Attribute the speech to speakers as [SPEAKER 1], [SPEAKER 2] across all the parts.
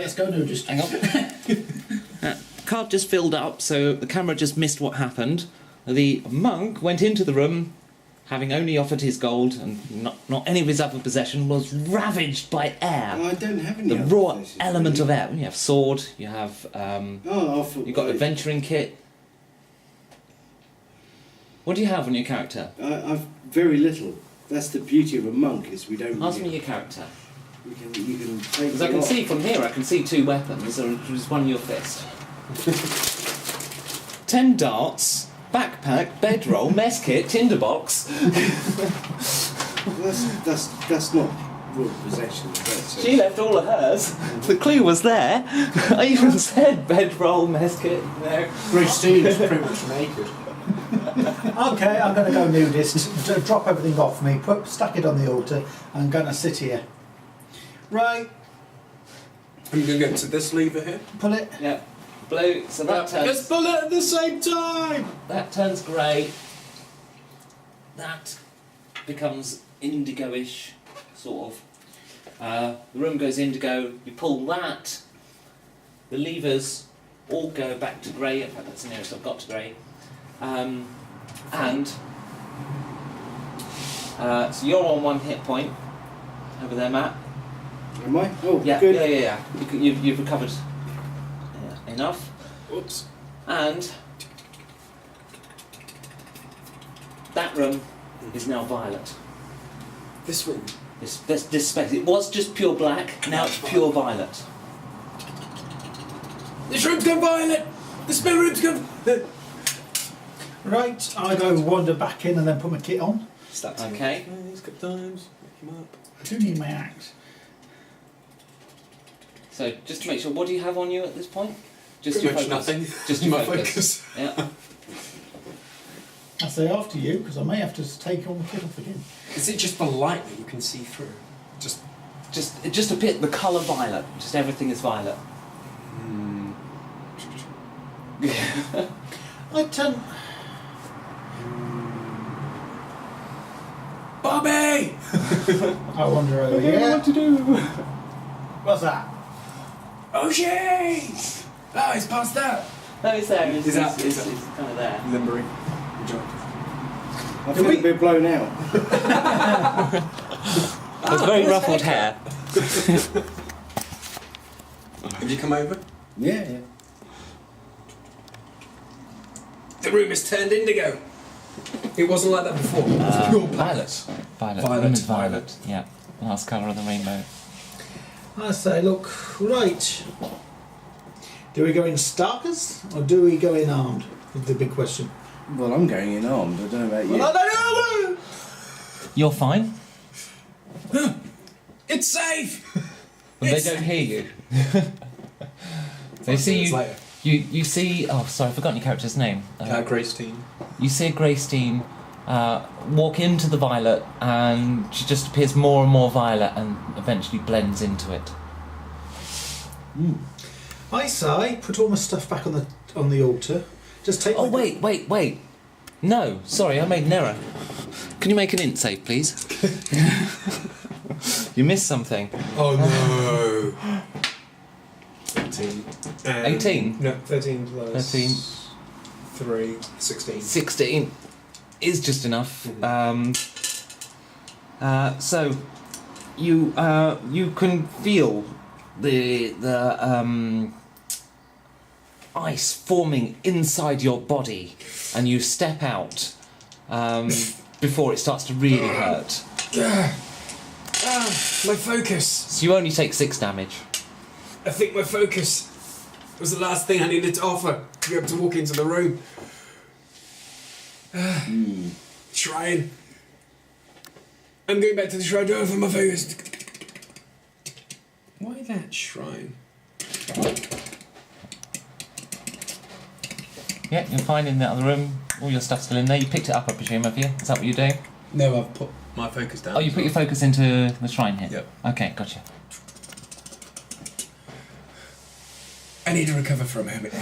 [SPEAKER 1] Let's go nudist.
[SPEAKER 2] Hang on. Card just filled up, so the camera just missed what happened. The monk went into the room, having only offered his gold and not any of his other possession, was ravaged by air.
[SPEAKER 3] Oh, I don't have any.
[SPEAKER 2] The raw element of air. You have sword. You have. You've got adventuring kit. What do you have on your character?
[SPEAKER 3] I've very little. That's the beauty of a monk, is we don't.
[SPEAKER 2] Ask me your character.
[SPEAKER 3] You can take.
[SPEAKER 2] Because I can see from here, I can see 2 weapons, or just one in your fist. 10 darts, backpack, bedroll, mess kit, tinderbox.
[SPEAKER 3] That's not royal possessions.
[SPEAKER 2] She left all of hers. The clue was there. I even said bedroll, mess kit. No.
[SPEAKER 1] Christine's pretty much naked. Okay, I'm going to go nudist. Drop everything off me. Stack it on the altar. I'm going to sit here. Right.
[SPEAKER 4] I'm going to get to this lever here.
[SPEAKER 1] Pull it.
[SPEAKER 2] Yeah. Blue. So that turns.
[SPEAKER 4] Let's pull it at the same time.
[SPEAKER 2] That turns grey. That becomes indigo-ish, sort of. The room goes indigo. You pull that. The levers all go back to grey. In fact, that's the nearest I've got to grey. So you're on 1 hit point over there, Matt.
[SPEAKER 3] Am I? Oh,
[SPEAKER 2] yeah,
[SPEAKER 3] good.
[SPEAKER 2] yeah. You've recovered enough.
[SPEAKER 4] Oops.
[SPEAKER 2] And that room is now violet.
[SPEAKER 4] This room?
[SPEAKER 2] This space. It was just pure black, now it's pure violet.
[SPEAKER 4] This room's gone violet! The spell room's gone...
[SPEAKER 1] Right, I go wander back in and then put my kit on.
[SPEAKER 2] Okay.
[SPEAKER 4] These couple times, pick him up.
[SPEAKER 1] I do need my axe.
[SPEAKER 2] So just to make sure, what do you have on you at this point? Just
[SPEAKER 4] Pretty
[SPEAKER 2] your
[SPEAKER 4] much
[SPEAKER 2] focus.
[SPEAKER 4] nothing.
[SPEAKER 2] Just your
[SPEAKER 4] My
[SPEAKER 2] focus.
[SPEAKER 4] focus.
[SPEAKER 2] Yeah.
[SPEAKER 1] I say after you, because I may have to take all the kit off again.
[SPEAKER 4] Is it just the light that you can see through?
[SPEAKER 2] Just a bit the colour violet. Just everything is violet.
[SPEAKER 1] I turn.
[SPEAKER 4] Bobby!
[SPEAKER 1] I wander over
[SPEAKER 2] I don't know
[SPEAKER 1] here.
[SPEAKER 2] what to do.
[SPEAKER 1] What's that?
[SPEAKER 4] O'Shea! Oh, he's past that.
[SPEAKER 2] No, it's there. It's
[SPEAKER 4] Is
[SPEAKER 2] kind of there.
[SPEAKER 4] Limbering.
[SPEAKER 3] I feel a bit blown out.
[SPEAKER 2] It's very ruffled hair.
[SPEAKER 4] Have you come over?
[SPEAKER 3] Yeah.
[SPEAKER 4] The room has turned indigo. It wasn't like that before. It was pure black.
[SPEAKER 2] Violet.
[SPEAKER 4] Violet.
[SPEAKER 2] Room is violet. Yeah. Last colour of the rainbow.
[SPEAKER 1] I say, look, right. Do we go in starkers or do we go in armed? Is the big question.
[SPEAKER 3] Well, I'm going in armed. I don't know about you.
[SPEAKER 1] Well, no.
[SPEAKER 2] You're fine.
[SPEAKER 4] It's safe!
[SPEAKER 2] Well, they don't hear you. They see you.
[SPEAKER 4] Later.
[SPEAKER 2] You see. Oh, sorry, I've forgotten your character's name.
[SPEAKER 4] Grace team.
[SPEAKER 2] You see a Greystine walk into the violet, and she just appears more and more violet, and eventually blends into it.
[SPEAKER 1] I say, put all my stuff back on the altar. Just take.
[SPEAKER 2] Oh wait! No, sorry, I made an error. Can you make an int save, please? You missed something.
[SPEAKER 4] Oh no! 18.
[SPEAKER 2] 18?
[SPEAKER 4] No, 13 plus
[SPEAKER 2] 13.
[SPEAKER 4] 3, 16.
[SPEAKER 2] 16 is just enough. So you can feel the ice forming inside your body, and you step out before it starts to really hurt.
[SPEAKER 4] My focus.
[SPEAKER 2] So you only take 6 damage.
[SPEAKER 4] I think my focus was the last thing I needed to offer to be able to walk into the room. Shrine. I'm going back to the shrine to offer my focus. Why that shrine?
[SPEAKER 2] Yeah, you're fine in the other room. All your stuff's still in there. You picked it up, I presume, have you? Is that what you're doing?
[SPEAKER 4] No, I've put my focus down.
[SPEAKER 2] Oh, you put your focus into the shrine here?
[SPEAKER 4] Yep.
[SPEAKER 2] Okay, gotcha.
[SPEAKER 4] I need to recover for a moment.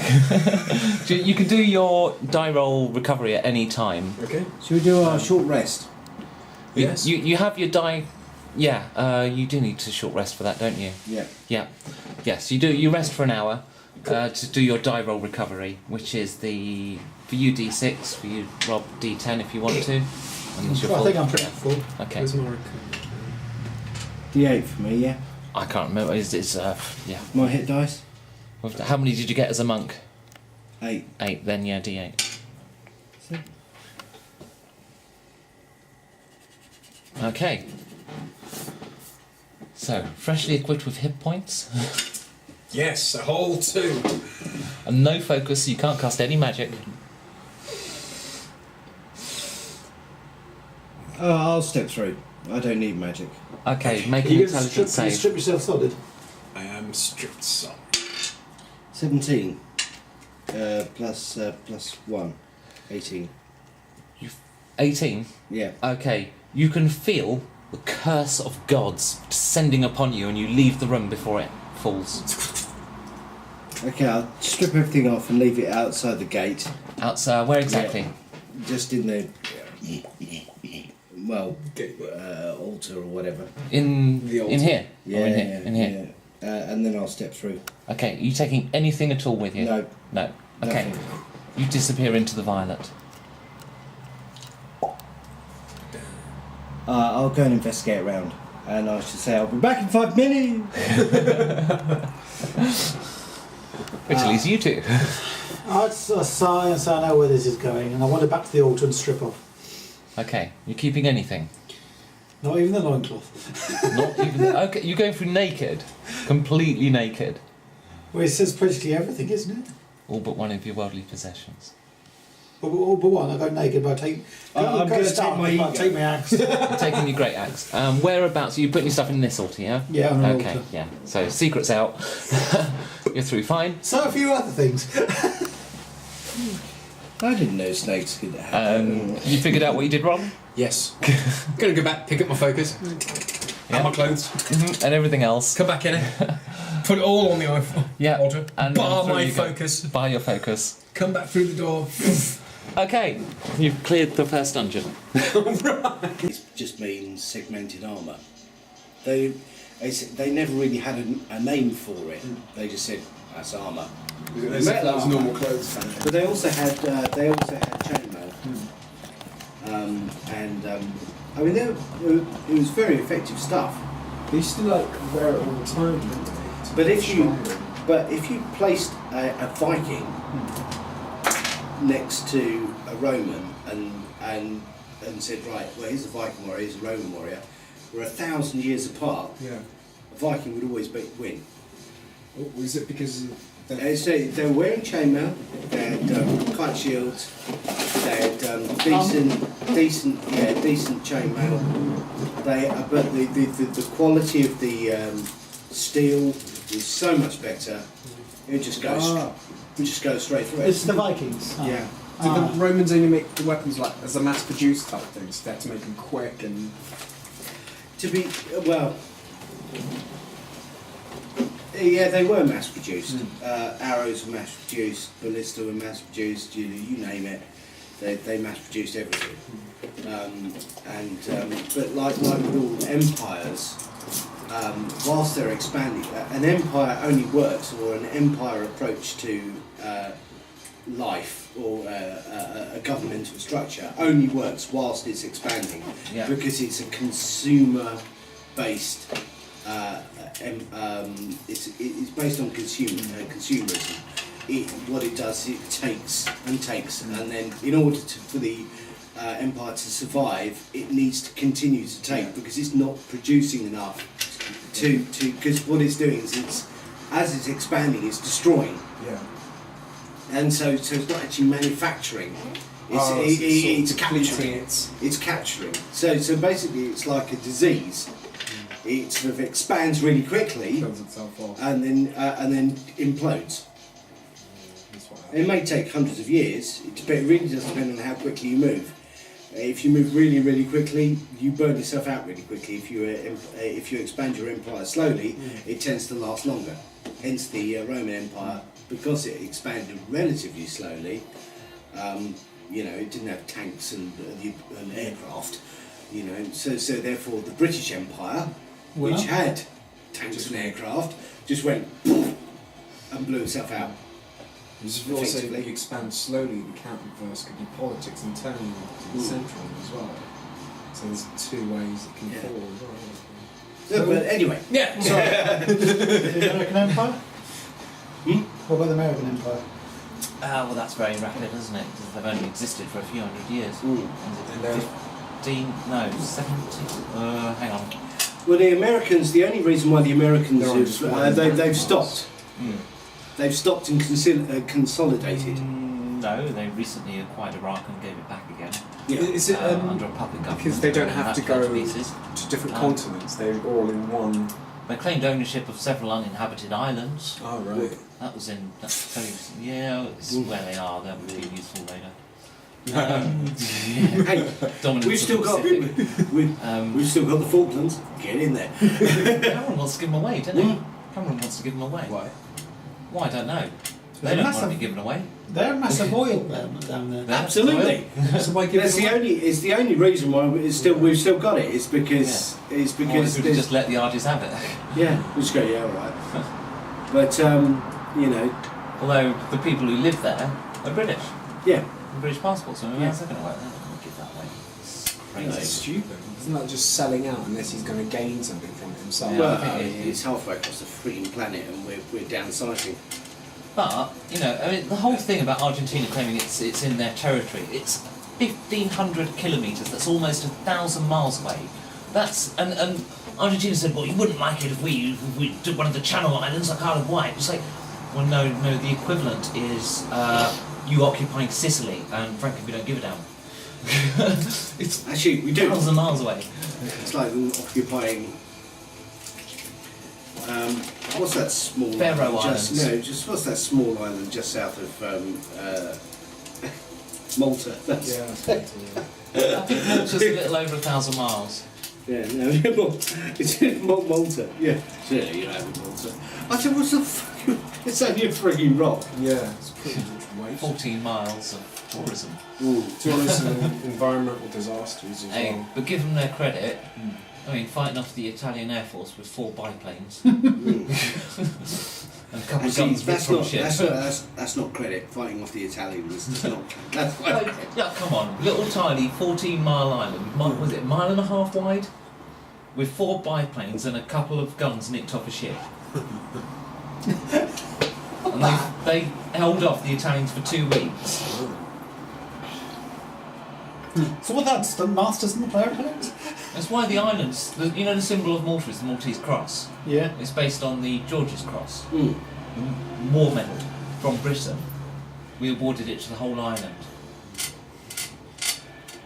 [SPEAKER 2] You can do your die roll recovery at any time.
[SPEAKER 4] Okay.
[SPEAKER 3] Should we do our short rest?
[SPEAKER 4] Yes.
[SPEAKER 2] You have your die Yeah, you do need to short rest for that, don't you?
[SPEAKER 3] Yeah.
[SPEAKER 2] Yeah. Yes, you do. You rest for an hour to do your die roll recovery, which is for you D6, for you Rob D10 if you want to. And it's your
[SPEAKER 1] I think
[SPEAKER 2] full-
[SPEAKER 1] I'm pretty full.
[SPEAKER 2] Okay.
[SPEAKER 4] Where's my recovery?
[SPEAKER 3] D8 for me, yeah.
[SPEAKER 2] I can't remember. It's yeah.
[SPEAKER 3] My hit dice?
[SPEAKER 2] How many did you get as a monk?
[SPEAKER 3] 8.
[SPEAKER 2] 8. Then yeah, D8. Okay. So, freshly equipped with hit points.
[SPEAKER 4] Yes, a whole 2.
[SPEAKER 2] And no focus, so you can't cast any magic.
[SPEAKER 3] Oh, I'll step through. I don't need magic.
[SPEAKER 2] Okay, make an
[SPEAKER 1] You
[SPEAKER 2] intelligence save.
[SPEAKER 1] strip yourself solid.
[SPEAKER 4] I am stripped solid.
[SPEAKER 3] 17. Plus 1. 18.
[SPEAKER 2] 18.
[SPEAKER 3] Yeah.
[SPEAKER 2] Okay, you can feel the curse of gods descending upon you and you leave the room before it falls.
[SPEAKER 3] Okay, I'll strip everything off and leave it outside the gate.
[SPEAKER 2] Outside, where exactly?
[SPEAKER 3] Just in the... Well, altar or whatever.
[SPEAKER 2] In
[SPEAKER 4] The altar.
[SPEAKER 2] in here?
[SPEAKER 3] Yeah,
[SPEAKER 2] Or in here? In here?
[SPEAKER 3] Yeah. And then I'll step through.
[SPEAKER 2] Okay, are you taking anything at all with you?
[SPEAKER 3] No.
[SPEAKER 2] No. Okay.
[SPEAKER 3] Nothing.
[SPEAKER 2] You disappear into the violet.
[SPEAKER 3] I'll go and investigate around. And I should say I'll be back in 5 minutes!
[SPEAKER 2] Which leaves you two.
[SPEAKER 1] I'd sigh and say I know where this is going, and I wander back to the altar and strip off.
[SPEAKER 2] Okay, you're keeping anything?
[SPEAKER 1] Not even the loincloth.
[SPEAKER 2] Not even... Okay, you're going through naked. Completely naked.
[SPEAKER 1] Well, it says practically everything, isn't it?
[SPEAKER 2] All but one of your worldly possessions.
[SPEAKER 1] All but one. I go naked, but I take...
[SPEAKER 3] I'm going to take my ego.
[SPEAKER 1] I take my axe.
[SPEAKER 2] You're taking your great axe. Whereabouts? Are you putting your stuff in this altar, yeah?
[SPEAKER 1] Yeah, on an
[SPEAKER 2] Okay,
[SPEAKER 1] altar.
[SPEAKER 2] yeah. So, secret's out. You're through fine.
[SPEAKER 1] So a few other things.
[SPEAKER 3] I didn't know snakes could happen.
[SPEAKER 2] You figured out what you did wrong?
[SPEAKER 4] Yes. Gonna go back, pick up my focus. And my clothes.
[SPEAKER 2] And everything else.
[SPEAKER 4] Come back in it. Put it all on the
[SPEAKER 2] Yeah.
[SPEAKER 4] altar.
[SPEAKER 2] And
[SPEAKER 4] Bar
[SPEAKER 2] through
[SPEAKER 4] my
[SPEAKER 2] you go.
[SPEAKER 4] focus.
[SPEAKER 2] Bar your focus.
[SPEAKER 4] Come back through the door.
[SPEAKER 2] Okay, you've cleared the first dungeon.
[SPEAKER 3] It just means segmented armour. They never really had a name for it. They just said that's armour.
[SPEAKER 4] That was normal clothes.
[SPEAKER 3] But they also had chainmail. I mean, it was very effective stuff.
[SPEAKER 4] They used to like wear it all the time, didn't they?
[SPEAKER 3] But if you placed a Viking next to a Roman and said, right, well, here's a Viking warrior, here's a Roman warrior, we're 1,000 years apart.
[SPEAKER 4] Yeah.
[SPEAKER 3] A Viking would always win.
[SPEAKER 4] Oh, was it because of
[SPEAKER 3] So they were wearing chainmail, they had kite shields, they had decent chainmail. But the quality of the steel was so much better. It would just go straight through it.
[SPEAKER 1] It's the Vikings. Oh.
[SPEAKER 3] Yeah.
[SPEAKER 4] Did the Romans only make the weapons like as a mass-produced type thing, so they had to make them quick and...
[SPEAKER 3] Yeah, they were mass-produced. Arrows were mass-produced, ballista were mass-produced, you name it. They mass-produced everything. But like with all empires, whilst they're expanding, an empire only works, or an empire approach to life or a governmental structure only works whilst it's expanding, because it's a consumer-based. It's based on consumerism. What it does, it takes, and then in order for the empire to survive, it needs to continue to take, because it's not producing enough because what it's doing is as it's expanding, it's destroying.
[SPEAKER 4] Yeah.
[SPEAKER 3] And so it's not actually manufacturing. It's capturing. It's capturing. So basically, it's like a disease. It sort of expands really quickly,
[SPEAKER 4] Kills itself off.
[SPEAKER 3] and then implodes. It may take hundreds of years. It really does depend on how quickly you move. If you move really, really quickly, you burn yourself out really quickly. If you expand your empire slowly, it tends to last longer. Hence the Roman Empire, because it expanded relatively slowly. It didn't have tanks and aircraft. You know, so therefore the British Empire,
[SPEAKER 1] Well.
[SPEAKER 3] which had tanks and aircraft, just went poof, and blew itself out.
[SPEAKER 4] If you also
[SPEAKER 3] Effectively.
[SPEAKER 4] expand slowly, the counter-verse could be politics internally to the central as well. So there's two ways it can
[SPEAKER 3] Yeah.
[SPEAKER 4] fall as well.
[SPEAKER 3] No, but anyway,
[SPEAKER 4] Yeah.
[SPEAKER 1] The American Empire?
[SPEAKER 3] Hmm?
[SPEAKER 1] What about the American Empire?
[SPEAKER 2] Well, that's very rapid, isn't it? Because they've only existed for a few hundred years.
[SPEAKER 3] Mm.
[SPEAKER 4] And they're-
[SPEAKER 2] 15, no, 70. Hang on.
[SPEAKER 3] well, the Americans. The only reason why the Americans
[SPEAKER 4] They're on just one
[SPEAKER 3] they've stopped.
[SPEAKER 2] Mm.
[SPEAKER 3] They've stopped and consolidated.
[SPEAKER 2] No, they recently acquired Iraq and gave it back again
[SPEAKER 3] Yeah.
[SPEAKER 4] Is it
[SPEAKER 2] under a puppet government.
[SPEAKER 4] because they don't
[SPEAKER 2] and
[SPEAKER 4] have
[SPEAKER 2] that
[SPEAKER 4] to
[SPEAKER 2] fell
[SPEAKER 4] go
[SPEAKER 2] pieces.
[SPEAKER 4] to different
[SPEAKER 2] Um,
[SPEAKER 4] continents? They're all in one.
[SPEAKER 2] They claimed ownership of several uninhabited islands.
[SPEAKER 4] Oh right.
[SPEAKER 2] That was in. That's very, yeah, it's where they are. They'll be useful later.
[SPEAKER 3] Hey,
[SPEAKER 2] Dominance
[SPEAKER 3] we've
[SPEAKER 2] of
[SPEAKER 3] still
[SPEAKER 2] the
[SPEAKER 3] got
[SPEAKER 2] Pacific.
[SPEAKER 3] we've still got the Falklands. Get in there.
[SPEAKER 2] Cameron wants to give them away, doesn't he?
[SPEAKER 3] Mm.
[SPEAKER 2] Cameron wants to give them away.
[SPEAKER 4] Why?
[SPEAKER 2] Why? I don't know. They
[SPEAKER 1] There's
[SPEAKER 2] don't
[SPEAKER 1] massive-
[SPEAKER 2] want to be given away.
[SPEAKER 1] They're a massive oil down there.
[SPEAKER 3] Absolutely.
[SPEAKER 4] So why give
[SPEAKER 3] That's
[SPEAKER 4] it
[SPEAKER 3] the
[SPEAKER 4] away?
[SPEAKER 3] only. It's the only reason why we've still got it. Is because
[SPEAKER 2] Or we
[SPEAKER 3] there's
[SPEAKER 2] could just let the Argies have it.
[SPEAKER 3] yeah. We just go yeah, all right. But you know,
[SPEAKER 2] Although the people who live there are British.
[SPEAKER 3] yeah.
[SPEAKER 2] British passports. So
[SPEAKER 3] Yeah.
[SPEAKER 2] how's that going to work? They're not going to give that away. It's
[SPEAKER 4] That's
[SPEAKER 2] crazy.
[SPEAKER 4] stupid. Isn't that just selling out unless he's going to gain something from it himself?
[SPEAKER 2] Yeah.
[SPEAKER 3] Well,
[SPEAKER 2] I think it-
[SPEAKER 3] it's halfway across the freaking planet, and we're downsizing.
[SPEAKER 2] But, you know, I mean, the whole thing about Argentina claiming it's in their territory, it's 1,500 kilometres, that's almost 1,000 miles away. That's, and Argentina said, well, you wouldn't like it if we took one of the Channel Islands like Isle of Wight. It's like, well, no, the equivalent is you occupying Sicily, and frankly, we don't give a damn. It's
[SPEAKER 3] Actually, we do.
[SPEAKER 2] 1,000 miles away.
[SPEAKER 3] It's like them occupying. What's that small?
[SPEAKER 2] Faroe
[SPEAKER 3] island?
[SPEAKER 2] Islands.
[SPEAKER 3] No, just what's that small island just south of Malta? That's,
[SPEAKER 4] Yeah. That's right, yeah.
[SPEAKER 2] I think Malta's a little over 1,000 miles.
[SPEAKER 3] yeah, no, it's in Malta. Yeah, certainly you're having Malta. I said, what's the fuck? It's only a frigging rock.
[SPEAKER 4] Yeah. It's pretty much waste.
[SPEAKER 2] 14 miles of tourism.
[SPEAKER 4] Tourism and environmental disasters as
[SPEAKER 2] Hey,
[SPEAKER 4] well.
[SPEAKER 2] but give them their credit. I mean, fighting off the Italian Air Force with 4 biplanes and a couple of
[SPEAKER 3] Actually,
[SPEAKER 2] guns from ships.
[SPEAKER 3] that's not credit. Fighting off the Italians. It's not. That's
[SPEAKER 2] Oh, yeah, come on, little tiny 14-mile island. Was it a mile and a half wide? With 4 biplanes and a couple of guns nicked off a ship. And they held off the Italians for 2 weeks.
[SPEAKER 1] So what that's the Masters and the Player Planes?
[SPEAKER 2] That's why the islands, you know, the symbol of Malta is the Maltese cross.
[SPEAKER 1] Yeah.
[SPEAKER 2] It's based on the George's cross.
[SPEAKER 3] Mm.
[SPEAKER 2] The war medal from Britain. We awarded it to the whole island.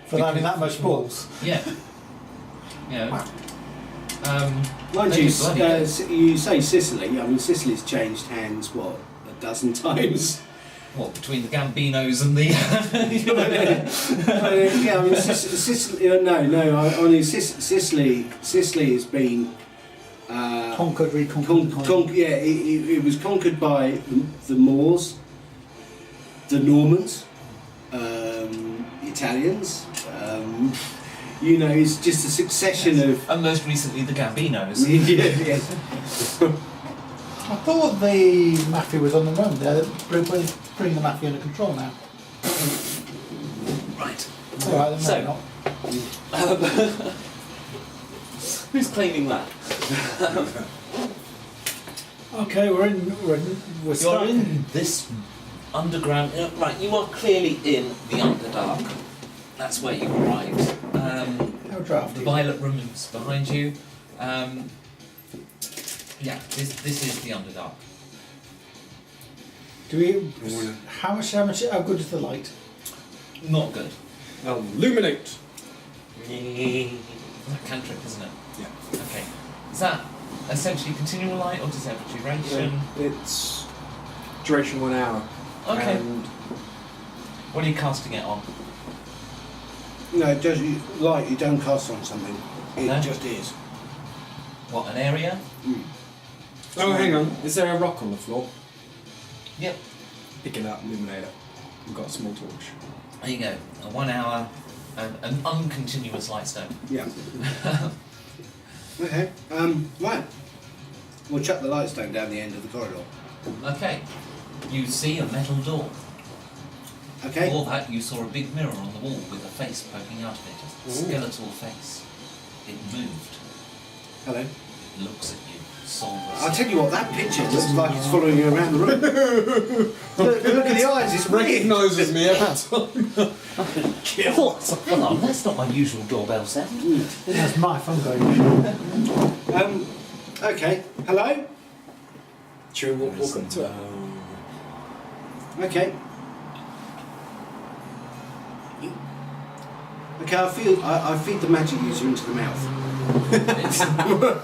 [SPEAKER 1] For having that much balls.
[SPEAKER 2] Yeah. You know.
[SPEAKER 3] Mind
[SPEAKER 2] they
[SPEAKER 3] you,
[SPEAKER 2] did bloody good.
[SPEAKER 3] you say Sicily. I mean, Sicily's changed hands what 12 times.
[SPEAKER 2] What, between the Gambinos and the...
[SPEAKER 3] Yeah, I mean, Sicily. Only Sicily has been
[SPEAKER 1] Conquered, reconquered.
[SPEAKER 3] it was conquered by the Moors, the Normans, Italians. You know, it's just a succession of.
[SPEAKER 2] And most recently the Gambinos.
[SPEAKER 3] Yeah.
[SPEAKER 1] I thought the mafia was on the run. They're bringing the mafia under control now.
[SPEAKER 2] Right.
[SPEAKER 1] Alright, then
[SPEAKER 2] So-
[SPEAKER 1] maybe not.
[SPEAKER 2] Who's claiming that?
[SPEAKER 1] Okay, we're
[SPEAKER 2] You're
[SPEAKER 1] stuck.
[SPEAKER 2] in this underground... right, you are clearly in the Underdark. That's where you arrived.
[SPEAKER 1] How drafty.
[SPEAKER 2] The violet room is behind you. Yeah, this is the Underdark.
[SPEAKER 1] Do we? How good is the light?
[SPEAKER 2] Not good.
[SPEAKER 4] Illuminate!
[SPEAKER 2] It's a cantrip, isn't it?
[SPEAKER 4] Yeah.
[SPEAKER 2] Okay. Is that essentially continual light or does it have a duration?
[SPEAKER 4] It's duration 1 hour.
[SPEAKER 2] Okay.
[SPEAKER 4] And
[SPEAKER 2] What are you casting it on?
[SPEAKER 3] No, it does light. You don't cast on something. It
[SPEAKER 2] No?
[SPEAKER 3] just is.
[SPEAKER 2] What, an area?
[SPEAKER 4] oh, hang on. Is there a rock on the floor?
[SPEAKER 2] Yep.
[SPEAKER 4] Pick it up, illuminate it. We've got a small torch.
[SPEAKER 2] There you go. A 1 hour an uncontinuous light stone.
[SPEAKER 3] Yeah. Okay. Right. We'll chuck the light stone down the end of the corridor.
[SPEAKER 2] Okay. You see a metal door.
[SPEAKER 3] Okay.
[SPEAKER 2] Before that, you saw a big mirror on the wall with a face poking out of it, a skeletal face. It moved.
[SPEAKER 3] Hello.
[SPEAKER 2] It looks at you, soulless.
[SPEAKER 3] I'll tell you what, that picture looks like it's following you around the room. look at the eyes, it's
[SPEAKER 4] Recognises me every time.
[SPEAKER 2] Hold on, that's not my usual doorbell sound.
[SPEAKER 1] That's my phone going.
[SPEAKER 3] Okay. Hello?
[SPEAKER 4] Should we walk up to it?
[SPEAKER 3] Okay. Okay, I feed the magic user into the mouth.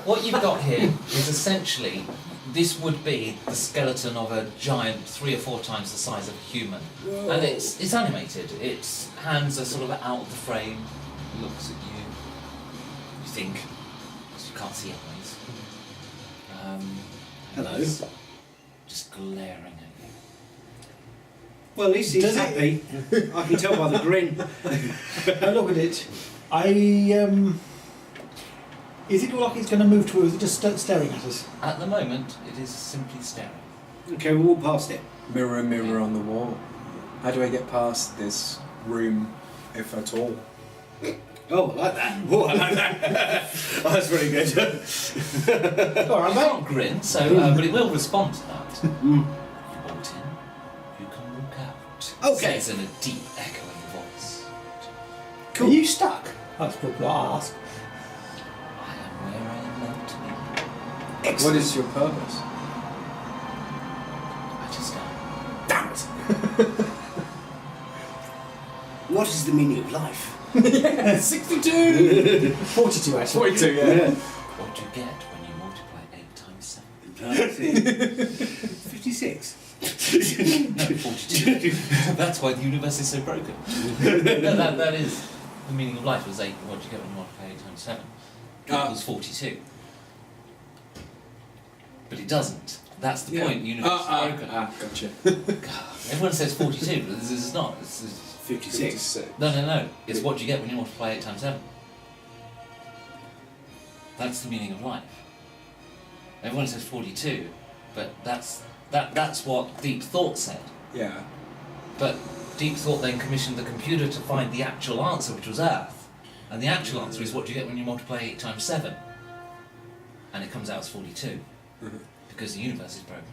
[SPEAKER 2] What you've got here is essentially, this would be the skeleton of a giant 3 or 4 times the size of a human.
[SPEAKER 3] Whoa.
[SPEAKER 2] And it's animated. Its hands are sort of out of the frame, looks at you. You think, because you can't see anyways.
[SPEAKER 3] Hello.
[SPEAKER 2] It's just glaring at you.
[SPEAKER 3] Well, at least he's
[SPEAKER 1] Does it-
[SPEAKER 3] happy. I can tell by the grin.
[SPEAKER 1] I look at it. Is it like it's going to move to us? Is it just staring at us?
[SPEAKER 2] At the moment, it is simply staring.
[SPEAKER 3] Okay, we'll walk past it.
[SPEAKER 4] Mirror, mirror on the wall. How do I get past this room, if at all?
[SPEAKER 3] Oh, I like that. Oh, I like that. Oh, that's very good.
[SPEAKER 2] Alright, I can't grin, so, but it will respond to that. You walked in, you can walk out.
[SPEAKER 3] Okay.
[SPEAKER 2] Says in a deep, echoing voice.
[SPEAKER 1] Are you stuck? That's probably what I ask.
[SPEAKER 2] I am where I am meant to be.
[SPEAKER 4] What is your purpose?
[SPEAKER 2] I just am.
[SPEAKER 3] Damn it. What is the meaning of life?
[SPEAKER 4] 62!
[SPEAKER 1] 42 actually.
[SPEAKER 4] 42, yeah.
[SPEAKER 2] What do you get when you multiply 8 times
[SPEAKER 3] 56.
[SPEAKER 2] 7? No, 42. That's why the universe is so broken. that is the meaning of life, was 8. What do you get when you multiply 8 times 7? Equals 42. But it doesn't. That's the point, the universe is broken.
[SPEAKER 4] Gotcha.
[SPEAKER 2] God, everyone says 42, but this is not. This is
[SPEAKER 3] 56.
[SPEAKER 2] No. It's what you get when you multiply 8 times 7. That's the meaning of life. Everyone says 42, but that's what Deep Thought said.
[SPEAKER 4] Yeah.
[SPEAKER 2] But Deep Thought then commissioned the computer to find the actual answer, which was Earth. And the actual answer is what you get when you multiply 8 times 7. And it comes out as 42. Because the universe is broken.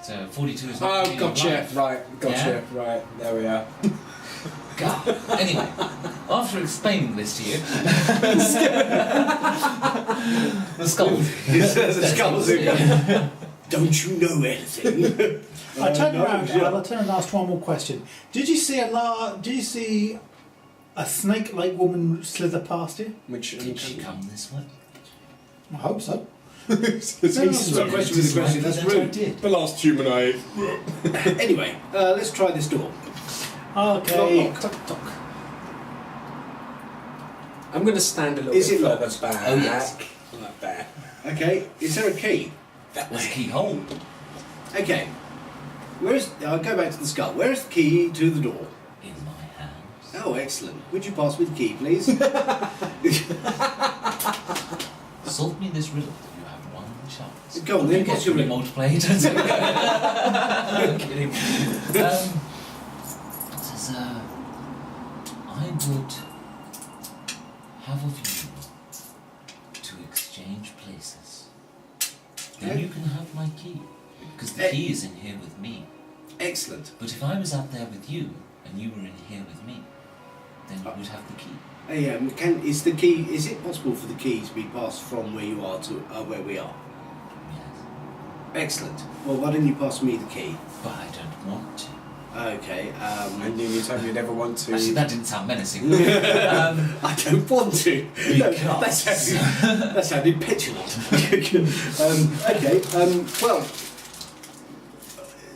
[SPEAKER 2] So 42 is not the meaning of
[SPEAKER 4] Gotcha.
[SPEAKER 2] life.
[SPEAKER 4] Right, gotcha.
[SPEAKER 2] Yeah?
[SPEAKER 4] Right, there we are.
[SPEAKER 2] God. Anyway, after explaining this to you, the skull.
[SPEAKER 3] The skull's in. Don't you know anything?
[SPEAKER 1] I turn
[SPEAKER 3] no,
[SPEAKER 1] around
[SPEAKER 3] yeah.
[SPEAKER 1] and I'll turn and ask one more question. Did you see a snake-like woman slither past you?
[SPEAKER 2] Did she come this way?
[SPEAKER 1] I hope so.
[SPEAKER 3] That's a question with a question. That's
[SPEAKER 2] I
[SPEAKER 3] rude.
[SPEAKER 2] did.
[SPEAKER 4] The last human I ate.
[SPEAKER 3] Anyway, let's try this door.
[SPEAKER 1] Okay.
[SPEAKER 3] Knock, knock.
[SPEAKER 1] Tock, tock.
[SPEAKER 4] I'm going to stand a little
[SPEAKER 3] Is
[SPEAKER 4] bit
[SPEAKER 3] it
[SPEAKER 4] further
[SPEAKER 3] locked?
[SPEAKER 4] back.
[SPEAKER 2] Oh, yes.
[SPEAKER 4] Like that.
[SPEAKER 3] Okay, is there a key?
[SPEAKER 2] That was a keyhole.
[SPEAKER 3] Okay. I'll go back to the skull. Where is the key to the door?
[SPEAKER 2] In my hands.
[SPEAKER 3] Oh, excellent. Would you pass me the key, please?
[SPEAKER 2] Solve me this riddle. You have one chance.
[SPEAKER 3] Go on,
[SPEAKER 2] What do
[SPEAKER 3] then,
[SPEAKER 2] you get
[SPEAKER 3] what's your
[SPEAKER 2] when you
[SPEAKER 3] riddle?
[SPEAKER 2] multiply 8 times 7? I'm kidding. It says, I would have of you to exchange places. Then you can have my key. Because the key is in here with me.
[SPEAKER 3] Excellent.
[SPEAKER 2] But if I was out there with you, and you were in here with me, then you would have the key.
[SPEAKER 3] Is it possible for the key to be passed from where you are to where we are?
[SPEAKER 2] Yes.
[SPEAKER 3] Excellent. Well, why don't you pass me the key?
[SPEAKER 2] But I don't want to.
[SPEAKER 3] Okay.
[SPEAKER 4] I knew you'd tell me you'd never want to.
[SPEAKER 2] Actually, that didn't sound menacing.
[SPEAKER 3] I don't want to. No,
[SPEAKER 2] Because-
[SPEAKER 3] that sounded petulant. Okay. Well.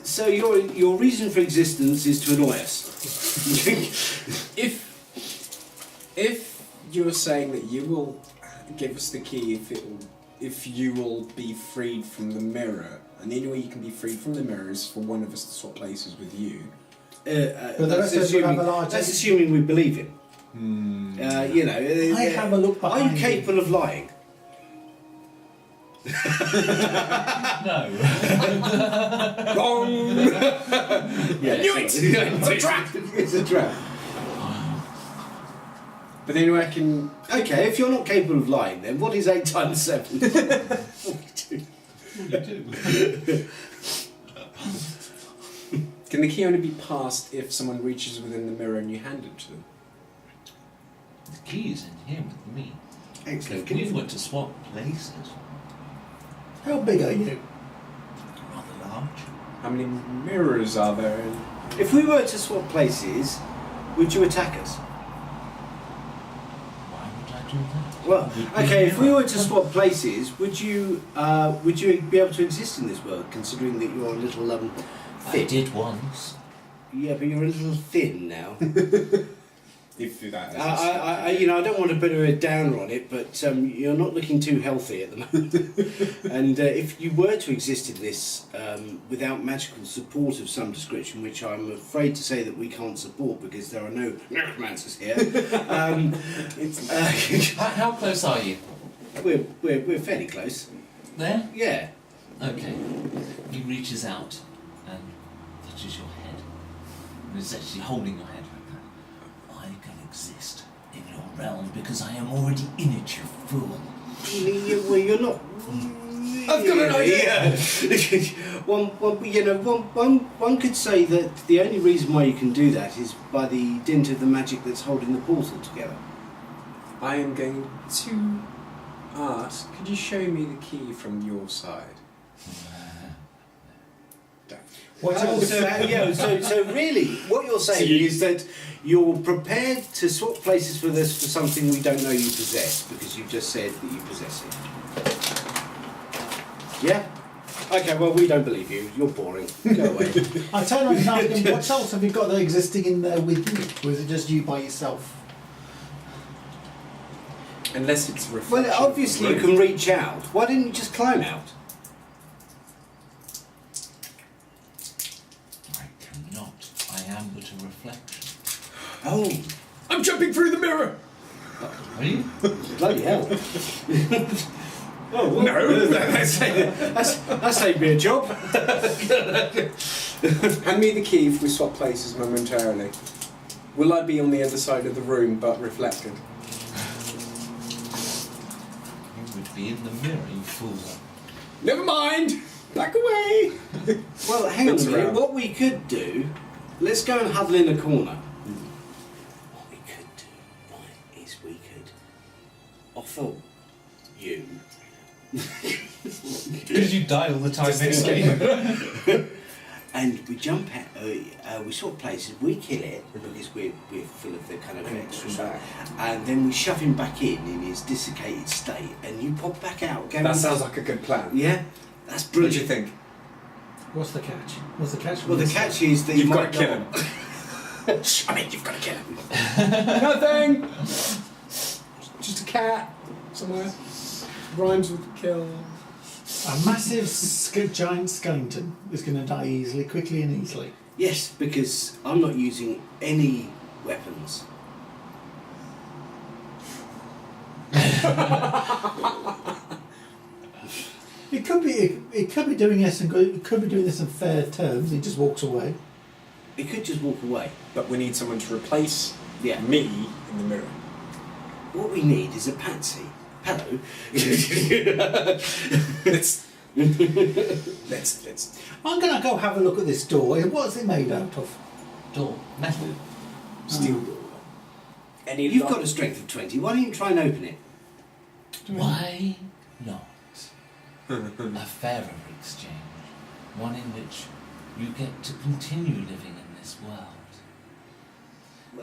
[SPEAKER 3] So your reason for existence is to annoy us.
[SPEAKER 4] If you're saying that you will give us the key if you will be freed from the mirror, and the only way you can be freed from the mirror is for one of us to swap places with you,
[SPEAKER 1] rest of us will have a large...
[SPEAKER 3] that's assuming we believe him. You know,
[SPEAKER 1] I have a look
[SPEAKER 3] are
[SPEAKER 1] behind
[SPEAKER 3] you capable of lying?
[SPEAKER 5] No.
[SPEAKER 3] Wrong. Yeah,
[SPEAKER 4] knew it!
[SPEAKER 3] It's a trap. It's a trap.
[SPEAKER 4] But then you reckon...
[SPEAKER 3] Okay, if you're not capable of lying, then what is 8 times 7? 42.
[SPEAKER 4] Can the key only be passed if someone reaches within the mirror and you hand it to them?
[SPEAKER 5] The key is in here with me.
[SPEAKER 3] Excellent.
[SPEAKER 5] If
[SPEAKER 3] Can
[SPEAKER 5] we
[SPEAKER 3] you...
[SPEAKER 5] were to swap places,
[SPEAKER 1] How big are you?
[SPEAKER 5] rather large.
[SPEAKER 4] How many mirrors are there in...
[SPEAKER 3] If we were to swap places, would you attack us?
[SPEAKER 5] Why would I do that?
[SPEAKER 3] Well,
[SPEAKER 5] Would be
[SPEAKER 3] okay, if we
[SPEAKER 5] mirror.
[SPEAKER 3] were to swap places, would you be able to exist in this world, considering that you're a little
[SPEAKER 5] I
[SPEAKER 3] thin?
[SPEAKER 5] did once.
[SPEAKER 3] Yeah, but you're a little thin now.
[SPEAKER 4] If that is
[SPEAKER 3] I don't want to put a downer on it, but you're not looking too healthy at the moment. And if you were to exist in this without magical support of some description, which I'm afraid to say that we can't support because there are no necromancers here,
[SPEAKER 5] How close are you?
[SPEAKER 3] we're fairly close.
[SPEAKER 5] There?
[SPEAKER 3] Yeah.
[SPEAKER 5] Okay. He reaches out and touches your head. And is actually holding your head like that. I can exist in your realm because I am already in it, you fool.
[SPEAKER 3] Well, you're not.
[SPEAKER 4] I've got an
[SPEAKER 3] idea. One could say that the only reason why you can do that is by the dint of the magic that's holding the portal together.
[SPEAKER 4] I am going to ask, could you show me the key from your side?
[SPEAKER 1] What
[SPEAKER 3] So really, what you're saying is that you're prepared to swap places for this for something we don't know you possess, because you've just said that you possess it. Yeah? Okay, well, we don't believe you. You're boring. Go away.
[SPEAKER 1] I turn around and ask him, what else have you got that existing in there with you? Or is it just you by yourself?
[SPEAKER 4] Unless it's a reflection.
[SPEAKER 3] Well, obviously you can reach out. Why didn't you just climb out?
[SPEAKER 5] I cannot. I am but a reflection.
[SPEAKER 3] Oh,
[SPEAKER 4] I'm jumping through the mirror!
[SPEAKER 5] Are you?
[SPEAKER 3] bloody hell. Oh, well,
[SPEAKER 4] No.
[SPEAKER 3] that's saved me a job.
[SPEAKER 4] Hand me the key if we swap places momentarily. Will I be on the other side of the room but reflected?
[SPEAKER 5] You would be in the mirror, you fool.
[SPEAKER 4] Never mind! Back away!
[SPEAKER 3] Well, hang on a
[SPEAKER 4] It's
[SPEAKER 3] minute.
[SPEAKER 4] around.
[SPEAKER 3] What we could do, let's go and huddle in a corner. What we could do, right, is we could offer you.
[SPEAKER 5] Because you die all the time anyway.
[SPEAKER 3] And we jump out, we swap places, we kill it because we're full of the kind of extra, and then we shove him back in his desiccated state, and you pop back out.
[SPEAKER 4] That sounds like a good plan.
[SPEAKER 3] Yeah, that's
[SPEAKER 4] What do
[SPEAKER 3] brilliant.
[SPEAKER 4] you think?
[SPEAKER 1] What's the catch? What's the catch?
[SPEAKER 3] Well, the catch is that
[SPEAKER 4] You've
[SPEAKER 3] you
[SPEAKER 4] got
[SPEAKER 3] might
[SPEAKER 4] to kill
[SPEAKER 3] not-
[SPEAKER 4] him. I mean, you've got to kill him. Nothing! Just a cat somewhere. Rhymes with kill.
[SPEAKER 1] A massive giant skeleton is going to die easily, quickly and easily.
[SPEAKER 3] Yes, because I'm not using any weapons.
[SPEAKER 1] It could be doing this and it could be doing this in fair terms. He just walks away.
[SPEAKER 3] It could just walk away.
[SPEAKER 4] But we need someone to replace
[SPEAKER 3] Yeah.
[SPEAKER 4] me in the mirror.
[SPEAKER 3] What we need is a patsy. Hello.
[SPEAKER 4] Let's.
[SPEAKER 1] I'm going to go have a look at this door. What's it made out of?
[SPEAKER 5] Door. Metal.
[SPEAKER 4] Steel door. Any
[SPEAKER 3] You've
[SPEAKER 4] luck?
[SPEAKER 3] got a strength of 20. Why don't you try and open it?
[SPEAKER 5] Why not? A fairer exchange. One in which you get to continue living in this world.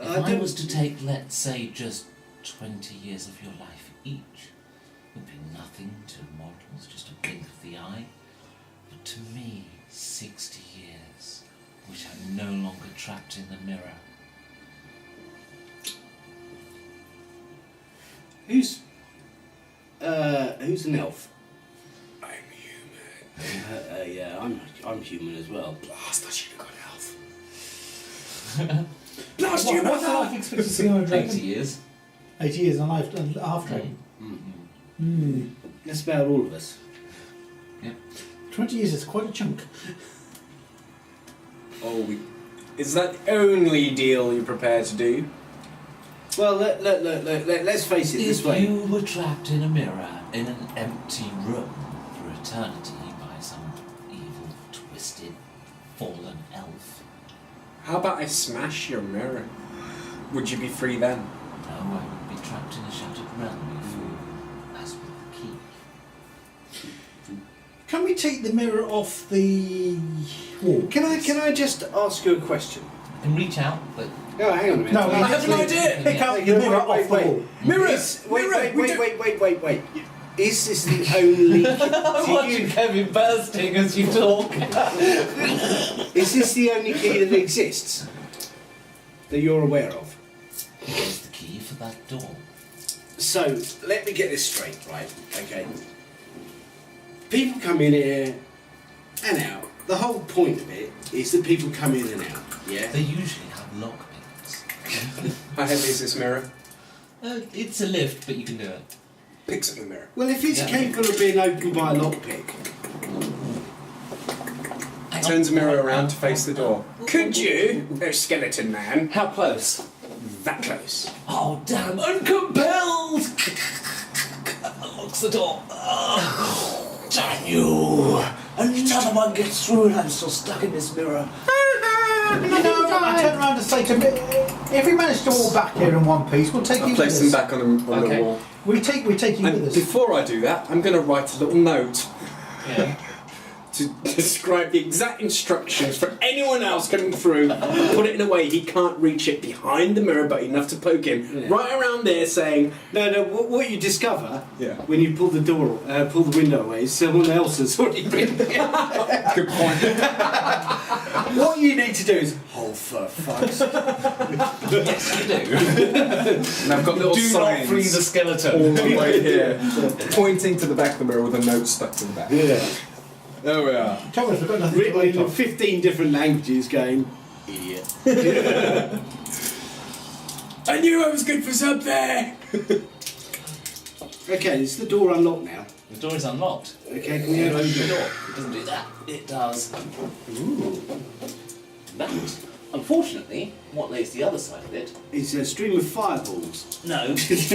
[SPEAKER 5] If I was to take, let's say, just 20 years of your life each, it would be nothing to mortals, just a blink of the eye. But to me, 60 years, which I'm no longer trapped in the mirror.
[SPEAKER 3] Who's an elf?
[SPEAKER 4] I'm human.
[SPEAKER 3] Yeah, I'm human as well.
[SPEAKER 4] Blast, I should have got elf. Blast you,
[SPEAKER 1] What's the life expectancy on a dragon?
[SPEAKER 2] 80 years.
[SPEAKER 1] 80 years on life, half dragon.
[SPEAKER 3] That's about all of us.
[SPEAKER 1] 20 years is quite a chunk.
[SPEAKER 4] Oh, is that the only deal you're prepared to do?
[SPEAKER 3] Well, let's face it this
[SPEAKER 5] If
[SPEAKER 3] way.
[SPEAKER 5] you were trapped in a mirror in an empty room for eternity by some evil, twisted, fallen elf,
[SPEAKER 4] How about I smash your mirror? Would you be free then?
[SPEAKER 5] no, I would be trapped in a shattered realm, you fool, as with the key.
[SPEAKER 1] Can we take the mirror off the wall?
[SPEAKER 3] Can I just ask you a question?
[SPEAKER 5] You can reach out, but
[SPEAKER 3] No, hang on a minute.
[SPEAKER 1] No,
[SPEAKER 4] I have an idea!
[SPEAKER 1] Pick up the mirror off the wall.
[SPEAKER 4] Mirrors!
[SPEAKER 3] Wait. Is this the only...
[SPEAKER 5] I'm watching Kevin bursting as you talk.
[SPEAKER 3] Is this the only key that exists? That you're aware of?
[SPEAKER 5] Here's the key for that door.
[SPEAKER 3] So, let me get this straight, right? Okay. People come in here and out. The whole point of it is that people come in and out, yeah?
[SPEAKER 5] They usually have lockpicks.
[SPEAKER 4] How heavy is this mirror?
[SPEAKER 5] It's a lift, but you can do it.
[SPEAKER 4] Picks up the mirror.
[SPEAKER 3] Well, if it's
[SPEAKER 5] Yeah.
[SPEAKER 3] capable of being opened by a lockpick,
[SPEAKER 5] Hang on.
[SPEAKER 4] Turns the mirror around to face the door. Could you, oh skeleton man,
[SPEAKER 2] How close?
[SPEAKER 4] that close?
[SPEAKER 5] Oh, damn, I'm compelled! Locks the door. Damn you! Another one gets through and I'm still stuck in this mirror.
[SPEAKER 1] I turn around and say to him, if we manage to all back here in one piece, we'll take you with
[SPEAKER 4] Place them
[SPEAKER 1] us.
[SPEAKER 4] back on the
[SPEAKER 2] Okay.
[SPEAKER 4] wall.
[SPEAKER 1] We take you with
[SPEAKER 4] And
[SPEAKER 1] us.
[SPEAKER 4] before I do that, I'm going to write a little note
[SPEAKER 2] Yeah.
[SPEAKER 4] to describe the exact instructions for anyone else coming through and put it in a way he can't reach it behind the mirror but enough to poke him.
[SPEAKER 3] Yeah.
[SPEAKER 4] Right around there saying,
[SPEAKER 3] no, what you discover
[SPEAKER 4] Yeah.
[SPEAKER 3] when you pull the window away is someone else has already been there.
[SPEAKER 4] good point.
[SPEAKER 3] What you need to do is, oh, for fuck's sake.
[SPEAKER 5] Yes, you do.
[SPEAKER 4] And I've got little
[SPEAKER 5] Do not
[SPEAKER 4] signs
[SPEAKER 5] free the skeleton.
[SPEAKER 4] all the way here, pointing to the back of the mirror with a note stuck to the back.
[SPEAKER 3] Yeah.
[SPEAKER 4] There we are.
[SPEAKER 1] Come on, we've got nothing to
[SPEAKER 3] Written
[SPEAKER 1] wait
[SPEAKER 3] in
[SPEAKER 1] on.
[SPEAKER 3] 15 different languages going, idiot.
[SPEAKER 4] I knew I was good for something!
[SPEAKER 3] Okay, is the door unlocked now?
[SPEAKER 5] The door is unlocked.
[SPEAKER 3] Okay, can we open the door?
[SPEAKER 5] It doesn't do that. It does.
[SPEAKER 2] That, unfortunately, what lays the other side of it
[SPEAKER 3] It's a stream of fireballs.
[SPEAKER 2] No.
[SPEAKER 5] There's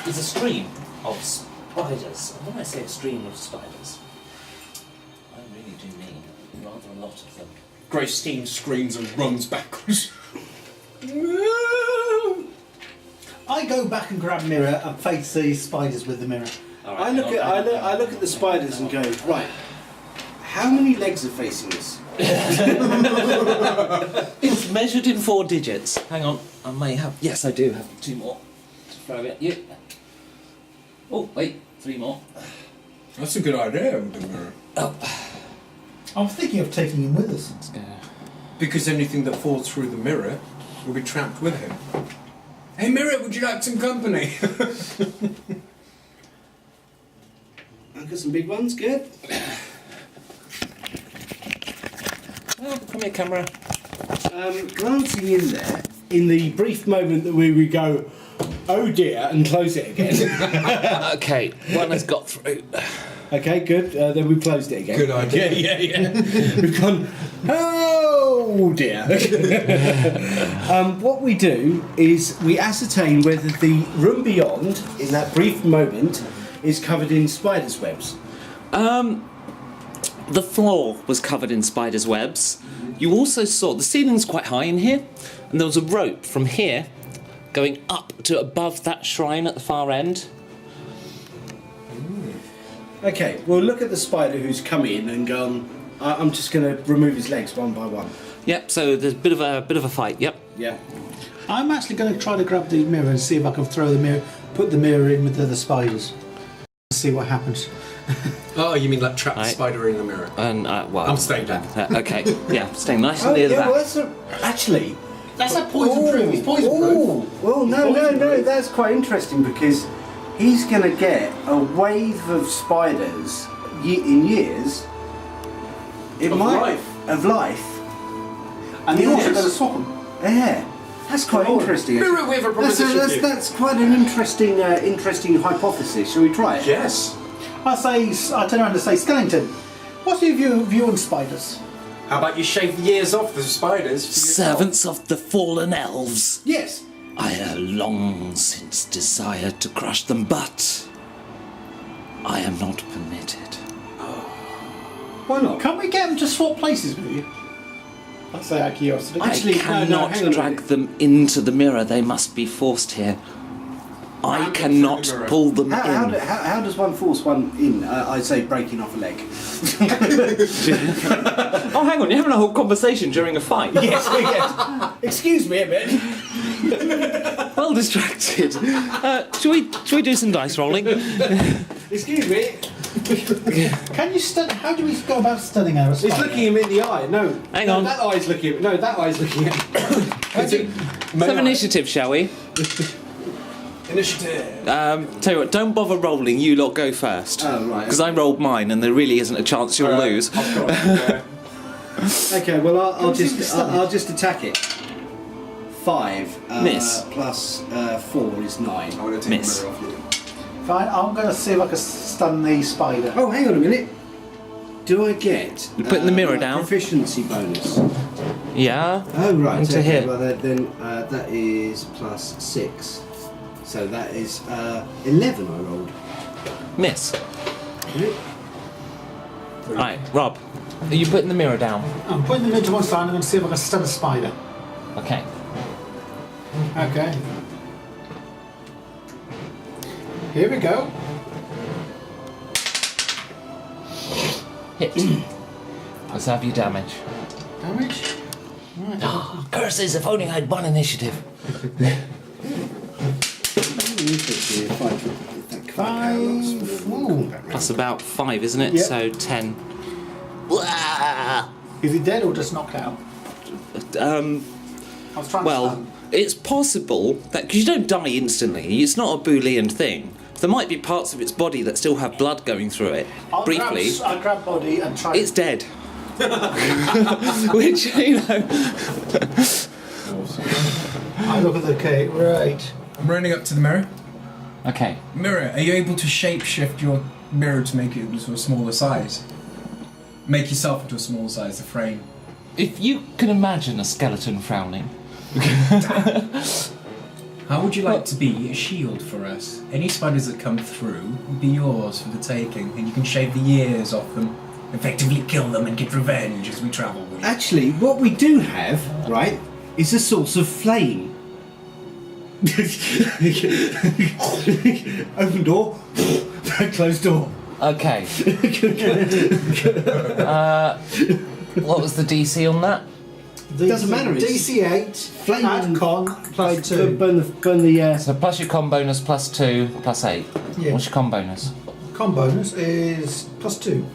[SPEAKER 5] a stream of spiders. And when I say a stream of spiders, I really do mean rather a lot of them.
[SPEAKER 4] Gracestein screams and runs backwards.
[SPEAKER 1] I go back and grab a mirror and face the spiders with the mirror.
[SPEAKER 2] All
[SPEAKER 3] I
[SPEAKER 2] right,
[SPEAKER 3] look
[SPEAKER 2] hang
[SPEAKER 3] at
[SPEAKER 2] on.
[SPEAKER 3] I look at the spiders and go, right, how many legs are facing us?
[SPEAKER 2] It's measured in 4 digits. Hang on, I may have. Yes, I do have 2 more. To throw at you. Oh, wait, 3 more.
[SPEAKER 4] That's a good idea with the mirror.
[SPEAKER 2] Oh,
[SPEAKER 1] I'm thinking of taking him with us.
[SPEAKER 2] let's go.
[SPEAKER 4] Because anything that falls through the mirror will be trapped with him. Hey mirror, would you like some company?
[SPEAKER 3] I've got some big ones, good.
[SPEAKER 2] Oh, come here, camera.
[SPEAKER 3] Glancing in there, in the brief moment that we would go, oh dear, and close it again.
[SPEAKER 2] Okay, one has got through.
[SPEAKER 3] Okay, good. Then we closed it again.
[SPEAKER 4] Good idea.
[SPEAKER 3] Yeah. We've gone, oh dear. What we do is we ascertain whether the room beyond, in that brief moment, is covered in spiders' webs.
[SPEAKER 2] The floor was covered in spiders' webs. You also saw the ceiling's quite high in here, and there was a rope from here going up to above that shrine at the far end.
[SPEAKER 3] Okay, well look at the spider who's come in and gone, I'm just going to remove his legs one by one.
[SPEAKER 2] Yep. So there's a bit of a fight. Yep.
[SPEAKER 3] Yeah.
[SPEAKER 1] I'm actually going to try to grab the mirror and see if I can throw the mirror, put the mirror in with the other spiders. See what happens.
[SPEAKER 4] Oh, you mean like trap the
[SPEAKER 2] Right.
[SPEAKER 4] spider in the mirror?
[SPEAKER 2] And well,
[SPEAKER 4] I'm staying down.
[SPEAKER 2] Okay. Yeah, staying nice and near the back.
[SPEAKER 3] well that's actually...
[SPEAKER 1] That's a poison proof. He's poison proof.
[SPEAKER 3] Well, no, that's quite interesting because he's going to get a wave of spiders in years. It
[SPEAKER 4] Of
[SPEAKER 3] might
[SPEAKER 4] life.
[SPEAKER 3] of life.
[SPEAKER 1] And the
[SPEAKER 3] Yes.
[SPEAKER 1] auto goes swap them.
[SPEAKER 3] Yeah, that's quite interesting.
[SPEAKER 4] Mirror with a proposition.
[SPEAKER 3] That's quite an interesting hypothesis. Shall we try it?
[SPEAKER 4] Yes.
[SPEAKER 1] I turn around and say, Skellington, what's your view on spiders?
[SPEAKER 4] How about you shave the ears off the spiders? For yourself?
[SPEAKER 5] Servants of the fallen elves.
[SPEAKER 3] Yes.
[SPEAKER 5] I have long since desired to crush them, but I am not permitted.
[SPEAKER 3] Why not?
[SPEAKER 1] Can't we get them to swap places with you? I say out of curiosity.
[SPEAKER 3] Actually,
[SPEAKER 5] I cannot
[SPEAKER 3] hang on a
[SPEAKER 5] drag
[SPEAKER 3] minute.
[SPEAKER 5] them into the mirror. They must be forced here. I cannot
[SPEAKER 4] mirror.
[SPEAKER 5] pull them
[SPEAKER 3] How
[SPEAKER 5] in.
[SPEAKER 3] does one force one in? I'd say breaking off a leg.
[SPEAKER 2] Oh, hang on, you're having a whole conversation during a fight.
[SPEAKER 3] Yes. Excuse me a bit.
[SPEAKER 2] Well distracted. Should we do some dice rolling?
[SPEAKER 3] Excuse me.
[SPEAKER 1] Can you stun? How do we go about stunning our spider?
[SPEAKER 4] He's looking him in the eye. No.
[SPEAKER 2] Hang
[SPEAKER 4] no,
[SPEAKER 2] on.
[SPEAKER 4] That eye's looking. No, that eye's looking at.
[SPEAKER 2] Let's have initiative, shall we?
[SPEAKER 4] Initiative.
[SPEAKER 2] Tell you what, don't bother rolling, you lot go first.
[SPEAKER 3] Oh, right.
[SPEAKER 2] Because I rolled mine and there really isn't a chance you'll lose.
[SPEAKER 3] Okay. Well, I'll just attack it. 5
[SPEAKER 2] Miss.
[SPEAKER 3] plus 4 is 9.
[SPEAKER 4] I want to take
[SPEAKER 2] Miss.
[SPEAKER 4] the mirror off you.
[SPEAKER 1] Fine, I'm going to see if I can stun the spider.
[SPEAKER 3] Oh, hang on a minute. Do I get?
[SPEAKER 2] You're putting the mirror
[SPEAKER 3] like
[SPEAKER 2] down?
[SPEAKER 3] Proficiency bonus.
[SPEAKER 2] Yeah.
[SPEAKER 3] Oh right.
[SPEAKER 2] Into
[SPEAKER 3] Okay.
[SPEAKER 2] hit.
[SPEAKER 3] Well, then that is plus 6. So that is 11. I rolled.
[SPEAKER 2] Miss.
[SPEAKER 3] Right.
[SPEAKER 2] Right, Rob, are you putting the mirror down?
[SPEAKER 1] I'm putting them into one side and I'm going to see if I can stun a spider.
[SPEAKER 2] Okay.
[SPEAKER 1] Okay. Here we go.
[SPEAKER 2] Hit. Let's have your damage.
[SPEAKER 1] Damage. Right.
[SPEAKER 2] Curses, if only I had one initiative.
[SPEAKER 1] 5. Ooh.
[SPEAKER 2] That's about 5, isn't it?
[SPEAKER 1] Yep.
[SPEAKER 2] So 10. Wah!
[SPEAKER 1] Is he dead or just knocked out? I was trying to
[SPEAKER 2] Well,
[SPEAKER 1] stun.
[SPEAKER 2] it's possible that because you don't die instantly, it's not a Boolean thing. There might be parts of its body that still have blood going through it. Briefly,
[SPEAKER 1] I'll grab body and try.
[SPEAKER 2] it's dead. Which, you know.
[SPEAKER 1] I look at the cake. Right.
[SPEAKER 6] I'm running up to the mirror.
[SPEAKER 2] Okay.
[SPEAKER 6] Mirror, are you able to shapeshift your mirror to make it into a smaller size? Make yourself into a smaller size, the frame.
[SPEAKER 2] If you can imagine a skeleton frowning.
[SPEAKER 6] How would you like to be a shield for us? Any spiders that come through will be yours for the taking, and you can shave the ears off them, effectively kill them and get revenge as we travel with you.
[SPEAKER 3] Actually, what we do have, right, is a source of flame. Open door, closed door.
[SPEAKER 2] Okay. What was the DC on that?
[SPEAKER 3] Doesn't matter, it's
[SPEAKER 1] DC8
[SPEAKER 3] flame
[SPEAKER 1] and con plus 2.
[SPEAKER 3] Burn the
[SPEAKER 2] So plus your con bonus, plus 2, plus 8.
[SPEAKER 1] Yeah.
[SPEAKER 2] What's your con bonus?
[SPEAKER 1] Con bonus is plus 2.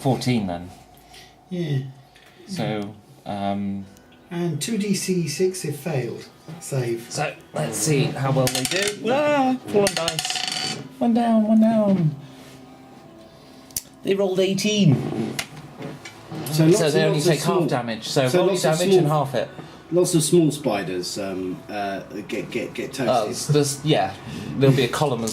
[SPEAKER 2] 14 then.
[SPEAKER 1] Yeah.
[SPEAKER 2] So,
[SPEAKER 1] And 2DC6 if failed. Save.
[SPEAKER 2] so let's see how well they do. Ah, fallen dice. One down, one down. They rolled 18.
[SPEAKER 3] So
[SPEAKER 2] So they only take half damage. So roll your
[SPEAKER 3] lots of
[SPEAKER 2] damage and half it.
[SPEAKER 3] Lots of small spiders get toasted.
[SPEAKER 2] Oh, yeah. There'll be a column of.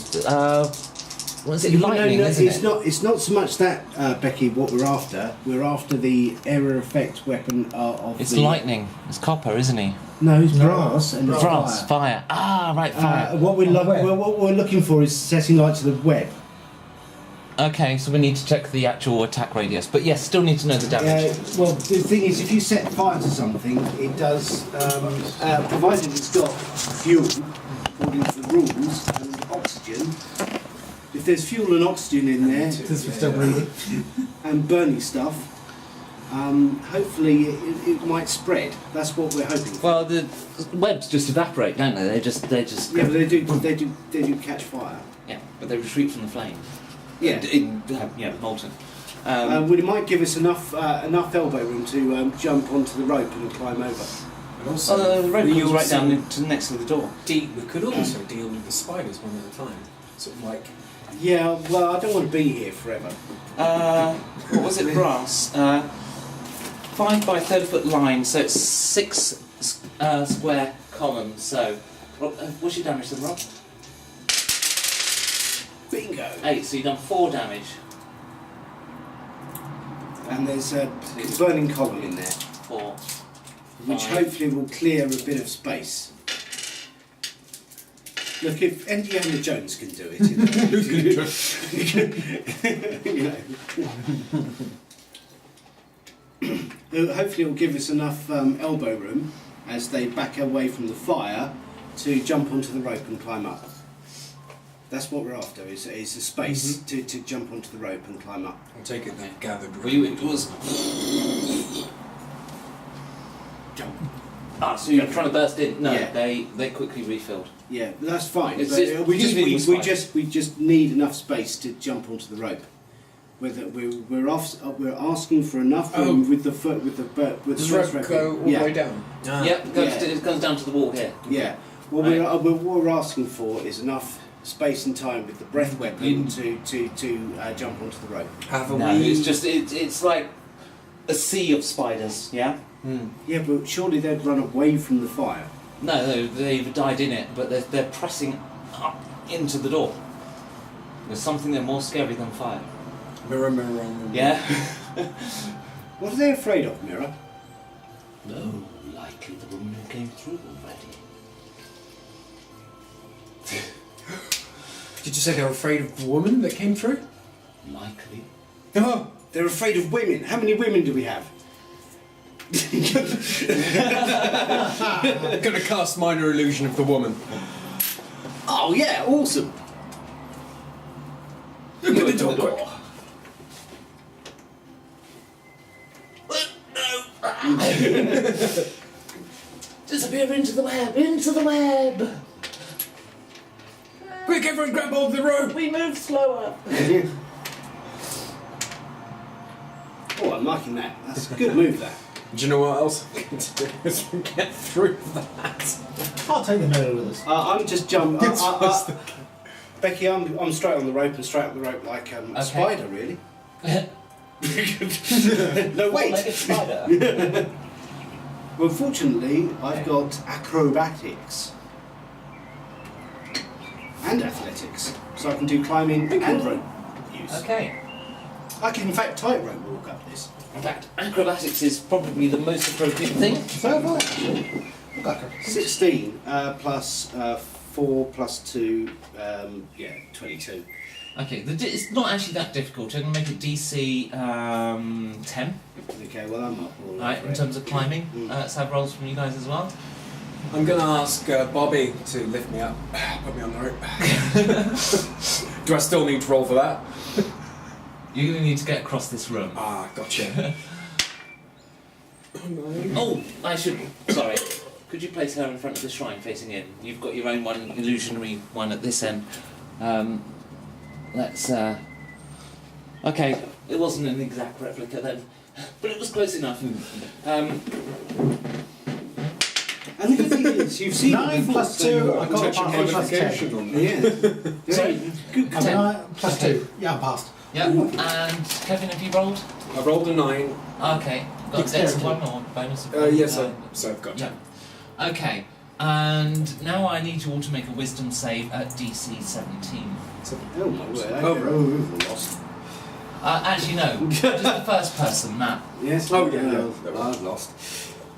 [SPEAKER 2] What is it? Lightning, isn't
[SPEAKER 3] it's
[SPEAKER 2] it?
[SPEAKER 3] not. It's not so much that, Becky. What we're after. We're after the area effect weapon of
[SPEAKER 2] It's
[SPEAKER 3] the.
[SPEAKER 2] lightning. It's copper, isn't he?
[SPEAKER 3] No, it's brass and it's
[SPEAKER 2] Brass,
[SPEAKER 3] fire.
[SPEAKER 2] fire. Ah, right, fire.
[SPEAKER 3] What we're looking for is setting light to the web.
[SPEAKER 2] Okay, so we need to check the actual attack radius. But yes, still need to know the damage.
[SPEAKER 3] Well, the thing is, if you set fire to something, it does, provided it's got fuel, according to the rules, and oxygen. If there's fuel and oxygen in there,
[SPEAKER 1] This was still breathing.
[SPEAKER 3] and burning stuff, hopefully it might spread. That's what we're hoping for.
[SPEAKER 2] Well, the webs just evaporate, don't they? They just.
[SPEAKER 3] Yeah, but they do catch fire.
[SPEAKER 2] Yeah, but they retreat from the flame.
[SPEAKER 3] Yeah.
[SPEAKER 2] Yeah, molten.
[SPEAKER 3] Well, it might give us enough elbow room to jump onto the rope and climb over.
[SPEAKER 4] And also,
[SPEAKER 2] The rope
[SPEAKER 4] we
[SPEAKER 2] goes right
[SPEAKER 4] also
[SPEAKER 2] down to next to the door.
[SPEAKER 4] We could also deal with the spiders one at a time. Sort of like.
[SPEAKER 3] Yeah, well, I don't want to be here forever.
[SPEAKER 2] What was it, brass? 5 5 by 30 foot line, so it's 6 square columns. So, what's your damage then, Rob?
[SPEAKER 3] Bingo.
[SPEAKER 2] 8, so you've done 4 damage.
[SPEAKER 3] And there's a burning column in there,
[SPEAKER 2] 4.
[SPEAKER 3] which
[SPEAKER 2] 5.
[SPEAKER 3] hopefully will clear a bit of space. Look, if Indiana Jones can do it, hopefully it will give us enough elbow room as they back away from the fire to jump onto the rope and climb up. That's what we're after, is a space to jump onto the rope and climb up.
[SPEAKER 4] I'll take it they've gathered.
[SPEAKER 2] It was.
[SPEAKER 3] Jump.
[SPEAKER 2] Ah, so you're trying to burst in? No,
[SPEAKER 3] Yeah.
[SPEAKER 2] they quickly refilled.
[SPEAKER 3] Yeah, that's fine.
[SPEAKER 2] It's
[SPEAKER 3] But,
[SPEAKER 2] just-
[SPEAKER 3] we
[SPEAKER 2] usually it's fine.
[SPEAKER 3] just need enough space to jump onto the rope. We're asking for enough room with the
[SPEAKER 4] Does
[SPEAKER 3] first
[SPEAKER 4] rope go all the way down?
[SPEAKER 2] Yep, it goes down to the wall here.
[SPEAKER 3] Yeah. What we're asking for is enough space and time with the breath weapon to jump onto the rope.
[SPEAKER 4] Have
[SPEAKER 2] No, it's just it's like a sea of spiders. Yeah.
[SPEAKER 3] Yeah, but surely they'd run away from the fire.
[SPEAKER 2] No, they've died in it, but they're pressing up into the door. There's something that's more scary than fire.
[SPEAKER 4] Mirror, mirror, mirror.
[SPEAKER 2] Yeah.
[SPEAKER 3] What are they afraid of, Mirror?
[SPEAKER 5] No, likely the woman who came through already.
[SPEAKER 4] Did you say they were afraid of the woman that came through?
[SPEAKER 5] Likely.
[SPEAKER 3] Oh, they're afraid of women. How many women do we have?
[SPEAKER 4] Gonna cast minor illusion of the woman.
[SPEAKER 3] Oh yeah, awesome.
[SPEAKER 4] Look at the door quick.
[SPEAKER 2] Disappear into the web, into the web.
[SPEAKER 4] Quick, everyone grab hold of the rope!
[SPEAKER 2] We move slower.
[SPEAKER 3] Oh, I'm liking that. That's a good move, that.
[SPEAKER 4] Do you know what else I can do is get through that?
[SPEAKER 1] I'll take the middle with us.
[SPEAKER 3] I'm just Becky, I'm straight on the rope and straight up the rope like a spider, really. No, wait.
[SPEAKER 2] Like a spider.
[SPEAKER 3] Well, fortunately, I've got acrobatics and athletics, so I can do climbing and rope use.
[SPEAKER 2] Okay.
[SPEAKER 3] I can, in fact, tightrope walk up this.
[SPEAKER 2] In fact, acrobatics is probably the most appropriate thing.
[SPEAKER 1] So have I. Look like a
[SPEAKER 3] 16 plus 4 plus 2, 22.
[SPEAKER 2] Okay, it's not actually that difficult. I'm going to make it DC 10.
[SPEAKER 3] Okay, well, I'm up all
[SPEAKER 2] Right,
[SPEAKER 3] over
[SPEAKER 2] in
[SPEAKER 3] it.
[SPEAKER 2] terms of climbing. Let's have rolls from you guys as well.
[SPEAKER 4] I'm gonna ask Bobby to lift me up, put me on the rope. Do I still need to roll for that?
[SPEAKER 2] You're going to need to get across this room.
[SPEAKER 4] Ah, gotcha.
[SPEAKER 2] Oh, I should. Sorry. Could you place her in front of the shrine facing in? You've got your own one, illusionary one at this end. Let's. Okay, it wasn't an exact replica then, but it was close enough.
[SPEAKER 3] And the good thing is, you've seen
[SPEAKER 1] 9 plus 2, I got a
[SPEAKER 4] Touching
[SPEAKER 1] pass plus 10.
[SPEAKER 4] modification on that.
[SPEAKER 3] Yeah.
[SPEAKER 2] Sorry?
[SPEAKER 3] Good.
[SPEAKER 1] 9 plus 2. Yeah, I passed.
[SPEAKER 2] Yeah, and Kevin, have you rolled?
[SPEAKER 4] I rolled a 9.
[SPEAKER 2] Okay. Got a dex
[SPEAKER 1] Dexterity.
[SPEAKER 2] one or bonus?
[SPEAKER 4] Yes, so I've got
[SPEAKER 2] Yeah. Okay, and now I need you all to make a wisdom save at DC 17.
[SPEAKER 3] Oh my word.
[SPEAKER 4] Oh,
[SPEAKER 3] Okay.
[SPEAKER 4] right.
[SPEAKER 3] We've lost.
[SPEAKER 2] Actually, no. Just the first person, Matt.
[SPEAKER 3] Yes.
[SPEAKER 4] Oh, yeah,
[SPEAKER 3] no,
[SPEAKER 4] yeah.
[SPEAKER 3] I've lost.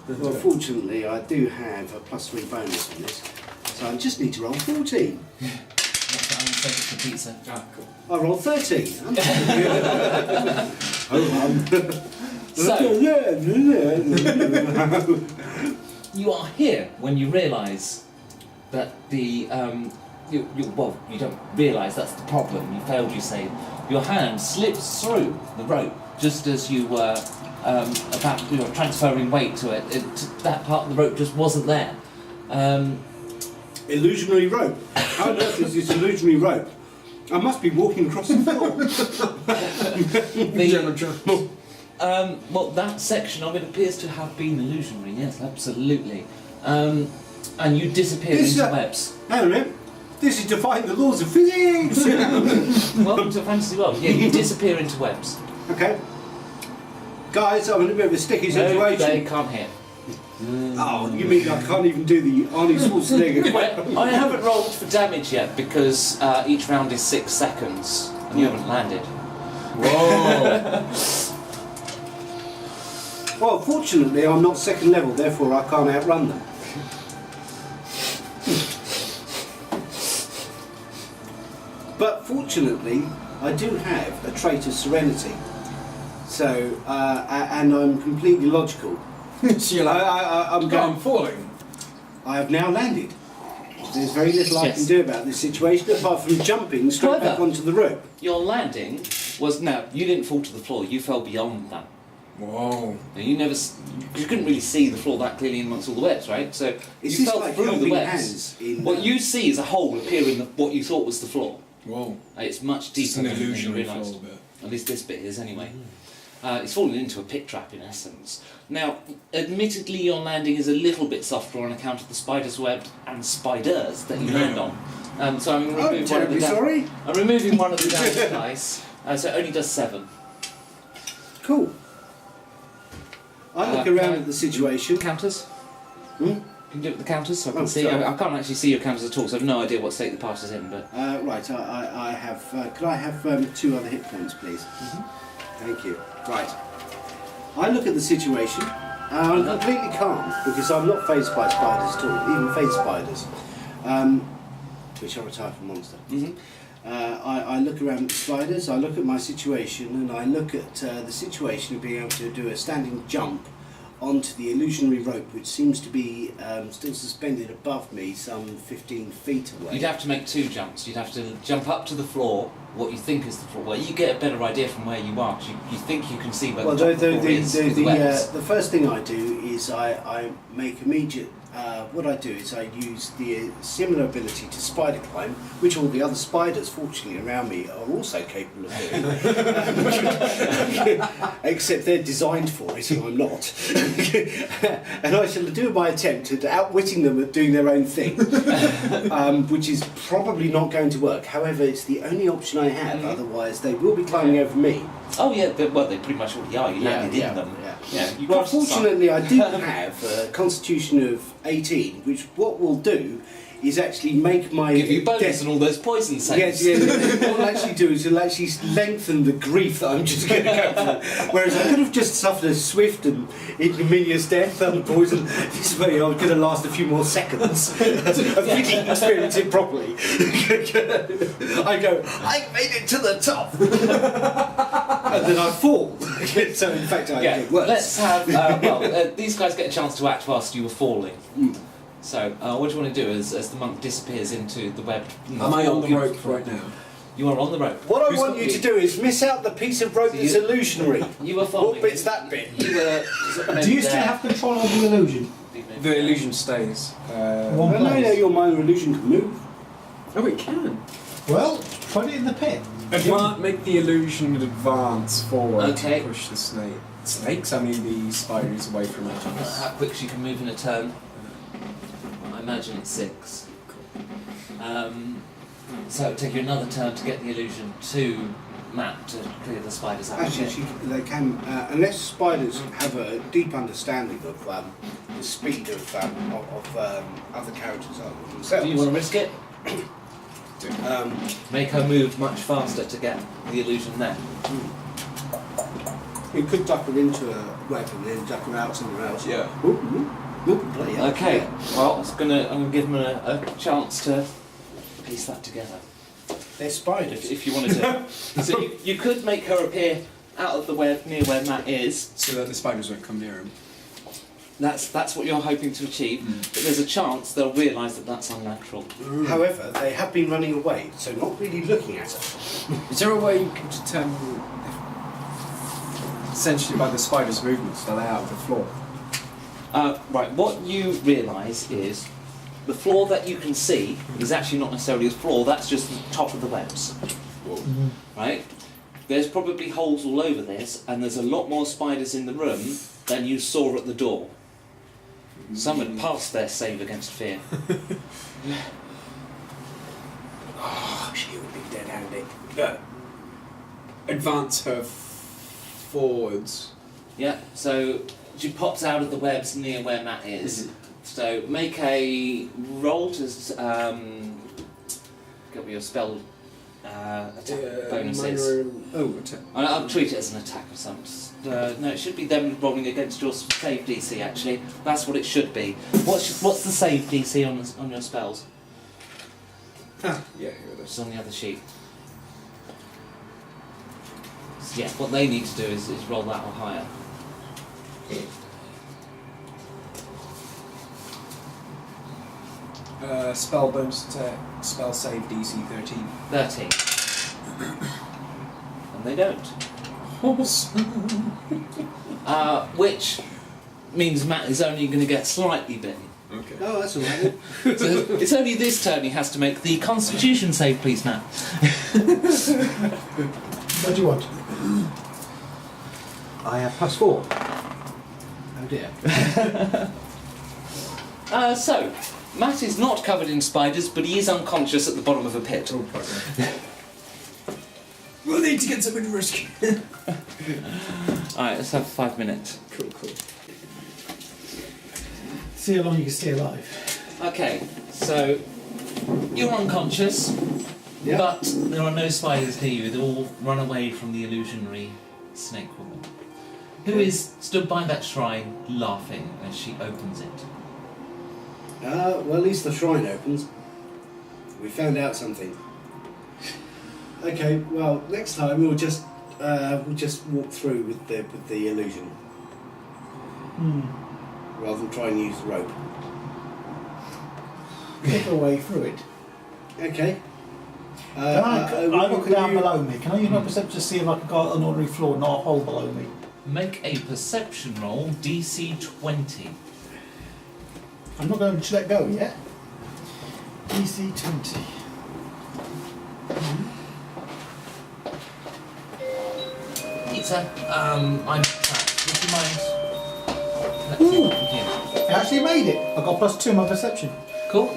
[SPEAKER 3] Well, fortunately, I do have a +3 bonus on this, so I just need to roll 14.
[SPEAKER 2] That's what I'm going to save it for pizza.
[SPEAKER 4] Ah, cool.
[SPEAKER 3] I rolled 13.
[SPEAKER 2] So, you are here when you realise that the you don't realise that's the problem. You failed your save. Your hand slips through the rope just as you were about transferring weight to it. That part of the rope just wasn't there.
[SPEAKER 3] Illusionary rope. How on earth is this illusionary rope? I must be walking across the floor.
[SPEAKER 4] Indiana Jones.
[SPEAKER 2] Well, that section of it appears to have been illusionary. Yes, absolutely. And you disappear
[SPEAKER 3] This,
[SPEAKER 2] into webs.
[SPEAKER 3] Hang on a minute. This is defying the laws of physics!
[SPEAKER 2] Welcome to a fantasy world. Yeah, you disappear into webs.
[SPEAKER 3] Okay. Guys, I'm in a bit of a sticky
[SPEAKER 2] No,
[SPEAKER 3] situation.
[SPEAKER 2] they can't hear.
[SPEAKER 3] Oh, you mean I can't even do the Arnie Schwarzenegger?
[SPEAKER 2] I haven't rolled for damage yet because each round is 6 seconds and you haven't landed.
[SPEAKER 6] Whoa!
[SPEAKER 3] Well, fortunately, I'm not second level, therefore I can't outrun them. But fortunately, I do have a trait of serenity. So, and I'm completely logical.
[SPEAKER 6] So you're like,
[SPEAKER 3] I'm
[SPEAKER 6] I'm
[SPEAKER 3] going.
[SPEAKER 6] falling.
[SPEAKER 3] I have now landed. There's very little I can do about this situation apart from jumping straight back onto the rope.
[SPEAKER 2] Your landing was you didn't fall to the floor. You fell beyond that.
[SPEAKER 6] Whoa.
[SPEAKER 2] Now, you couldn't really see the floor that clearly amongst all the webs, right? So
[SPEAKER 3] Is
[SPEAKER 2] you
[SPEAKER 3] this
[SPEAKER 2] fell
[SPEAKER 3] like
[SPEAKER 2] through the
[SPEAKER 3] helping
[SPEAKER 2] webs.
[SPEAKER 3] hands in,
[SPEAKER 2] What you see is a hole appear in what you thought was the floor.
[SPEAKER 6] Whoa.
[SPEAKER 2] It's much
[SPEAKER 6] It's
[SPEAKER 2] deeper
[SPEAKER 6] an
[SPEAKER 2] than you
[SPEAKER 6] illusionary
[SPEAKER 2] realised.
[SPEAKER 6] floor bit.
[SPEAKER 2] At least this bit is, anyway. It's fallen into a pit trap, in essence. Now, admittedly, your landing is a little bit softer on account of the spider's web and spiders that you land on. So I'm
[SPEAKER 3] I'm
[SPEAKER 2] removing one of the
[SPEAKER 3] terribly sorry.
[SPEAKER 2] I'm removing one of the damage dice, so it only does 7.
[SPEAKER 3] Cool. I look around at the situation.
[SPEAKER 2] Counters?
[SPEAKER 3] Hmm?
[SPEAKER 2] Can you do it with the counters so I can
[SPEAKER 3] Oh,
[SPEAKER 2] see?
[SPEAKER 3] sorry.
[SPEAKER 2] I can't actually see your counters at all, so I have no idea what state the party's in. But
[SPEAKER 3] Right, I have. Could I have 2 other hit points, please? Thank you. Right. I look at the situation. I'm completely calm because I'm not fazed by spiders at all, even phased spiders, which are a type of monster. I look around at the spiders, I look at my situation, and I look at the situation of being able to do a standing jump onto the illusionary rope, which seems to be still suspended above me some 15 feet away.
[SPEAKER 2] you'd have to make 2 jumps. You'd have to jump up to the floor, what you think is the floor, where you get a better idea from where you are, 'cause you think you can see where
[SPEAKER 3] Well,
[SPEAKER 2] the top of the floor is with the webs.
[SPEAKER 3] the first thing I do is I make immediate. What I do is I use the similar ability to spider climb, which all the other spiders, fortunately, around me are also capable of doing. Except they're designed for it, and I'm not. And I shall do my attempt at outwitting them at doing their own thing, which is probably not going to work. However, it's the only option I have. Otherwise, they will be climbing over me.
[SPEAKER 2] Oh yeah, they pretty much already are. You landed in them. You
[SPEAKER 3] Well,
[SPEAKER 2] crossed the sun.
[SPEAKER 3] fortunately, I do have a constitution of 18, which what will do is actually make my
[SPEAKER 2] Give you bonus
[SPEAKER 3] death.
[SPEAKER 2] and all those poison saves.
[SPEAKER 3] Yes, what it'll actually do is it'll actually lengthen the grief that I'm just going to go through. Whereas I could have just suffered a swift and ignominious death unpoisoned. This way I'm going to last a few more seconds of really experience it properly. I go, I made it to the top! And then I fall. So in fact I get worse.
[SPEAKER 2] Let's have. These guys get a chance to act whilst you were falling. So, what do you want to do as the monk disappears into the web?
[SPEAKER 6] Am I on the rope right now?
[SPEAKER 2] You are on the rope.
[SPEAKER 3] What I want you to do is miss out the piece of rope that's illusionary.
[SPEAKER 2] You were following.
[SPEAKER 3] What bit's that bit?
[SPEAKER 2] You were.
[SPEAKER 1] Do you still have control of the illusion?
[SPEAKER 6] The illusion stays.
[SPEAKER 1] One
[SPEAKER 3] No,
[SPEAKER 1] place.
[SPEAKER 3] your minor illusion can move.
[SPEAKER 6] Oh, it can.
[SPEAKER 1] Well, put it in the pit.
[SPEAKER 6] Make the illusion advance forward
[SPEAKER 2] Okay.
[SPEAKER 6] to push the snakes. I mean the spiders away from it.
[SPEAKER 2] How quick she can move in a turn? I imagine it's 6. So it'll take you another turn to get the illusion to Matt to clear the spiders out.
[SPEAKER 3] Actually, they can, unless spiders have a deep understanding of the speed of other characters other than themselves.
[SPEAKER 2] Do you want to risk it? Make her move much faster to get the illusion there.
[SPEAKER 3] You could duck her into a web and then duck her out somewhere else.
[SPEAKER 6] Yeah.
[SPEAKER 3] Bloody hell.
[SPEAKER 2] Okay. Well, I'm gonna give them a chance to piece that together.
[SPEAKER 3] They're spiders.
[SPEAKER 2] If you wanted to. So you could make her appear out of the web near where Matt is.
[SPEAKER 6] So that the spiders won't come near him.
[SPEAKER 2] That's what you're hoping to achieve. But there's a chance they'll realise that that's unnatural.
[SPEAKER 3] However, they have been running away, so not really looking at her.
[SPEAKER 6] Is there a way you can determine, essentially by the spider's movements, the layout of the floor?
[SPEAKER 2] Right, what you realise is the floor that you can see is actually not necessarily a floor, that's just the top of the webs. Right? There's probably holes all over this, and there's a lot more spiders in the room than you saw at the door. Some had passed their save against fear.
[SPEAKER 6] Oh, she would be dead handy. Advance her forwards
[SPEAKER 2] Yeah, so she pops out of the webs near where Matt is. So make a roll to get me your spell attack bonuses.
[SPEAKER 4] Attack.
[SPEAKER 2] I'll treat it as an attack of some. No, it should be them rolling against your save DC. Actually, that's what it should be. What's the save DC on your spells?
[SPEAKER 4] Yeah, here it
[SPEAKER 2] It's
[SPEAKER 4] is.
[SPEAKER 2] on the other sheet. So, yeah, what they need to do is roll that or higher.
[SPEAKER 6] Spell bonus attack, spell save DC 13.
[SPEAKER 2] 13. And they don't. Which means Matt is only going to get slightly bitten.
[SPEAKER 4] Okay.
[SPEAKER 3] Oh, that's all right.
[SPEAKER 2] So it's only this turn he has to make the Constitution save, please, Matt.
[SPEAKER 1] What do you want?
[SPEAKER 7] I have +4. Oh dear.
[SPEAKER 2] So, Matt is not covered in spiders, but he is unconscious at the bottom of a pit.
[SPEAKER 6] Oh, bugger. We'll need to get someone to rescue.
[SPEAKER 2] Alright, let's have 5 minutes.
[SPEAKER 4] Cool.
[SPEAKER 1] See how long you can stay alive.
[SPEAKER 2] Okay, so you're unconscious,
[SPEAKER 3] Yeah.
[SPEAKER 2] but there are no spiders near you. They all run away from the illusionary snake woman, who is stood by that shrine laughing as she opens it.
[SPEAKER 3] Well, at least the shrine opens. We found out something. Okay, well, next time we'll just walk through with the illusion rather than try and use the rope.
[SPEAKER 1] Pick a way through it.
[SPEAKER 3] Okay.
[SPEAKER 1] Can I look down below me? Can I use my perception to see if I can go out an ordinary floor, not a hole below me?
[SPEAKER 2] Make a perception roll, DC 20.
[SPEAKER 1] I'm not going to let go yet. DC 20.
[SPEAKER 2] Pizza, I'm trapped. Would you mind?
[SPEAKER 1] Ooh.
[SPEAKER 2] Yeah.
[SPEAKER 1] I actually made it. I got +2 on my perception.
[SPEAKER 2] Cool.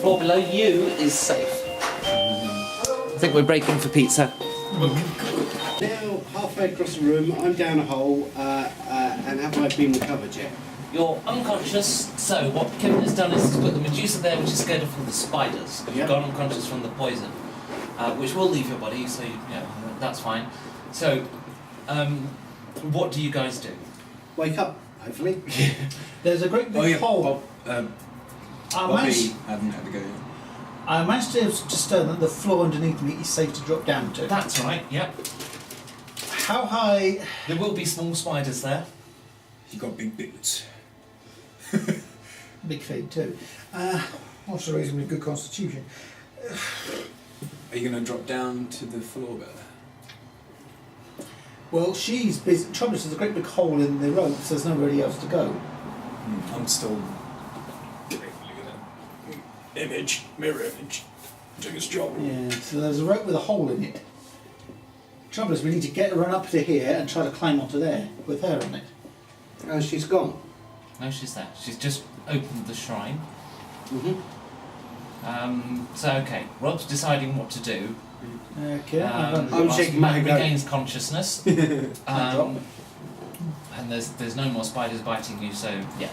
[SPEAKER 2] Floor below you is safe. I think we're breaking for pizza.
[SPEAKER 3] Now, halfway across the room, I'm down a hole, and have I been recovered yet?
[SPEAKER 2] You're unconscious, so what Kevin has done is put the Medusa there, which is scared of the spiders. You've
[SPEAKER 3] Yep.
[SPEAKER 2] gone unconscious from the poison, which will leave your body, so that's fine. So, what do you guys do?
[SPEAKER 3] Wake up, hopefully.
[SPEAKER 1] There's a great big hole.
[SPEAKER 6] Bob,
[SPEAKER 1] I
[SPEAKER 6] Bobby
[SPEAKER 1] managed,
[SPEAKER 6] hadn't had a go yet.
[SPEAKER 1] I managed to discern that the floor underneath me is safe to drop down to.
[SPEAKER 2] That's right, yep.
[SPEAKER 1] How high?
[SPEAKER 2] There will be small spiders there.
[SPEAKER 6] You got big boots.
[SPEAKER 1] Big feet too. What's the reason with good constitution?
[SPEAKER 6] Are you going to drop down to the floor there?
[SPEAKER 1] Well, she's busy. Trouble is, there's a great big hole in the rope, so there's nobody else to go.
[SPEAKER 6] I'm still... Image, mirror image. Doing its job.
[SPEAKER 1] Yeah, so there's a rope with a hole in it. Trouble is, we need to run up to here and try to climb onto there with her on it.
[SPEAKER 3] And she's gone.
[SPEAKER 2] No, she's there. She's just opened the shrine.
[SPEAKER 3] Mm-hmm.
[SPEAKER 2] So, okay, Rob's deciding what to do.
[SPEAKER 1] Okay,
[SPEAKER 3] I'm
[SPEAKER 2] whilst
[SPEAKER 3] shaking my
[SPEAKER 2] Matt
[SPEAKER 3] head.
[SPEAKER 2] regains consciousness.
[SPEAKER 1] drop.
[SPEAKER 2] And there's no more spiders biting you, so yeah.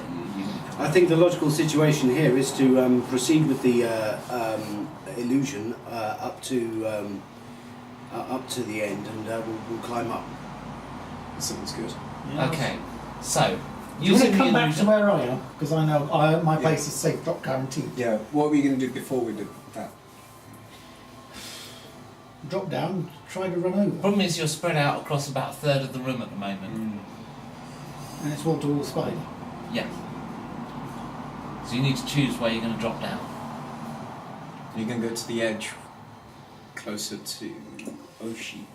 [SPEAKER 3] I think the logical situation here is to proceed with the illusion up to the end, and we'll climb up.
[SPEAKER 6] Sounds good.
[SPEAKER 1] Yeah.
[SPEAKER 2] Okay, so
[SPEAKER 1] Do you want
[SPEAKER 2] using
[SPEAKER 1] to
[SPEAKER 2] the
[SPEAKER 1] come back to
[SPEAKER 2] illusion.
[SPEAKER 1] where I am? Because I know my place is safe, drop guaranteed.
[SPEAKER 6] Yeah, what were you going to do before we did that?
[SPEAKER 1] Drop down, try to run over.
[SPEAKER 2] Problem is, you're spread out across about a third of the room at the moment.
[SPEAKER 1] And it's wall to wall spider.
[SPEAKER 2] Yeah. So you need to choose where you're going to drop down.
[SPEAKER 6] You're going to go to the edge, closer to Oshi.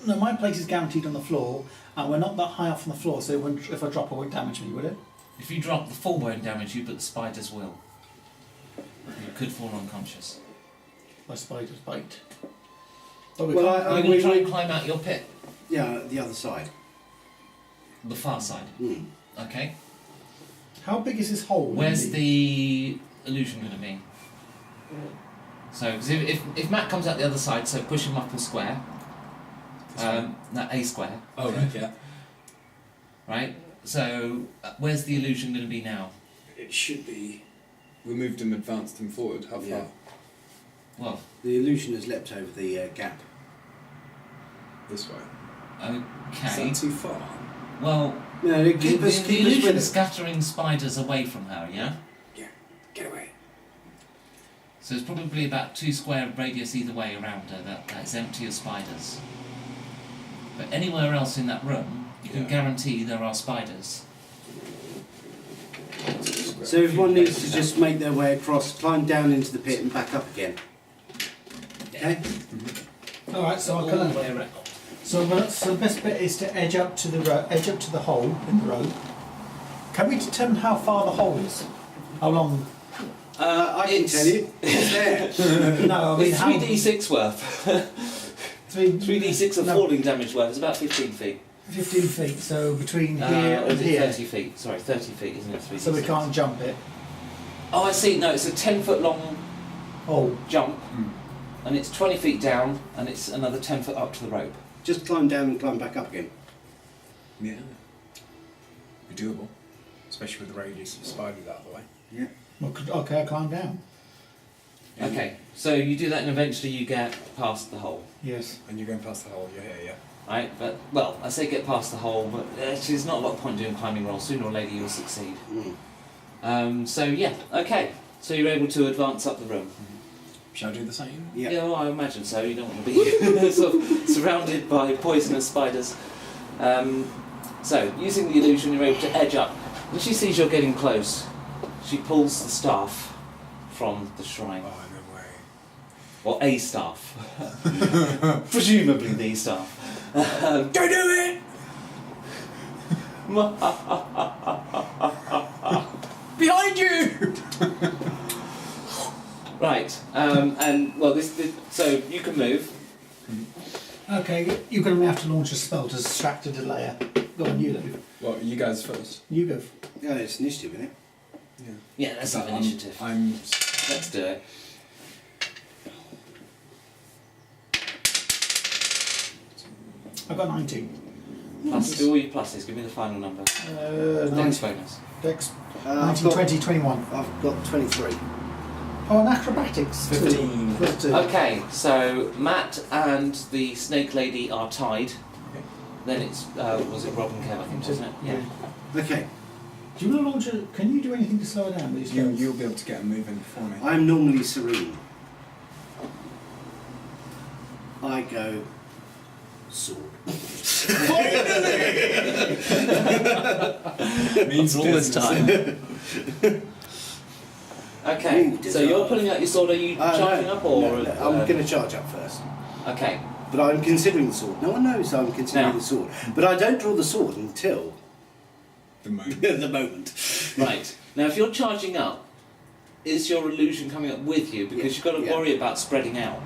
[SPEAKER 1] No, my place is guaranteed on the floor, and we're not that high off on the floor, so if I drop, it won't damage me, would it?
[SPEAKER 2] If you drop, the fall won't damage you, but the spiders will. You could fall unconscious.
[SPEAKER 1] My spiders bite. But we
[SPEAKER 3] Well,
[SPEAKER 1] can't-
[SPEAKER 2] Are you going to try and climb out your pit?
[SPEAKER 3] Yeah, the other side.
[SPEAKER 2] The far side.
[SPEAKER 3] Mm.
[SPEAKER 2] Okay.
[SPEAKER 1] how big is this hole?
[SPEAKER 2] Where's the illusion going to be? So, 'cause if Matt comes out the other side, so push him up and square. That A square.
[SPEAKER 6] Oh, right, yeah.
[SPEAKER 2] Right? So, where's the illusion going to be now?
[SPEAKER 4] It should be. We moved him, advanced him forward. How far?
[SPEAKER 3] Yeah.
[SPEAKER 2] Well,
[SPEAKER 3] The illusion has leapt over the gap.
[SPEAKER 4] This way.
[SPEAKER 2] okay.
[SPEAKER 4] Is that too far?
[SPEAKER 2] Well,
[SPEAKER 3] No,
[SPEAKER 2] the
[SPEAKER 3] keep us
[SPEAKER 2] illusion
[SPEAKER 3] with
[SPEAKER 2] is
[SPEAKER 3] it.
[SPEAKER 2] scattering spiders away from her, yeah?
[SPEAKER 4] Get away.
[SPEAKER 2] So it's probably about 2 square radius either way around her that's empty of spiders. But anywhere else in that room, you can guarantee there are spiders.
[SPEAKER 3] So everyone needs to just make their way across, climb down into the pit and back up again. Okay?
[SPEAKER 1] All right, so I
[SPEAKER 2] All
[SPEAKER 1] can.
[SPEAKER 2] the way around.
[SPEAKER 1] So the best bit is to edge up to the hole in the road. Can we determine how far the hole is? How long?
[SPEAKER 3] I can tell you. It's there.
[SPEAKER 1] No, I mean
[SPEAKER 2] It's
[SPEAKER 1] how.
[SPEAKER 2] 3d6 worth. 3d6 of
[SPEAKER 1] no,
[SPEAKER 2] falling damage worth. It's about 15 feet.
[SPEAKER 1] 15 feet. So between here
[SPEAKER 2] Or
[SPEAKER 1] and
[SPEAKER 2] is it
[SPEAKER 1] here.
[SPEAKER 2] 30 feet. Sorry, 30 feet, isn't it? 3d6.
[SPEAKER 1] So we can't jump it.
[SPEAKER 2] Oh, I see. No, it's a 10-foot long
[SPEAKER 1] Oh,
[SPEAKER 2] jump, and it's 20 feet down, and it's another 10 foot up to the rope.
[SPEAKER 3] Just climb down and climb back up again.
[SPEAKER 6] Yeah. Be doable. Especially with the radius of the spiders out of the way.
[SPEAKER 3] Yeah.
[SPEAKER 1] well, okay, I climb down.
[SPEAKER 6] Yeah.
[SPEAKER 2] Okay, so you do that, and eventually you get past the hole.
[SPEAKER 1] Yes.
[SPEAKER 6] And you're going past the hole, you're here, yeah.
[SPEAKER 2] Right, but, well, I say get past the hole, but actually there's not a lot of point doing climbing rolls. Sooner or later you'll succeed. So, yeah, okay. So you're able to advance up the room.
[SPEAKER 6] Shall I do the same?
[SPEAKER 3] Yeah.
[SPEAKER 2] Yeah, well, I imagine so. You don't want to be sort of surrounded by poisonous spiders. So, using the illusion, you're able to edge up. When she sees you're getting close, she pulls the staff from the shrine.
[SPEAKER 6] Oh, no way.
[SPEAKER 2] Or a staff. Presumably the staff.
[SPEAKER 6] Don't do it! Behind you!
[SPEAKER 2] Right, and well, so you can move.
[SPEAKER 1] Okay, you're going to have to launch a spell to distract a delayer. Go on, you do.
[SPEAKER 6] Well, you guys first.
[SPEAKER 1] You go.
[SPEAKER 3] Yeah, it's initiative, isn't it?
[SPEAKER 6] Yeah.
[SPEAKER 2] Yeah, let's have initiative.
[SPEAKER 6] I'm
[SPEAKER 2] Let's do it.
[SPEAKER 1] I've got 19.
[SPEAKER 2] Plus, do all your pluses. Give me the final number. Dex bonus.
[SPEAKER 1] Dex.
[SPEAKER 3] I've
[SPEAKER 1] 19,
[SPEAKER 3] got-
[SPEAKER 1] 20, 21.
[SPEAKER 3] I've got 23.
[SPEAKER 1] Oh, and acrobatics.
[SPEAKER 6] 15.
[SPEAKER 1] 2.
[SPEAKER 2] Okay, so Matt and the snake lady are tied. Then it's was it Rob and Kev? I think, wasn't it? Yeah.
[SPEAKER 3] Okay.
[SPEAKER 1] Do you want to launch a... Can you do anything to slow it down? These spells?
[SPEAKER 6] You'll be able to get them moving before me.
[SPEAKER 3] I'm normally serene. I go sword.
[SPEAKER 6] Means
[SPEAKER 2] all this time. Okay,
[SPEAKER 3] Ooh,
[SPEAKER 2] so you're pulling out your sword. Are you charging up or?
[SPEAKER 3] No, I'm going to charge up first.
[SPEAKER 2] Okay.
[SPEAKER 3] But I'm considering the sword. No one knows I'm considering
[SPEAKER 2] Now.
[SPEAKER 3] the sword. But I don't draw the sword until
[SPEAKER 6] The moment.
[SPEAKER 3] the moment.
[SPEAKER 2] Right. Now, if you're charging up, is your illusion coming up with you? Because you've got to
[SPEAKER 3] Yeah.
[SPEAKER 2] worry about spreading out.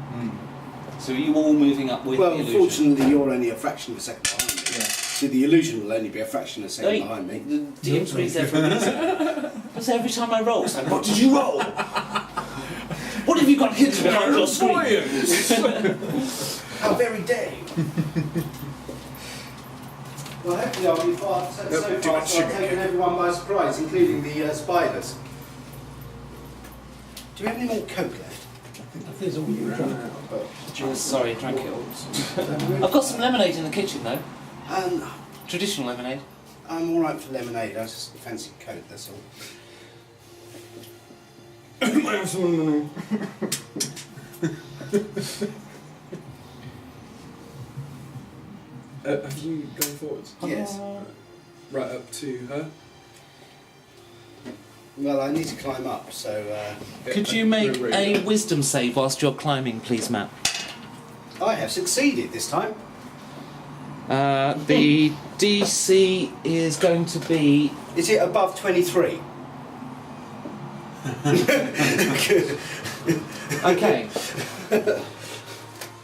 [SPEAKER 2] So are you all moving up with
[SPEAKER 3] Well,
[SPEAKER 2] the illusion?
[SPEAKER 3] unfortunately, you're only a fraction of a second behind me.
[SPEAKER 6] Yeah.
[SPEAKER 3] So the illusion will only be a fraction of a second
[SPEAKER 2] Hey,
[SPEAKER 3] behind me.
[SPEAKER 2] the DM's reads there for a reason. Because every time I roll, it's like, what did you roll? What have you got hidden behind your screen?
[SPEAKER 3] How very day. Well, hopefully I'll be far so
[SPEAKER 6] Nope, too much
[SPEAKER 3] fast I've
[SPEAKER 6] sugar.
[SPEAKER 3] taken everyone by surprise, including the spiders. Do we have any more Coke left?
[SPEAKER 1] I think that's all you drunk.
[SPEAKER 2] Oh, sorry, drank it all. I've got some lemonade in the kitchen, though. Traditional lemonade.
[SPEAKER 3] I'm alright for lemonade, I just fancy Coke, that's all.
[SPEAKER 4] Have you gone forwards?
[SPEAKER 3] Yes.
[SPEAKER 4] Right up to her?
[SPEAKER 3] Well, I need to climb up, so
[SPEAKER 2] Could you make a wisdom save whilst you're climbing, please, Matt?
[SPEAKER 3] I have succeeded this time.
[SPEAKER 2] The DC is going to be...
[SPEAKER 3] Is it above 23?
[SPEAKER 2] Okay.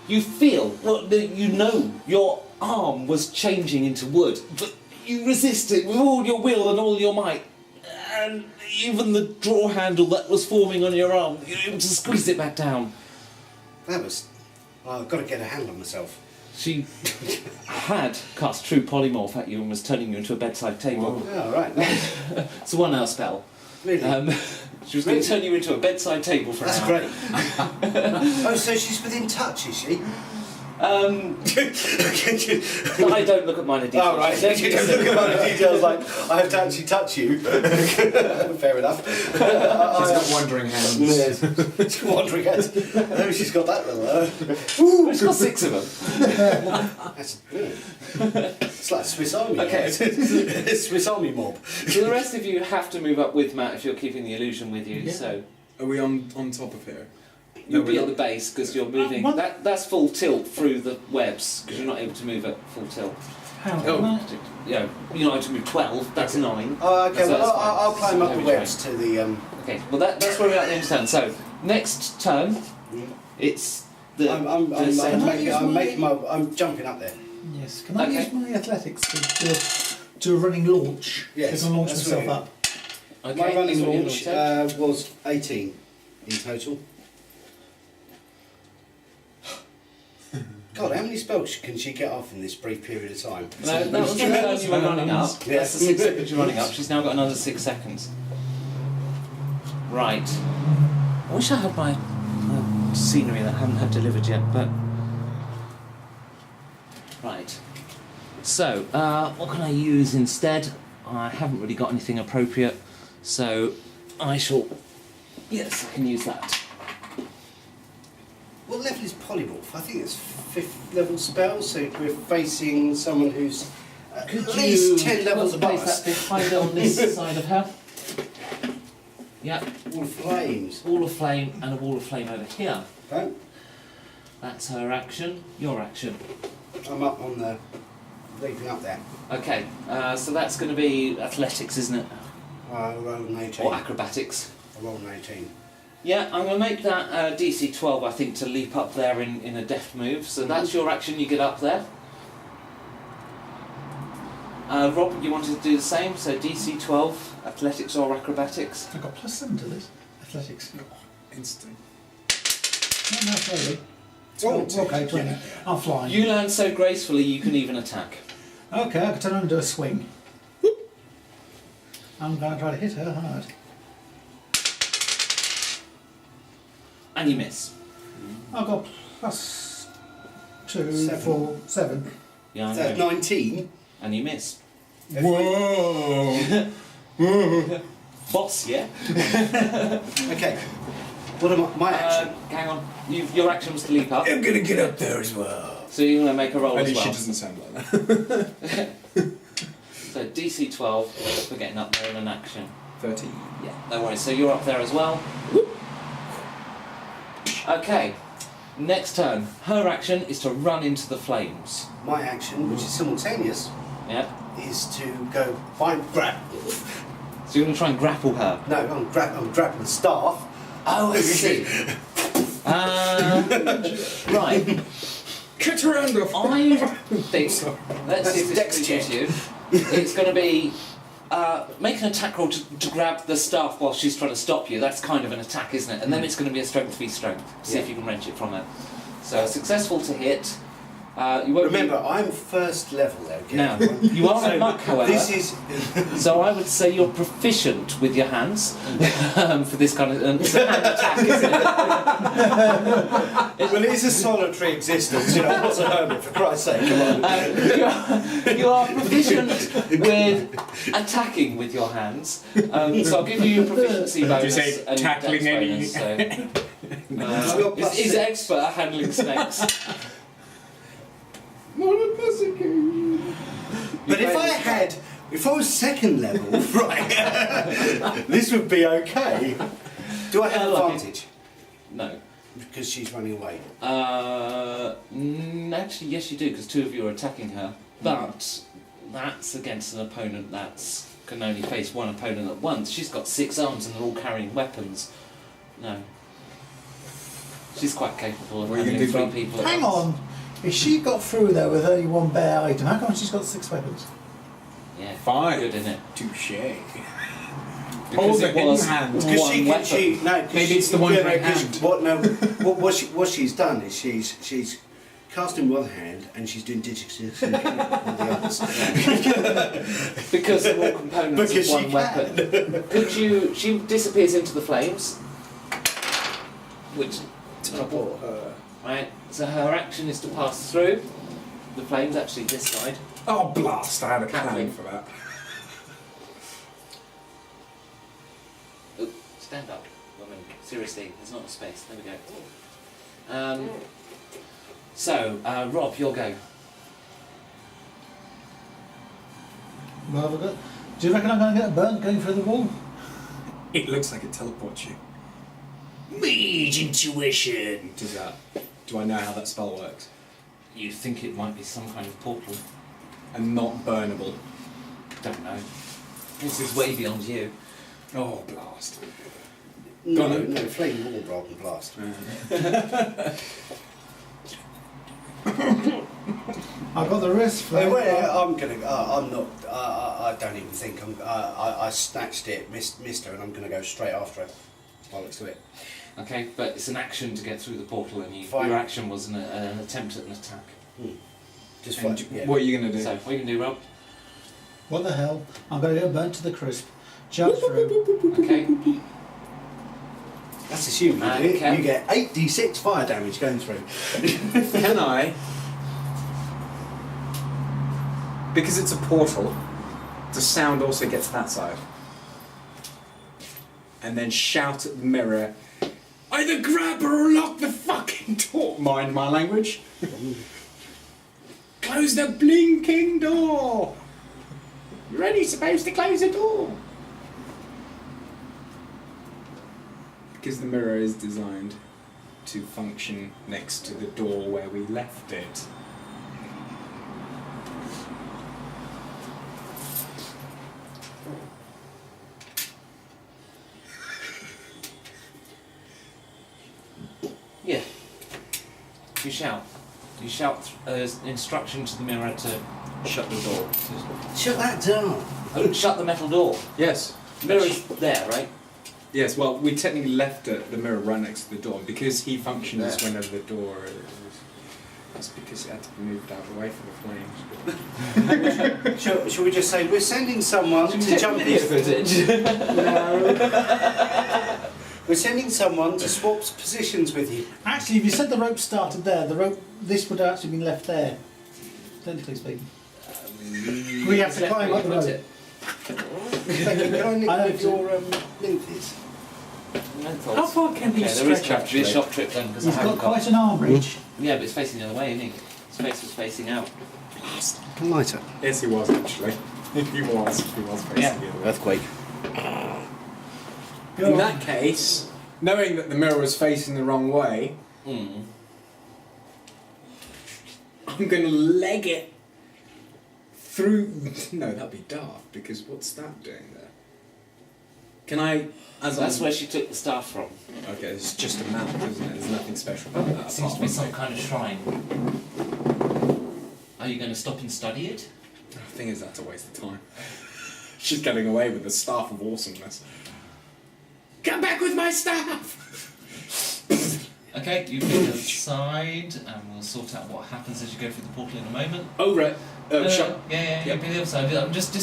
[SPEAKER 2] You feel, well, you know your arm was changing into wood, but you resist it with all your will and all your might. And even the draw handle that was forming on your arm, you're able to squeeze it back down.
[SPEAKER 3] That was... I've got to get a handle on myself.
[SPEAKER 2] She had cast True Polymorph at you and was turning you into a bedside table.
[SPEAKER 3] Oh, right.
[SPEAKER 2] It's a 1 hour spell.
[SPEAKER 3] Really?
[SPEAKER 2] She was going to turn you into a bedside table for
[SPEAKER 3] That's
[SPEAKER 2] an hour.
[SPEAKER 3] great. Oh, so she's within touch, is she?
[SPEAKER 2] I don't look at minor details.
[SPEAKER 3] Oh, right. You don't look at my details like, I have to actually touch you. Fair enough.
[SPEAKER 4] She's got wandering hands.
[SPEAKER 3] Yes. She's got wandering hands. Oh, she's got that little.
[SPEAKER 2] She's got 6 of them.
[SPEAKER 3] That's good. It's like a Swiss Army.
[SPEAKER 2] Okay.
[SPEAKER 3] Swiss Army mob.
[SPEAKER 2] So the rest of you have to move up with Matt if you're keeping the illusion with you.
[SPEAKER 1] Yeah.
[SPEAKER 2] So
[SPEAKER 4] Are we on top of here?
[SPEAKER 2] you'll
[SPEAKER 4] No,
[SPEAKER 2] be
[SPEAKER 4] we're
[SPEAKER 2] at the base because you're moving.
[SPEAKER 1] what?
[SPEAKER 2] That's full tilt through the webs because you're not able to move at full tilt.
[SPEAKER 1] How?
[SPEAKER 4] Oh.
[SPEAKER 2] You're not able to move 12. That's 9.
[SPEAKER 3] Oh, okay.
[SPEAKER 2] So
[SPEAKER 3] Well,
[SPEAKER 2] that's fine.
[SPEAKER 3] I'll climb up the
[SPEAKER 2] Maybe
[SPEAKER 3] webs to the.
[SPEAKER 2] Okay. Well, that's where we're at the end of turn. So next turn, it's the.
[SPEAKER 3] I'm jumping up there.
[SPEAKER 1] Yes. Can I
[SPEAKER 2] Okay.
[SPEAKER 1] use my athletics to do a running launch?
[SPEAKER 3] Yes,
[SPEAKER 1] I can launch
[SPEAKER 3] that's
[SPEAKER 1] myself
[SPEAKER 3] right.
[SPEAKER 1] up.
[SPEAKER 2] Okay,
[SPEAKER 3] My running
[SPEAKER 2] that's what you're
[SPEAKER 3] launch
[SPEAKER 2] gonna attempt.
[SPEAKER 3] was 18 in total. God, how many spells can she get off in this brief period of time?
[SPEAKER 2] No, that was the turn you were running up.
[SPEAKER 3] Yeah.
[SPEAKER 2] That's the 6 seconds you're running up. She's now got another 6 seconds. Right. I wish I had my scenery that I haven't had delivered yet, but. Right. So, what can I use instead? I haven't really got anything appropriate, so I shall. Yes, I can use that.
[SPEAKER 3] What level is polymorph? I think it's 5th level spell, so we're facing someone who's at least 10 levels above
[SPEAKER 2] place
[SPEAKER 3] us.
[SPEAKER 2] that behind on this side of her. Yep.
[SPEAKER 3] All flames.
[SPEAKER 2] Wall of flame and a wall of flame over here.
[SPEAKER 3] Okay.
[SPEAKER 2] That's her action. Your action.
[SPEAKER 3] I'm up on the. Leaping up there.
[SPEAKER 2] Okay. So that's going to be athletics, isn't it?
[SPEAKER 3] I rolled an 18.
[SPEAKER 2] Or acrobatics.
[SPEAKER 3] I rolled an 18.
[SPEAKER 2] Yeah, I'm going to make that DC 12, I think, to leap up there in a deft move. So that's your action. You get up there. Rob, you wanted to do the same. So DC 12, athletics or acrobatics.
[SPEAKER 1] I've got +7 to this. Athletics.
[SPEAKER 4] Instant.
[SPEAKER 1] No, not really.
[SPEAKER 3] Oh,
[SPEAKER 1] Okay, 20. I'm flying.
[SPEAKER 2] You land so gracefully you can even attack.
[SPEAKER 1] Okay, I can turn around and do a swing. I'm going to try to hit her hard.
[SPEAKER 2] And you miss.
[SPEAKER 1] I've got +2,
[SPEAKER 3] 7.
[SPEAKER 1] 4, 7.
[SPEAKER 2] Yeah, I
[SPEAKER 3] Is that
[SPEAKER 2] know.
[SPEAKER 3] 19?
[SPEAKER 2] And you miss.
[SPEAKER 4] Whoa!
[SPEAKER 2] Boss, yeah?
[SPEAKER 3] Okay. What am I? My action?
[SPEAKER 2] Hang on. Your action was to leap up.
[SPEAKER 4] I'm gonna get up there as well.
[SPEAKER 2] So you're going to make a roll
[SPEAKER 4] At
[SPEAKER 2] as
[SPEAKER 4] least
[SPEAKER 2] well.
[SPEAKER 4] she doesn't sound like that.
[SPEAKER 2] So DC 12 for getting up there in an action.
[SPEAKER 4] 13.
[SPEAKER 2] Yeah, no worries. So you're up there as well. Okay. Next turn. Her action is to run into the flames.
[SPEAKER 3] My action, which is simultaneous,
[SPEAKER 2] Yeah.
[SPEAKER 3] is to go grab.
[SPEAKER 2] So you're going to try and grapple her.
[SPEAKER 3] No, I'm grabbing the staff.
[SPEAKER 2] Oh, I see. Right.
[SPEAKER 4] Get her around the
[SPEAKER 2] I think. Let's see if this
[SPEAKER 3] Dex
[SPEAKER 2] pleases
[SPEAKER 3] check.
[SPEAKER 2] you. It's going to be make an attack roll to grab the staff while she's trying to stop you. That's kind of an attack, isn't it? And then it's going to be a strength v strength. See if you can wrench it from her. So successful to hit. You won't
[SPEAKER 3] Remember, I'm first level there. Okay?
[SPEAKER 2] Now, you are a monk, however.
[SPEAKER 3] This is.
[SPEAKER 2] So I would say you're proficient with your hands for this kind of. It's a hand attack, isn't it?
[SPEAKER 3] Well, it is a solitary existence, you know. What's a hermit, for Christ's sake? Come on.
[SPEAKER 2] You are proficient with attacking with your hands. So I'll give you your proficiency bonus.
[SPEAKER 4] Did you say
[SPEAKER 2] and
[SPEAKER 4] tackling
[SPEAKER 2] dex
[SPEAKER 4] any-
[SPEAKER 2] bonus, so,
[SPEAKER 3] I've got plus
[SPEAKER 2] he's
[SPEAKER 3] 6.
[SPEAKER 2] expert at handling snakes.
[SPEAKER 3] But if I was second level, right, this would be okay. Do I have
[SPEAKER 2] Lucky.
[SPEAKER 3] advantage?
[SPEAKER 2] No.
[SPEAKER 3] Because she's running away.
[SPEAKER 2] Actually, yes, you do, because 2 of you are attacking her. But that's against an opponent that can only face one opponent at once. She's got 6 arms and they're all carrying weapons. No. She's quite capable of
[SPEAKER 4] What are you
[SPEAKER 2] handling 3
[SPEAKER 4] gonna do,
[SPEAKER 2] people at
[SPEAKER 1] Hang
[SPEAKER 2] once.
[SPEAKER 1] on. If she got through there with only one bare item, how come she's got 6 weapons?
[SPEAKER 2] Yeah,
[SPEAKER 4] 5.
[SPEAKER 2] good, isn't it?
[SPEAKER 4] Touche.
[SPEAKER 2] Because
[SPEAKER 4] Hold the
[SPEAKER 2] it
[SPEAKER 4] hidden
[SPEAKER 2] was
[SPEAKER 4] hand.
[SPEAKER 3] Because
[SPEAKER 2] one
[SPEAKER 3] she can,
[SPEAKER 2] weapon.
[SPEAKER 3] she no. 'cause
[SPEAKER 4] Maybe
[SPEAKER 3] she-
[SPEAKER 4] it's the one
[SPEAKER 3] yeah,
[SPEAKER 4] right
[SPEAKER 3] no, 'cause
[SPEAKER 4] hand.
[SPEAKER 3] What she's done is she's casting one hand and she's doing digital with the others.
[SPEAKER 2] Because they're all components
[SPEAKER 3] Because
[SPEAKER 2] of
[SPEAKER 3] she
[SPEAKER 2] one weapon. Could you... She disappears into the flames. Which...
[SPEAKER 4] Teleport her.
[SPEAKER 2] Right, so her action is to pass through the flames, actually this side.
[SPEAKER 6] Oh, blast! I had a plan for that.
[SPEAKER 2] Oop, stand up, woman. Seriously, there's not a space. There we go. So, Rob, your go.
[SPEAKER 1] Well, have a go. Do you reckon I'm going to get burnt going through the wall?
[SPEAKER 6] It looks like it teleports you.
[SPEAKER 3] Mage intuition!
[SPEAKER 6] Does that? Do I know how that spell works?
[SPEAKER 2] You think it might be some kind of portal.
[SPEAKER 6] And not burnable.
[SPEAKER 2] Don't know. This is way beyond you.
[SPEAKER 6] Oh, blast.
[SPEAKER 3] No, flame wall rather than blast.
[SPEAKER 1] I've got the wrist
[SPEAKER 3] Wait,
[SPEAKER 1] flame.
[SPEAKER 3] I'm gonna. I'm not. I don't even think. I snatched it, missed her, and I'm gonna go straight after her. By the looks of it.
[SPEAKER 2] Okay, but it's an action to get through the portal, and
[SPEAKER 3] Fine.
[SPEAKER 2] your action was an attempt at an attack.
[SPEAKER 3] Just
[SPEAKER 6] And
[SPEAKER 3] fine. Yeah.
[SPEAKER 6] what are you going to do?
[SPEAKER 2] So, what are you going to do, Rob?
[SPEAKER 1] What the hell? I'm going to get burnt to the crisp. Jump through.
[SPEAKER 2] Okay.
[SPEAKER 3] That's assuming you do it.
[SPEAKER 2] Okay.
[SPEAKER 3] You get 8d6 fire damage going through.
[SPEAKER 6] Can I? Because it's a portal, the sound also gets that side. And then shout at the mirror, either grab her or lock the fucking door. Mind my language. Close the blinking door. You're only supposed to close the door. Because the mirror is designed to function next to the door where we left it.
[SPEAKER 2] Yeah. You shout. You shout instruction to the mirror to
[SPEAKER 6] Shut the door.
[SPEAKER 3] Shut that down.
[SPEAKER 2] shut the metal door.
[SPEAKER 6] Yes.
[SPEAKER 2] The mirror's there, right?
[SPEAKER 6] Yes, well, we technically left the mirror right next to the door because he functions
[SPEAKER 3] Yeah.
[SPEAKER 6] whenever the door is. That's because it had to be moved out of the way for the flames.
[SPEAKER 3] Shall we just say we're sending someone to jump
[SPEAKER 2] video
[SPEAKER 3] this?
[SPEAKER 2] footage.
[SPEAKER 3] No. We're sending someone to swap positions with you.
[SPEAKER 1] Actually, if you said the rope started there, the rope, this would have actually been left there. Technically speaking. We have to
[SPEAKER 2] Left
[SPEAKER 1] climb
[SPEAKER 2] where
[SPEAKER 1] up
[SPEAKER 2] you
[SPEAKER 1] the
[SPEAKER 2] put
[SPEAKER 1] rope.
[SPEAKER 2] it.
[SPEAKER 3] Can I nick
[SPEAKER 1] I don't
[SPEAKER 3] with your linthies?
[SPEAKER 6] How far can he
[SPEAKER 2] Okay, there is
[SPEAKER 6] stretch
[SPEAKER 2] have to be a
[SPEAKER 6] actually?
[SPEAKER 2] shot trip then, because I
[SPEAKER 1] He's
[SPEAKER 2] haven't
[SPEAKER 1] got
[SPEAKER 2] got...
[SPEAKER 1] quite an arm reach.
[SPEAKER 2] Yeah, but it's facing the other way, isn't he? His face was facing out.
[SPEAKER 3] Lighter.
[SPEAKER 6] Yes, he was actually. He was facing
[SPEAKER 2] Yeah.
[SPEAKER 6] the other way.
[SPEAKER 3] Earthquake.
[SPEAKER 1] Go
[SPEAKER 6] In
[SPEAKER 1] on.
[SPEAKER 6] that case, knowing that the mirror was facing the wrong way, I'm going to leg it through... No, that'd be daft, because what's that doing there? Can I...
[SPEAKER 2] So that's where she took the staff from.
[SPEAKER 6] Okay, it's just a map, isn't it? There's nothing special about that.
[SPEAKER 2] It seems to be
[SPEAKER 6] apart
[SPEAKER 2] some
[SPEAKER 6] from-
[SPEAKER 2] kind of shrine. Are you going to stop and study it?
[SPEAKER 6] The thing is, that's a waste of time. She's getting away with the staff of awesomeness. Come back with my staff!
[SPEAKER 2] Okay, you pick a side, and we'll sort out what happens as you go through the portal in a moment.
[SPEAKER 6] Oh, right.
[SPEAKER 2] Yeah,
[SPEAKER 6] Yep.
[SPEAKER 2] you pick the other side. I'm just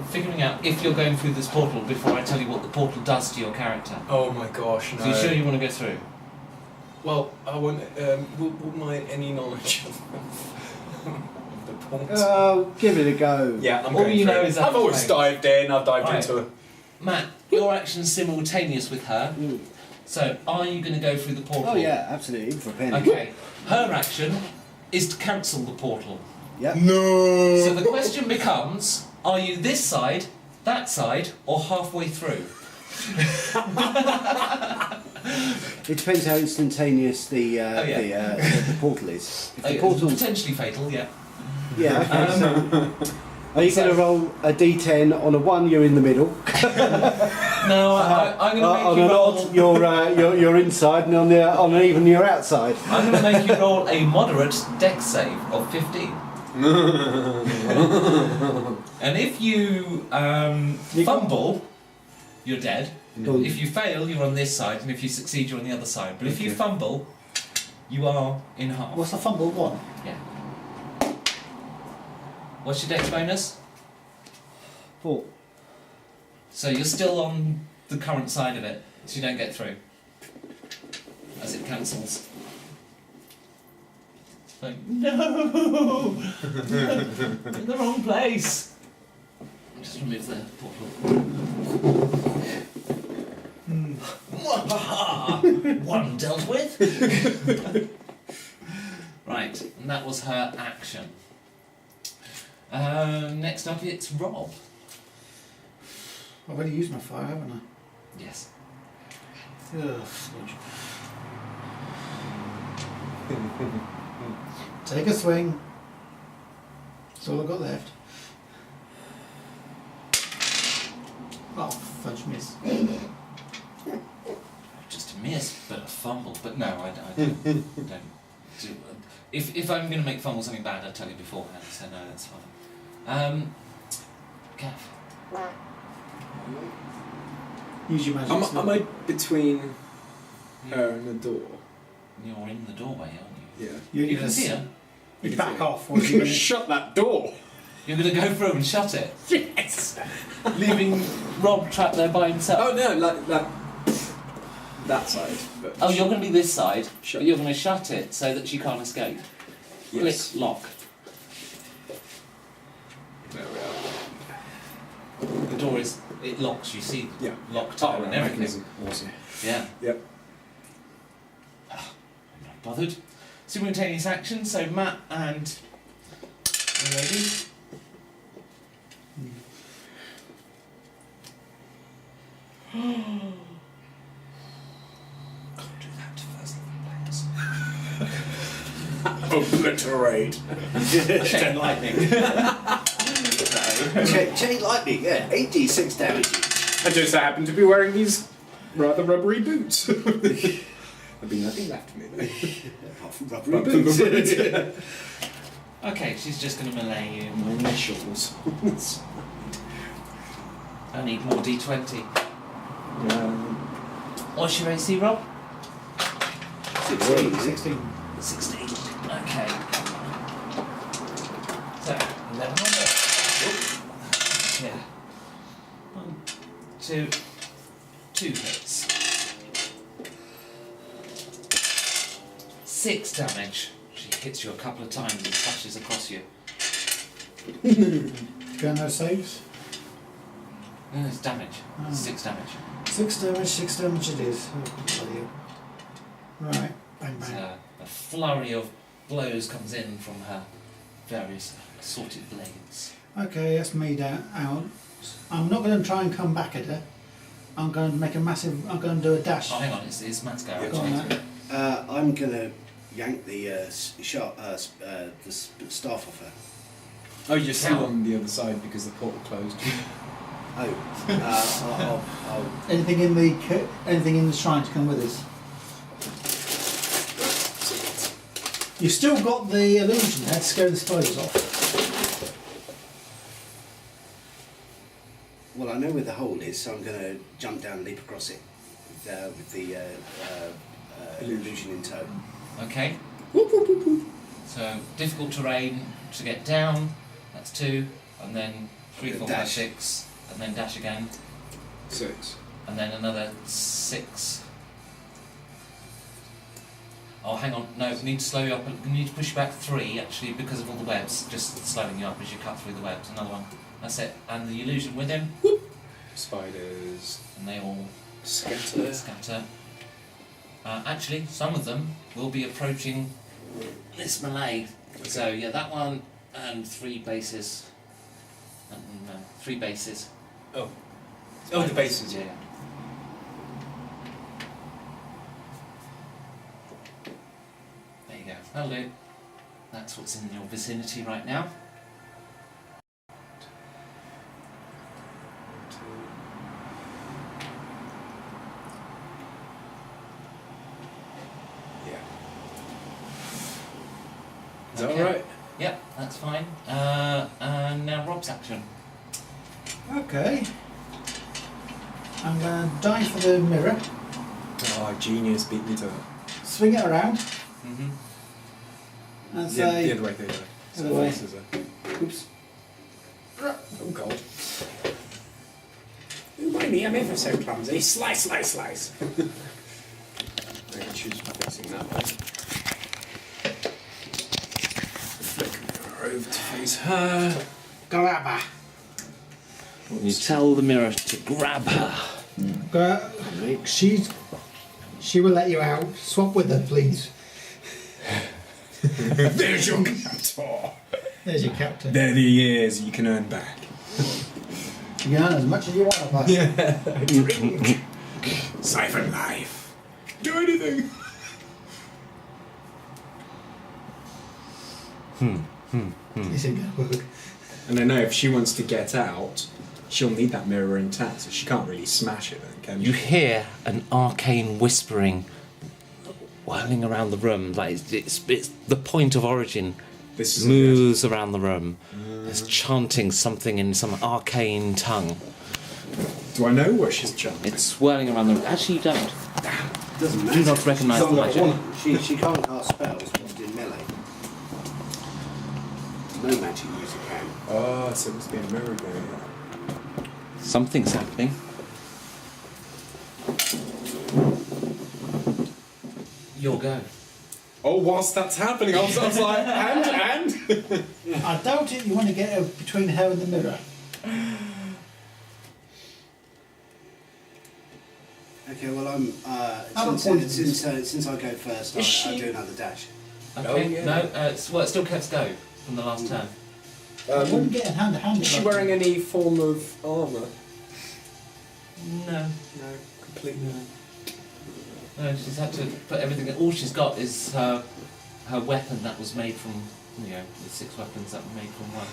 [SPEAKER 2] figuring out if you're going through this portal before I tell you what the portal does to your character.
[SPEAKER 6] Oh my gosh, no.
[SPEAKER 2] So you sure you want to go through?
[SPEAKER 6] Well, I want... would my any knowledge of the portal?
[SPEAKER 1] Oh, give it a go.
[SPEAKER 6] Yeah, I'm
[SPEAKER 2] all
[SPEAKER 6] going
[SPEAKER 2] you
[SPEAKER 6] through
[SPEAKER 2] know
[SPEAKER 6] it.
[SPEAKER 2] is that
[SPEAKER 6] I've always
[SPEAKER 2] flames.
[SPEAKER 6] dived in, I've dived
[SPEAKER 2] Right.
[SPEAKER 6] into a...
[SPEAKER 2] Matt, your action's simultaneous with her. So, are you going to go through the portal?
[SPEAKER 3] Oh yeah, absolutely. For a penny.
[SPEAKER 2] Okay. Her action is to cancel the portal.
[SPEAKER 3] Yep.
[SPEAKER 6] No!
[SPEAKER 2] So the question becomes, are you this side, that side, or halfway through?
[SPEAKER 3] It depends how instantaneous the portal is. If the portal,
[SPEAKER 2] Potentially fatal, yeah.
[SPEAKER 3] yeah. Okay. So, are you going to roll a d10 on a 1? You're in the middle.
[SPEAKER 2] No, I'm going to
[SPEAKER 3] On
[SPEAKER 2] make you
[SPEAKER 3] an
[SPEAKER 2] roll...
[SPEAKER 3] odd, you're inside, and on an even, you're outside.
[SPEAKER 2] I'm going to make you roll a moderate dex save of 15. And if you fumble, you're dead. If you fail, you're on this side, and if you succeed, you're on the other side. But if you fumble, You are in half.
[SPEAKER 1] What's the fumble? 1.
[SPEAKER 2] Yeah. What's your dex bonus?
[SPEAKER 7] 4.
[SPEAKER 2] So you're still on the current side of it, so you don't get through. As it cancels. Like, no! In the wrong place! Just remove the portal. One dealt with. Right, and that was her action. Next up, it's Rob.
[SPEAKER 1] I've already used my fire, haven't I?
[SPEAKER 2] Yes.
[SPEAKER 1] Ugh, sludge. Take a swing. That's all I've got left. Oh, fudge miss.
[SPEAKER 2] Just a miss, but a fumble. But no, I don't do. If I'm going to make fumble something bad, I'd tell you beforehand. So no, that's fine. Gav.
[SPEAKER 1] Use your magic.
[SPEAKER 4] Am I between her and the door?
[SPEAKER 2] You're in the doorway, aren't you?
[SPEAKER 4] Yeah.
[SPEAKER 2] You can see her.
[SPEAKER 1] You back off. Or
[SPEAKER 4] I'm
[SPEAKER 1] you
[SPEAKER 4] gonna
[SPEAKER 1] gonna...
[SPEAKER 4] shut that door.
[SPEAKER 2] You're going to go through and shut it,
[SPEAKER 4] Yes.
[SPEAKER 2] leaving Rob trapped there by himself.
[SPEAKER 4] Oh no, like that side. But
[SPEAKER 2] Oh, you're going to be this side,
[SPEAKER 4] Shut.
[SPEAKER 2] but you're going to shut it so that she can't escape.
[SPEAKER 4] Yes.
[SPEAKER 2] Click, lock.
[SPEAKER 4] There we are.
[SPEAKER 2] The door is, it locks, you see,
[SPEAKER 4] Yeah.
[SPEAKER 2] locked and everything.
[SPEAKER 4] Mechanism. Awesome.
[SPEAKER 2] Yeah.
[SPEAKER 4] Yep.
[SPEAKER 2] I'm not bothered. Simultaneous action, so Matt and the lady.
[SPEAKER 4] Can't do that to first level players. Obliterate.
[SPEAKER 2] Chain lightning.
[SPEAKER 3] Chain lightning, yeah. 86 damage.
[SPEAKER 4] I just happen to be wearing these rather rubbery boots. There'd be nothing left of me though.
[SPEAKER 3] Apart from rubbery boots.
[SPEAKER 2] Okay, she's just going to melee you.
[SPEAKER 4] My initials.
[SPEAKER 2] I need more d20. What's your AC, Rob?
[SPEAKER 3] 16.
[SPEAKER 1] 16.
[SPEAKER 2] 16. Okay. So, 11 on there. Yeah. 1, 2, 2 hits. 6 damage. She hits you a couple of times and slashes across you.
[SPEAKER 1] Go no saves.
[SPEAKER 2] No, it's damage.
[SPEAKER 1] Oh.
[SPEAKER 2] 6 damage.
[SPEAKER 1] 6 damage it is. Oh, bloody hell. Right, bang
[SPEAKER 2] So,
[SPEAKER 1] bang.
[SPEAKER 2] a flurry of blows comes in from her various assorted blades.
[SPEAKER 1] Okay, that's me out. I'm not going to try and come back at her. I'm going to make a massive. I'm going to do a dash.
[SPEAKER 2] Oh, hang on, it's Matt's go.
[SPEAKER 1] Go on, Matt.
[SPEAKER 3] I'm going to yank the the staff off her.
[SPEAKER 6] Oh, you're still on the other side because the portal closed.
[SPEAKER 3] Oh, I'll
[SPEAKER 1] Anything in the shrine to come with us? You've still got the illusion there to scare the spiders off.
[SPEAKER 3] well, I know where the hole is, so I'm going to jump down and leap across it with the illusion in tow.
[SPEAKER 2] Okay. So, difficult terrain to get down, that's 2, and then 3, 4, 5,
[SPEAKER 3] Dash.
[SPEAKER 2] 6, and then dash again,
[SPEAKER 4] 6.
[SPEAKER 2] and then another 6. Oh, hang on, no, we need to slow you up, we need to push you back 3, actually, because of all the webs, just slowing you up as you cut through the webs. Another one, that's it, and the illusion with him,
[SPEAKER 4] Spiders.
[SPEAKER 2] and they all
[SPEAKER 4] Scatter.
[SPEAKER 2] scatter. Actually, some of them will be approaching this melee. So yeah, that one and 3 bases. 3 bases.
[SPEAKER 6] Oh, the bases,
[SPEAKER 2] Yeah. There you go. That'll do. That's what's in your vicinity right now.
[SPEAKER 4] Yeah. Is that
[SPEAKER 2] Okay.
[SPEAKER 4] alright?
[SPEAKER 2] Yep, that's fine. And now Rob's action.
[SPEAKER 1] Okay. I'm going to dive for the mirror,
[SPEAKER 4] Oh, genius, beat me to it.
[SPEAKER 1] swing it around,
[SPEAKER 2] Mm-hmm.
[SPEAKER 1] And
[SPEAKER 6] The
[SPEAKER 1] say,
[SPEAKER 6] other way, the other way. So
[SPEAKER 1] Other way.
[SPEAKER 6] faces are-
[SPEAKER 1] oops.
[SPEAKER 6] Oh god. Why me? I'm ever so clumsy. Slice, slice, slice. I can choose facing that way. Flick her over to face her.
[SPEAKER 1] Grab her.
[SPEAKER 2] You tell the mirror to grab her.
[SPEAKER 1] She will let you out. Swap with her, please.
[SPEAKER 6] There's your captor.
[SPEAKER 1] There's your captain.
[SPEAKER 6] They're the years you can earn back.
[SPEAKER 1] You can earn as much as you want of her.
[SPEAKER 6] Yeah. Drink. Siphon life. Do anything.
[SPEAKER 1] This ain't gonna work.
[SPEAKER 6] And I know if she wants to get out, she'll need that mirror intact, so she can't really smash it then, can
[SPEAKER 2] You
[SPEAKER 6] she?
[SPEAKER 2] hear an arcane whispering whirling around the room, like it's the point of origin.
[SPEAKER 6] This is
[SPEAKER 2] Moves around the room. It's chanting something in some arcane tongue.
[SPEAKER 6] Do I know what she's chanting?
[SPEAKER 2] It's swirling around the room. Actually, you don't.
[SPEAKER 3] Doesn't matter.
[SPEAKER 2] Do not recognise the magic.
[SPEAKER 3] She can't cast spells whilst in melee. No magic user can.
[SPEAKER 6] Oh, so it must be a mirror going.
[SPEAKER 2] Something's happening. Your go.
[SPEAKER 6] Oh, whilst that's happening, I was like, and?
[SPEAKER 1] I doubt it. You want to get her between her and the mirror.
[SPEAKER 3] Okay, well I'm. Since I go first, I do another dash.
[SPEAKER 2] Okay.
[SPEAKER 6] Oh, yeah.
[SPEAKER 2] No. It still kept go from the last turn.
[SPEAKER 1] I wouldn't get hand to hand.
[SPEAKER 6] Is she wearing any form of armour?
[SPEAKER 2] No.
[SPEAKER 6] No, completely.
[SPEAKER 2] No. She's had to put everything. All she's got is her weapon that was made from the 6 weapons that were made from one.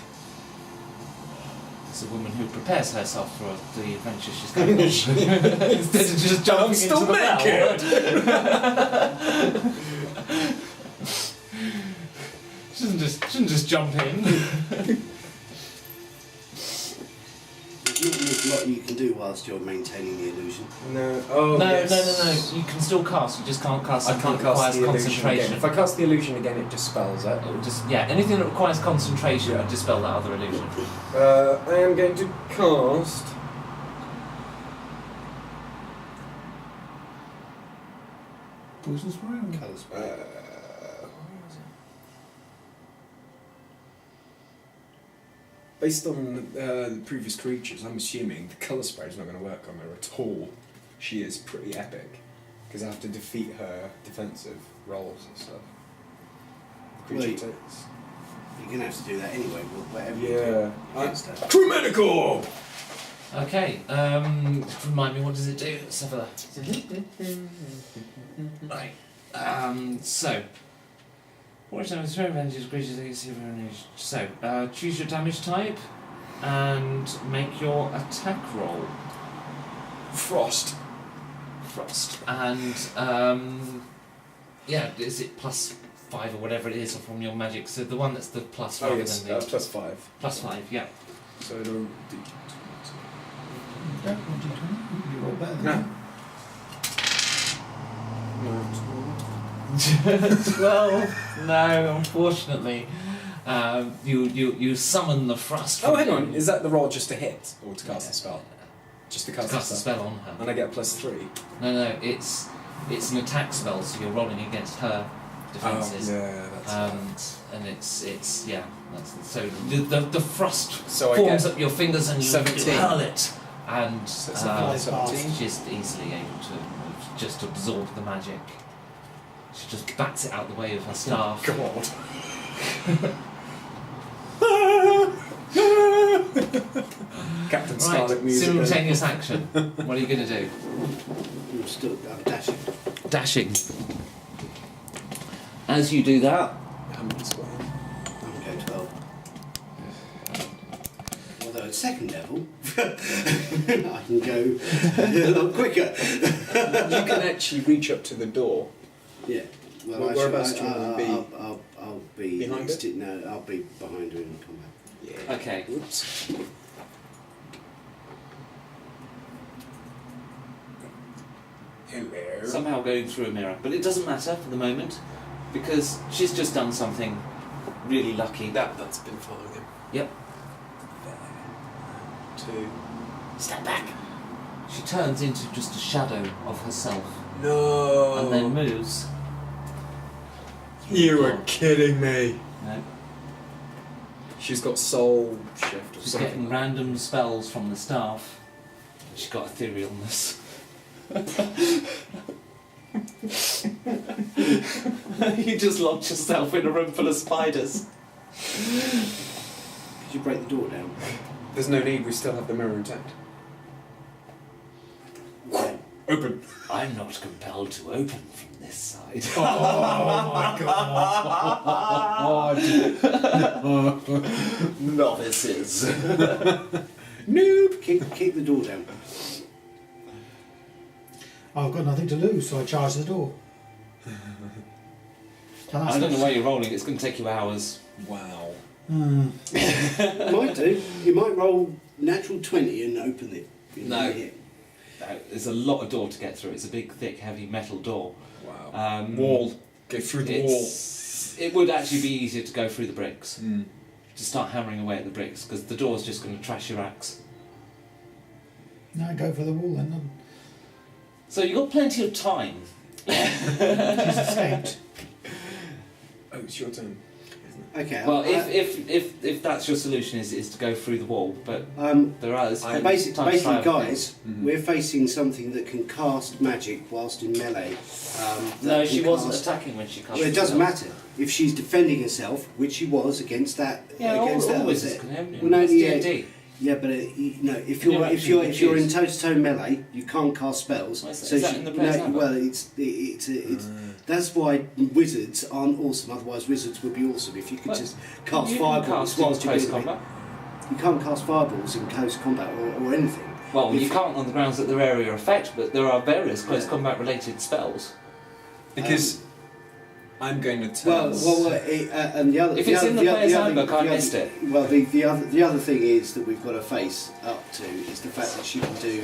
[SPEAKER 2] It's a woman who prepares herself for the adventure she's going on. Instead of just jumping into the well. Shouldn't just jump in.
[SPEAKER 3] There's not a lot you can do whilst you're maintaining the illusion.
[SPEAKER 6] No. Oh,
[SPEAKER 2] No,
[SPEAKER 6] yes.
[SPEAKER 2] no. You can still cast. You just can't cast.
[SPEAKER 6] I
[SPEAKER 2] Something
[SPEAKER 6] can't
[SPEAKER 2] that
[SPEAKER 6] cast
[SPEAKER 2] requires
[SPEAKER 6] the illusion
[SPEAKER 2] concentration.
[SPEAKER 6] again. If I cast the illusion again, it dispels it.
[SPEAKER 2] It will just anything that requires concentration would dispel that other illusion.
[SPEAKER 6] I am going to cast.
[SPEAKER 1] Poison spray?
[SPEAKER 3] Colour spray.
[SPEAKER 6] Based on the previous creatures, I'm assuming the colour spray is not going to work on her at all. She is pretty epic because I have to defeat her defensive rolls and stuff. The creature takes.
[SPEAKER 3] You're going to have to do that anyway, whatever you
[SPEAKER 6] Yeah.
[SPEAKER 3] do against her.
[SPEAKER 6] True medical!
[SPEAKER 2] Okay. Remind me, what does it do? Let's have a right. So. What damage advantage creatures against your damage? So, choose your damage type and make your attack roll.
[SPEAKER 6] Frost.
[SPEAKER 2] And is it +5 or whatever it is from your magic? So the one that's the plus rather than the
[SPEAKER 6] +5.
[SPEAKER 2] +5. Yeah.
[SPEAKER 6] So it'll do.
[SPEAKER 1] Don't want to do. You roll better than
[SPEAKER 6] No.
[SPEAKER 1] that.
[SPEAKER 2] 12. No, unfortunately. You summon the frost.
[SPEAKER 6] Oh, hang on. Is that the roll just to hit or to cast the spell? Just to
[SPEAKER 2] To
[SPEAKER 6] cast,
[SPEAKER 2] cast
[SPEAKER 6] the
[SPEAKER 2] a
[SPEAKER 6] spell.
[SPEAKER 2] spell on her.
[SPEAKER 6] And I get +3.
[SPEAKER 2] No, it's an attack spell, so you're rolling against her defenses.
[SPEAKER 6] yeah, that's
[SPEAKER 2] And it's so the frost
[SPEAKER 6] So I
[SPEAKER 2] forms
[SPEAKER 6] get
[SPEAKER 2] up your fingers and you
[SPEAKER 6] 17.
[SPEAKER 2] hurl it, and
[SPEAKER 6] So it's
[SPEAKER 1] like
[SPEAKER 6] 17.
[SPEAKER 2] she's easily able to just absorb the magic. She just bats it out the way of her staff.
[SPEAKER 6] God. Captain Scarlet
[SPEAKER 2] Right,
[SPEAKER 6] music.
[SPEAKER 2] simultaneous action. What are you going to do?
[SPEAKER 3] I'm dashing.
[SPEAKER 2] Dashing. As you do that,
[SPEAKER 3] I'm going to go 12. Although at second level, I can go a lot quicker.
[SPEAKER 6] You can actually reach up to the door.
[SPEAKER 3] Yeah.
[SPEAKER 6] Well, whereabouts do you want to be?
[SPEAKER 3] I'll be
[SPEAKER 6] Behind
[SPEAKER 3] next
[SPEAKER 6] it?
[SPEAKER 3] to, no, I'll be behind her in combat.
[SPEAKER 6] Yeah.
[SPEAKER 2] okay.
[SPEAKER 6] Oops. Hello.
[SPEAKER 2] Somehow going through a mirror, but it doesn't matter for the moment. because she's just done something really lucky.
[SPEAKER 6] That's been following him.
[SPEAKER 2] Yep.
[SPEAKER 6] 2.
[SPEAKER 2] Step back. She turns into just a shadow of herself
[SPEAKER 6] No.
[SPEAKER 2] and then moves.
[SPEAKER 6] You are kidding me.
[SPEAKER 2] No,
[SPEAKER 6] She's got soul shift or
[SPEAKER 2] she's
[SPEAKER 6] something.
[SPEAKER 2] getting random spells from the staff. She's got etherealness. You just locked yourself in a room full of spiders.
[SPEAKER 3] Could you break the door down?
[SPEAKER 6] There's no need, we still have the mirror intact.
[SPEAKER 3] Okay.
[SPEAKER 6] Open.
[SPEAKER 2] I'm not compelled to open from this side.
[SPEAKER 4] Oh my god.
[SPEAKER 2] Novices.
[SPEAKER 3] Noob! Keep the door down.
[SPEAKER 1] I've got nothing to lose, so I charge the door.
[SPEAKER 2] I don't know why you're rolling, it's going to take you hours.
[SPEAKER 6] Wow.
[SPEAKER 3] It might do. You might roll natural 20 and open it.
[SPEAKER 2] No. There's a lot of door to get through. It's a big, thick, heavy metal door.
[SPEAKER 6] Wow. Wall. Go through the wall.
[SPEAKER 2] It would actually be easier to go through the bricks.
[SPEAKER 6] Mm.
[SPEAKER 2] To start hammering away at the bricks, because the door's just going to trash your axe.
[SPEAKER 1] No, go for the wall then.
[SPEAKER 2] So you've got plenty of time.
[SPEAKER 1] She's escaped.
[SPEAKER 6] Oh, it's your turn, isn't it?
[SPEAKER 3] Okay.
[SPEAKER 2] Well, if that's your solution is to go through the wall, but there are
[SPEAKER 3] basically, guys,
[SPEAKER 6] Mm-hmm.
[SPEAKER 3] we're facing something that can cast magic whilst in melee.
[SPEAKER 2] No, she wasn't attacking when she cast.
[SPEAKER 3] Well, it doesn't matter if she's defending herself, which she was against that.
[SPEAKER 2] Yeah,
[SPEAKER 3] against
[SPEAKER 2] all
[SPEAKER 3] that.
[SPEAKER 2] wizards can have it.
[SPEAKER 3] Well, no,
[SPEAKER 2] It's
[SPEAKER 3] yeah,
[SPEAKER 2] D&D.
[SPEAKER 3] yeah, but if
[SPEAKER 2] You're
[SPEAKER 3] you're
[SPEAKER 2] actually
[SPEAKER 3] if you're in
[SPEAKER 2] confused.
[SPEAKER 3] toe-to-toe melee, you can't cast spells.
[SPEAKER 2] Well, is that in the player's handbook?
[SPEAKER 3] well, it's that's why wizards aren't awesome. Otherwise, wizards would be awesome if you could
[SPEAKER 2] Well,
[SPEAKER 3] just cast
[SPEAKER 2] You can
[SPEAKER 3] fireballs
[SPEAKER 2] cast in
[SPEAKER 3] whilst you're
[SPEAKER 2] close
[SPEAKER 3] doing it.
[SPEAKER 2] combat.
[SPEAKER 3] You can't cast fireballs in close combat or anything.
[SPEAKER 2] Well,
[SPEAKER 3] If-
[SPEAKER 2] you can't on the grounds that they're area effect, but there are various close
[SPEAKER 3] Yeah.
[SPEAKER 2] combat related spells.
[SPEAKER 6] Because I'm going to tell
[SPEAKER 3] and the other.
[SPEAKER 2] If
[SPEAKER 3] the
[SPEAKER 2] it's
[SPEAKER 3] other,
[SPEAKER 2] in the
[SPEAKER 3] the
[SPEAKER 2] player's
[SPEAKER 3] other-
[SPEAKER 2] handbook,
[SPEAKER 3] the
[SPEAKER 2] I
[SPEAKER 3] other-
[SPEAKER 2] missed it.
[SPEAKER 3] Well, the other thing is that we've got to face up to is the fact that she can do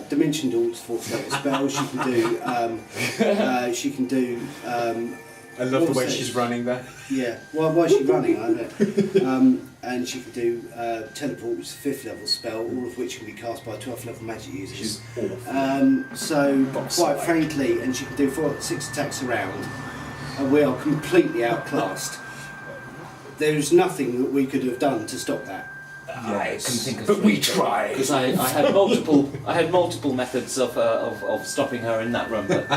[SPEAKER 3] dimension doors, fourth level spells. She can do. She can do.
[SPEAKER 6] I love the way
[SPEAKER 3] also-
[SPEAKER 6] she's running there.
[SPEAKER 3] Yeah. Why is she running? I don't know. And she can do teleport, which is a 5th level spell, all of which can be cast by 12th level magic users.
[SPEAKER 6] She's awful.
[SPEAKER 3] So,
[SPEAKER 6] Box
[SPEAKER 3] quite
[SPEAKER 6] fight.
[SPEAKER 3] frankly, and she can do 6 attacks around, and we are completely outclassed. There is nothing that we could have done to stop that.
[SPEAKER 2] I can think of
[SPEAKER 6] But
[SPEAKER 2] three.
[SPEAKER 6] we tried.
[SPEAKER 2] Because I had multiple methods of stopping her in that room, but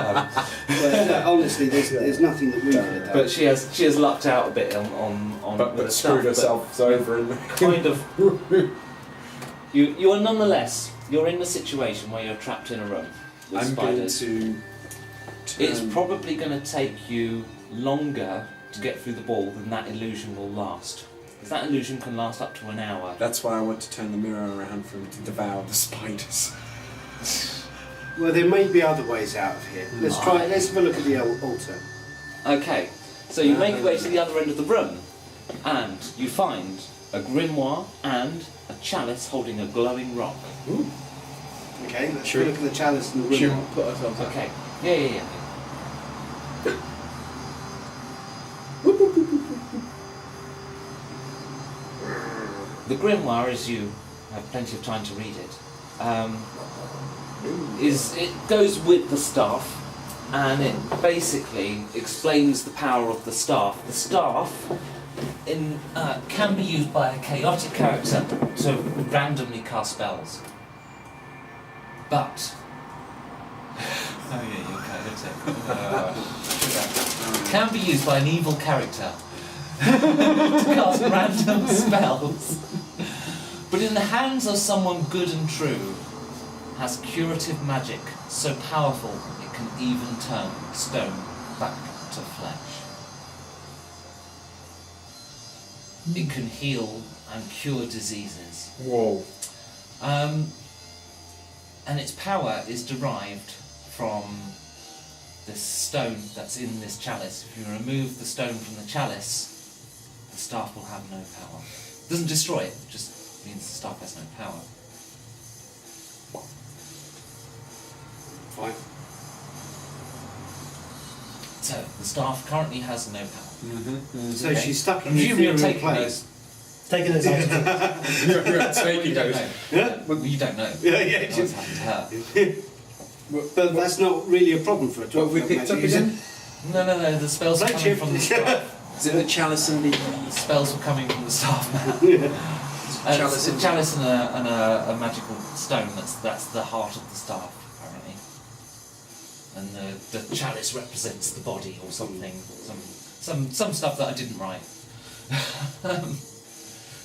[SPEAKER 3] Honestly, there's nothing that we could have done.
[SPEAKER 2] but she has lucked out a bit on with
[SPEAKER 6] But
[SPEAKER 2] the
[SPEAKER 6] screwed
[SPEAKER 2] stuff,
[SPEAKER 6] herself over and
[SPEAKER 2] kind of. You are nonetheless. You're in a situation where you're trapped in a room with
[SPEAKER 6] I'm going
[SPEAKER 2] spiders.
[SPEAKER 6] to.
[SPEAKER 2] It's probably going to take you longer to get through the wall than that illusion will last. Because that illusion can last up to an hour.
[SPEAKER 6] That's why I want to turn the mirror around for him to devour the spiders.
[SPEAKER 3] Well, there may be other ways out of here. Let's try. Let's have a look at the altar.
[SPEAKER 2] Okay, so you make your way to the other end of the room, and you find a grimoire and a chalice holding a glowing rock.
[SPEAKER 3] Okay, let's
[SPEAKER 6] Sure.
[SPEAKER 3] look at the chalice in the
[SPEAKER 6] Should
[SPEAKER 3] room.
[SPEAKER 6] we put ourselves up?
[SPEAKER 2] Okay, yeah. The grimoire, as you have plenty of time to read it, it goes with the staff, and it basically explains the power of the staff. The staff can be used by a chaotic character to randomly cast spells, but you're chaotic. Can be used by an evil character to cast random spells, but in the hands of someone good and true, has curative magic so powerful it can even turn stone back to flesh. It can heal and cure diseases.
[SPEAKER 6] Whoa.
[SPEAKER 2] And its power is derived from this stone that's in this chalice. If you remove the stone from the chalice, the staff will have no power. It doesn't destroy it, it just means the staff has no power.
[SPEAKER 3] Fine.
[SPEAKER 5] So, the staff currently has no power.
[SPEAKER 3] So she's stuck in
[SPEAKER 5] Presume
[SPEAKER 3] the
[SPEAKER 5] you're
[SPEAKER 3] ethereal
[SPEAKER 5] taking
[SPEAKER 3] plane.
[SPEAKER 5] those.
[SPEAKER 1] Taking those items.
[SPEAKER 6] You're
[SPEAKER 5] Well,
[SPEAKER 6] taking
[SPEAKER 5] you don't
[SPEAKER 6] those.
[SPEAKER 5] know.
[SPEAKER 3] Yeah?
[SPEAKER 5] Well, you don't know
[SPEAKER 3] Yeah,
[SPEAKER 5] what's happened to her.
[SPEAKER 3] But that's not really a problem for a 12
[SPEAKER 6] What we picked up again?
[SPEAKER 5] No, the spells were coming from the staff.
[SPEAKER 6] Is it the chalice and the...
[SPEAKER 5] The spells were coming from the staff now.
[SPEAKER 6] Chalice
[SPEAKER 5] It's a
[SPEAKER 6] and-
[SPEAKER 5] chalice and a magical stone. That's the heart of the staff, apparently. And the chalice represents the body or something. Some stuff that I didn't write.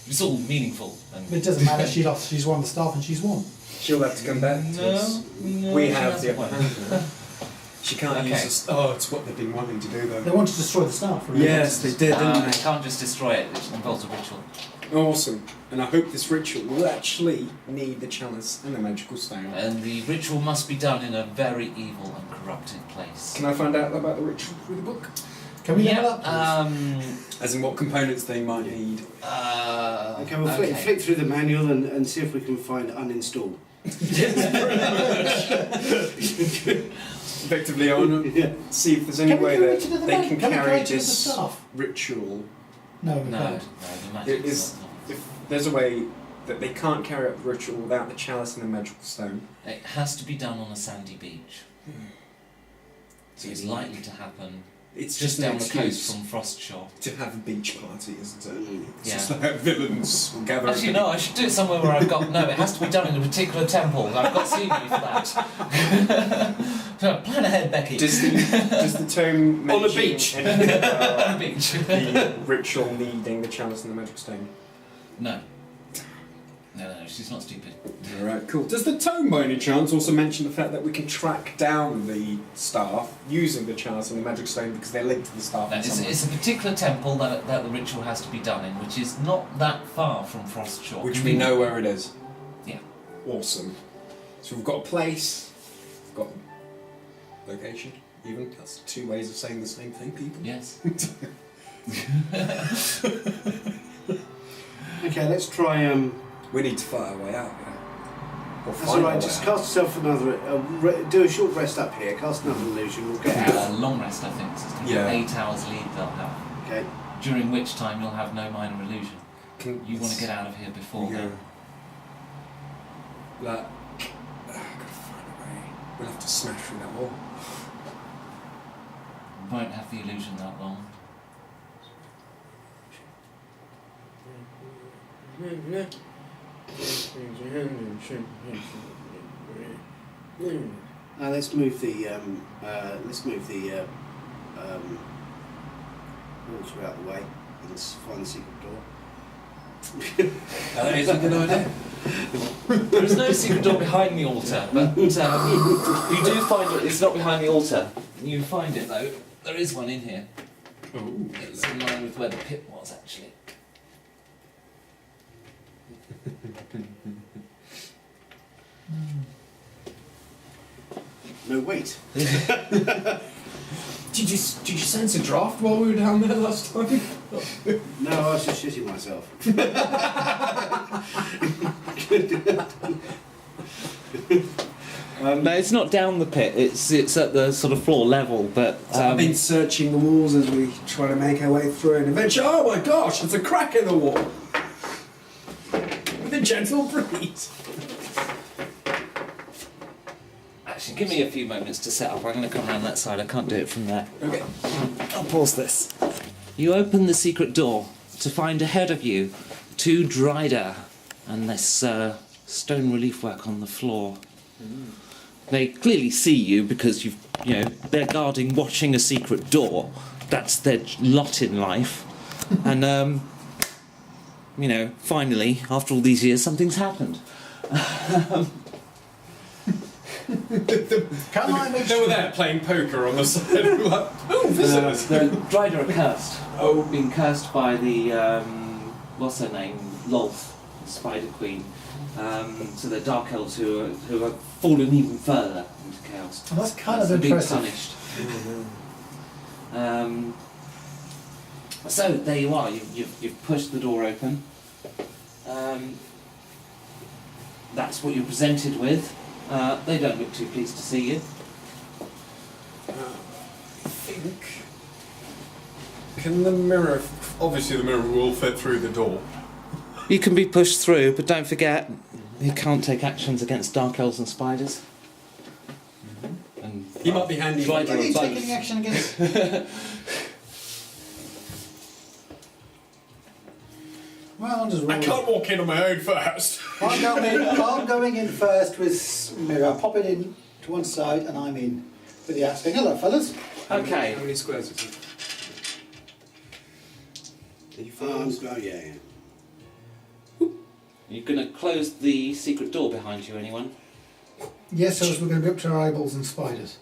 [SPEAKER 5] It's all meaningful. And
[SPEAKER 1] It doesn't matter. She lost. She's won the staff, and she's won.
[SPEAKER 6] She'll have to come back to us.
[SPEAKER 5] no,
[SPEAKER 6] We
[SPEAKER 5] she
[SPEAKER 6] have the
[SPEAKER 5] hasn't
[SPEAKER 6] upper
[SPEAKER 5] won.
[SPEAKER 6] hand. She can't
[SPEAKER 5] Okay.
[SPEAKER 6] use us. Oh, it's what they've been wanting to do
[SPEAKER 1] They
[SPEAKER 6] though.
[SPEAKER 1] want to destroy the staff. Remember?
[SPEAKER 6] Yes, they did,
[SPEAKER 5] You
[SPEAKER 6] didn't
[SPEAKER 5] can't just destroy it. It involves a ritual.
[SPEAKER 6] they? Awesome. And I hope this ritual will actually need the chalice and the magical stone.
[SPEAKER 5] And the ritual must be done in a very evil and corrupted place.
[SPEAKER 6] Can I find out about the ritual through the book?
[SPEAKER 1] Can we level up?
[SPEAKER 6] As in what components they might need.
[SPEAKER 3] Okay, we'll flick through the manual and see if we can find uninstall.
[SPEAKER 6] Effectively, I want to
[SPEAKER 3] Yeah.
[SPEAKER 6] see if there's any
[SPEAKER 1] Can we
[SPEAKER 6] way
[SPEAKER 1] go
[SPEAKER 6] that
[SPEAKER 1] into the
[SPEAKER 6] they
[SPEAKER 1] van?
[SPEAKER 6] can
[SPEAKER 1] Can we go
[SPEAKER 6] carry
[SPEAKER 1] into the
[SPEAKER 6] this
[SPEAKER 1] staff?
[SPEAKER 6] ritual.
[SPEAKER 1] No, we
[SPEAKER 5] No,
[SPEAKER 1] can't.
[SPEAKER 5] the magic
[SPEAKER 6] It is, if there's a way that they can't carry out the ritual without the chalice and the magical stone.
[SPEAKER 5] It has to be done on a sandy beach. So it's likely to happen
[SPEAKER 6] It's
[SPEAKER 5] just
[SPEAKER 6] an
[SPEAKER 5] down the
[SPEAKER 6] excuse
[SPEAKER 5] coast from Frostshore.
[SPEAKER 6] to have a beach party, isn't it? It's
[SPEAKER 5] Yeah.
[SPEAKER 6] just like villains will gather.
[SPEAKER 5] Actually, no, I should do it somewhere where I've got... No, it has to be done in a particular temple. I've got scenery for that. So plan ahead, Becky.
[SPEAKER 6] Does the tome mention
[SPEAKER 3] On a beach.
[SPEAKER 6] anything
[SPEAKER 5] On a
[SPEAKER 6] about
[SPEAKER 5] beach.
[SPEAKER 6] the ritual needing the chalice and the magic stone?
[SPEAKER 5] No, she's not stupid.
[SPEAKER 6] Alright, cool. Does the tome by any chance also mention the fact that we can track down the staff using the chalice and the magic stone because they're linked to the staff?
[SPEAKER 5] No,
[SPEAKER 6] in some way?
[SPEAKER 5] it's a particular temple that the ritual has to be done in, which is not that far from Frostshore.
[SPEAKER 6] Which we know where it is.
[SPEAKER 5] Yeah.
[SPEAKER 6] Awesome. So we've got a place, we've got location, even. That's two ways of saying the same thing, people.
[SPEAKER 5] Yes.
[SPEAKER 3] Okay, let's try.
[SPEAKER 6] We need to fight our way out, yeah. Or
[SPEAKER 3] That's
[SPEAKER 6] find
[SPEAKER 3] alright,
[SPEAKER 6] our
[SPEAKER 3] just
[SPEAKER 6] way
[SPEAKER 3] cast yourself another. Do a short rest up here, cast another illusion, we'll get out.
[SPEAKER 5] Long rest, I think. So it's going to
[SPEAKER 6] Yeah.
[SPEAKER 5] be 8 hours lead they'll have.
[SPEAKER 3] Okay.
[SPEAKER 5] During which time you'll have no minor illusion.
[SPEAKER 6] Can
[SPEAKER 5] You want to get out of here before
[SPEAKER 6] Yeah.
[SPEAKER 5] then.
[SPEAKER 6] Like, gotta find a way. We'll have to smash through that wall.
[SPEAKER 5] Won't have the illusion that long.
[SPEAKER 3] Let's move the water out of the way and find the secret door.
[SPEAKER 6] That is a good idea.
[SPEAKER 5] There is no secret door behind the altar, but you do find it. It's not behind the altar. You find it though. There is one in here.
[SPEAKER 6] Ooh.
[SPEAKER 5] It's in line with where the pit was actually.
[SPEAKER 3] No, wait.
[SPEAKER 6] Did you sense a draft while we were down there last time?
[SPEAKER 3] No, I was just shitting myself.
[SPEAKER 2] No, it's not down the pit. It's at the sort of floor level, but
[SPEAKER 6] I've been searching the walls as we try to make our way through, and eventually, oh my gosh, there's a crack in the wall. With a gentle breeze.
[SPEAKER 2] actually, give me a few moments to set up. I'm going to come around that side. I can't do it from there.
[SPEAKER 6] Okay.
[SPEAKER 2] I'll pause this. You open the secret door to find ahead of you 2 Drider and this stone relief work on the floor. They clearly see you because they're guarding, watching a secret door. That's their lot in life. And finally, after all these years, something's happened.
[SPEAKER 1] Can I make
[SPEAKER 6] They were
[SPEAKER 1] sure?
[SPEAKER 6] there playing poker on the side. Like, oh, visitors.
[SPEAKER 2] The Drider are cursed. Oh, being cursed by the what's her name, Lolth, Spider Queen. So they're dark elves who have fallen even further into chaos.
[SPEAKER 1] Well, that's kind of
[SPEAKER 2] They're being
[SPEAKER 1] impressive.
[SPEAKER 2] punished. So there you are. You've pushed the door open. That's what you're presented with. They don't look too pleased to see you.
[SPEAKER 6] I think Can the mirror... Obviously the mirror will fit through the door.
[SPEAKER 2] You can be pushed through, but don't forget, you can't take actions against dark elves and spiders. And
[SPEAKER 6] He might be handy.
[SPEAKER 2] Dried
[SPEAKER 1] Can you
[SPEAKER 2] both.
[SPEAKER 1] take any action against? Well, I'll just roll.
[SPEAKER 6] I can't walk in on my own first.
[SPEAKER 1] I'm going in first with mirror. Pop it in to one side, and I'm in with the axe. Hello, fellas.
[SPEAKER 2] Okay.
[SPEAKER 6] How many squares is it? Are you
[SPEAKER 3] Oh, yeah.
[SPEAKER 2] You're going to close the secret door behind you, anyone?
[SPEAKER 1] Yes, so we're going to be up to our eyeballs and spiders.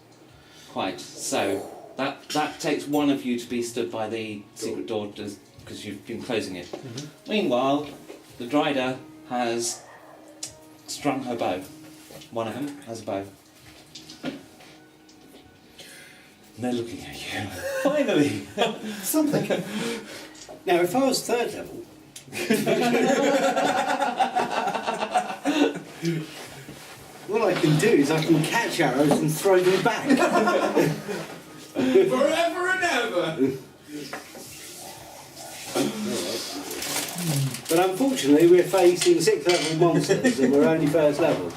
[SPEAKER 2] Quite. So, that takes one of you to be stood by the secret door because you've been closing it. Meanwhile, the Drider has strung her bow. One of them has a bow. And they're looking at you. Finally!
[SPEAKER 1] Something.
[SPEAKER 3] Now, if I was third level, what I can do is I can catch arrows and throw them back.
[SPEAKER 6] Forever and ever!
[SPEAKER 3] But unfortunately, we're facing 6th level monsters and we're only first level.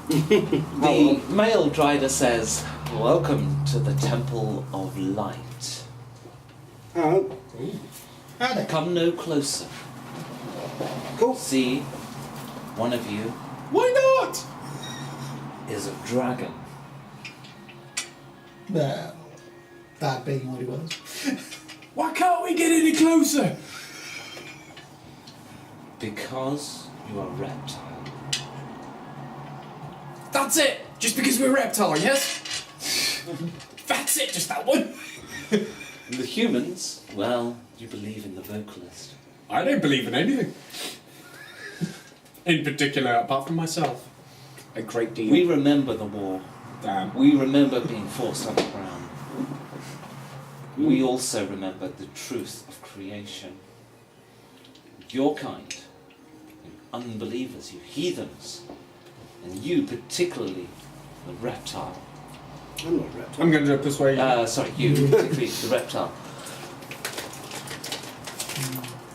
[SPEAKER 2] The male Drider says, "Welcome to the Temple of Light.
[SPEAKER 3] Oh,
[SPEAKER 1] Howdy.
[SPEAKER 2] Come no closer.
[SPEAKER 3] cool.
[SPEAKER 2] See, one of you
[SPEAKER 6] Why not?
[SPEAKER 2] is a dragon."
[SPEAKER 1] Well, that being what he was.
[SPEAKER 6] Why can't we get any closer?
[SPEAKER 2] Because you are reptile.
[SPEAKER 6] That's it! Just because we're reptile, yes? That's it, just that one.
[SPEAKER 2] The humans, well, you believe in the vocalist.
[SPEAKER 6] I don't believe in anything. In particular, apart from myself. A great deal.
[SPEAKER 2] We remember the war.
[SPEAKER 6] Damn.
[SPEAKER 2] We remember being forced underground. We also remember the truth of creation. Your kind, you unbelievers, you heathens, and you particularly, the reptile.
[SPEAKER 3] I'm not a reptile.
[SPEAKER 6] I'm going to persuade you.
[SPEAKER 2] Sorry, you particularly, the reptile.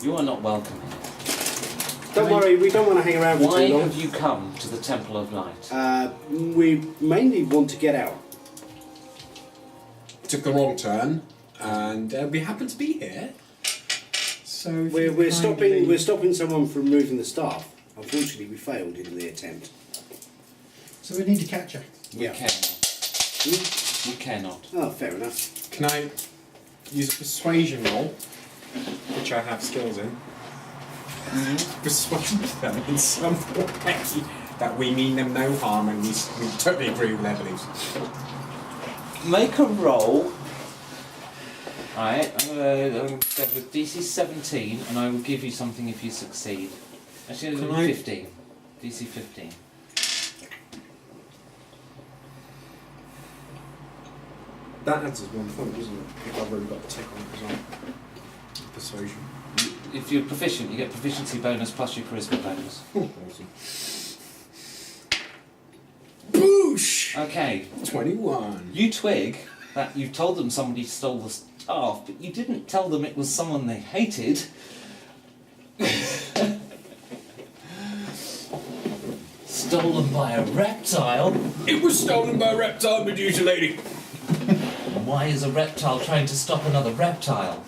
[SPEAKER 2] You are not welcome here.
[SPEAKER 3] Don't worry, we don't want to hang around for
[SPEAKER 2] Why
[SPEAKER 3] too long.
[SPEAKER 2] have you come to the Temple of Light?
[SPEAKER 3] We mainly want to get out.
[SPEAKER 6] Took the wrong turn, and we happen to be here. So if you
[SPEAKER 3] We're
[SPEAKER 6] kindly-
[SPEAKER 3] stopping someone from moving the staff. Unfortunately, we failed in the attempt.
[SPEAKER 1] So we need to catch her.
[SPEAKER 2] We
[SPEAKER 3] Yeah.
[SPEAKER 2] care not. We care not.
[SPEAKER 3] Oh, fair enough.
[SPEAKER 6] Can I use a persuasion roll, which I have skills in? Persuade them in some way that we mean them no harm and we totally agree with their beliefs.
[SPEAKER 2] Make a roll. Alright, I'm going to go with DC 17 and I will give you something if you succeed. Actually,
[SPEAKER 6] Can
[SPEAKER 2] it'll
[SPEAKER 6] I-
[SPEAKER 2] be 15. DC 15.
[SPEAKER 6] That adds as 1 point, doesn't it? If I've really got the tick on it as well. Persuasion.
[SPEAKER 2] If you're proficient, you get proficiency bonus plus your charisma bonus.
[SPEAKER 6] Awesome. Boosh!
[SPEAKER 2] Okay,
[SPEAKER 6] 21.
[SPEAKER 2] you twig that you told them somebody stole the staff, but you didn't tell them it was someone they hated.
[SPEAKER 5] Stolen by a reptile?
[SPEAKER 6] It was stolen by a reptile, Medusa lady.
[SPEAKER 5] Why is a reptile trying to stop another reptile?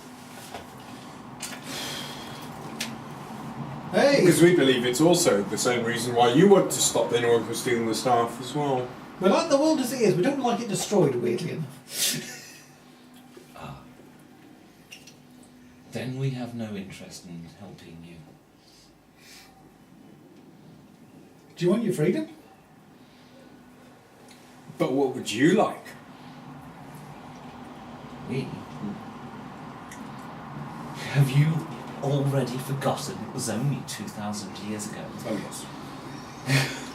[SPEAKER 1] Hey!
[SPEAKER 6] Because we believe it's also the same reason why you want to stop the North from stealing the staff as well.
[SPEAKER 1] We like the world as it is. We don't like it destroyed, weirdly enough.
[SPEAKER 5] Then we have no interest in helping you.
[SPEAKER 1] Do you want your freedom?
[SPEAKER 6] But what would you like?
[SPEAKER 5] We? Have you already forgotten it was only 2,000 years ago?
[SPEAKER 6] Oh, yes.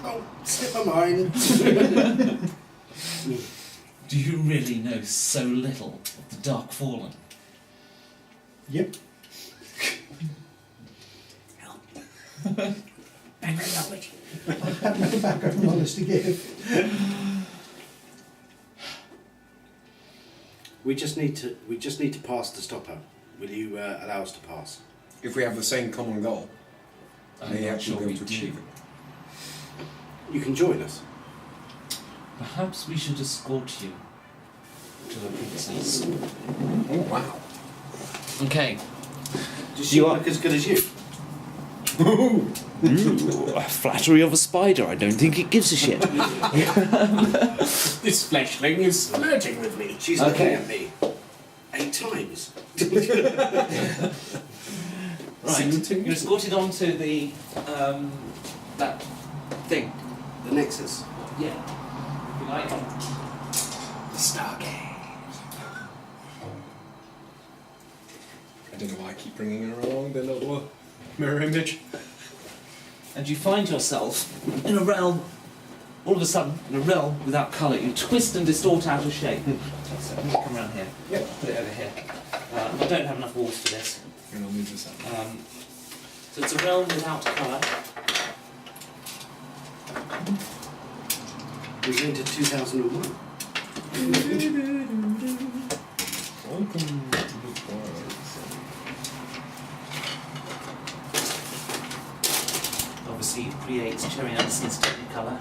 [SPEAKER 3] Oh, slip my mind.
[SPEAKER 5] Do you really know so little of the Dark Fallen?
[SPEAKER 1] Yep.
[SPEAKER 3] Background knowledge.
[SPEAKER 1] I have no background knowledge to give.
[SPEAKER 3] We just need to pass the stopper. will you allow us to pass?
[SPEAKER 6] If we have the same common goal,
[SPEAKER 5] I'm
[SPEAKER 6] may
[SPEAKER 5] not
[SPEAKER 6] actually
[SPEAKER 5] sure
[SPEAKER 6] be
[SPEAKER 5] we
[SPEAKER 6] able to
[SPEAKER 5] do.
[SPEAKER 6] achieve it.
[SPEAKER 3] You can join us.
[SPEAKER 5] Perhaps we should escort you to the princess.
[SPEAKER 6] Oh wow!
[SPEAKER 2] Okay.
[SPEAKER 3] Does she
[SPEAKER 2] You
[SPEAKER 3] look as good as you?
[SPEAKER 2] Ooh, flattery of a spider. I don't think it gives a shit.
[SPEAKER 4] This fleshling is flirting with me.
[SPEAKER 3] She's looking at me 8 times.
[SPEAKER 2] Right. You're escorted onto the that thing.
[SPEAKER 3] The Nexus.
[SPEAKER 2] Yeah. If you like. The Stargate.
[SPEAKER 6] I don't know why I keep bringing her along. The little mirror image.
[SPEAKER 2] And you find yourself in a realm. All of a sudden, in a realm without colour, you twist and distort out of shape. So let me come around here.
[SPEAKER 6] Yep.
[SPEAKER 2] Put it over here. I don't have enough walls for this.
[SPEAKER 6] And I'll move this up.
[SPEAKER 2] So it's a realm without colour.
[SPEAKER 3] Was into 2001.
[SPEAKER 6] Welcome to the world.
[SPEAKER 2] Obviously, it creates Cherry Anderson's Technicolor.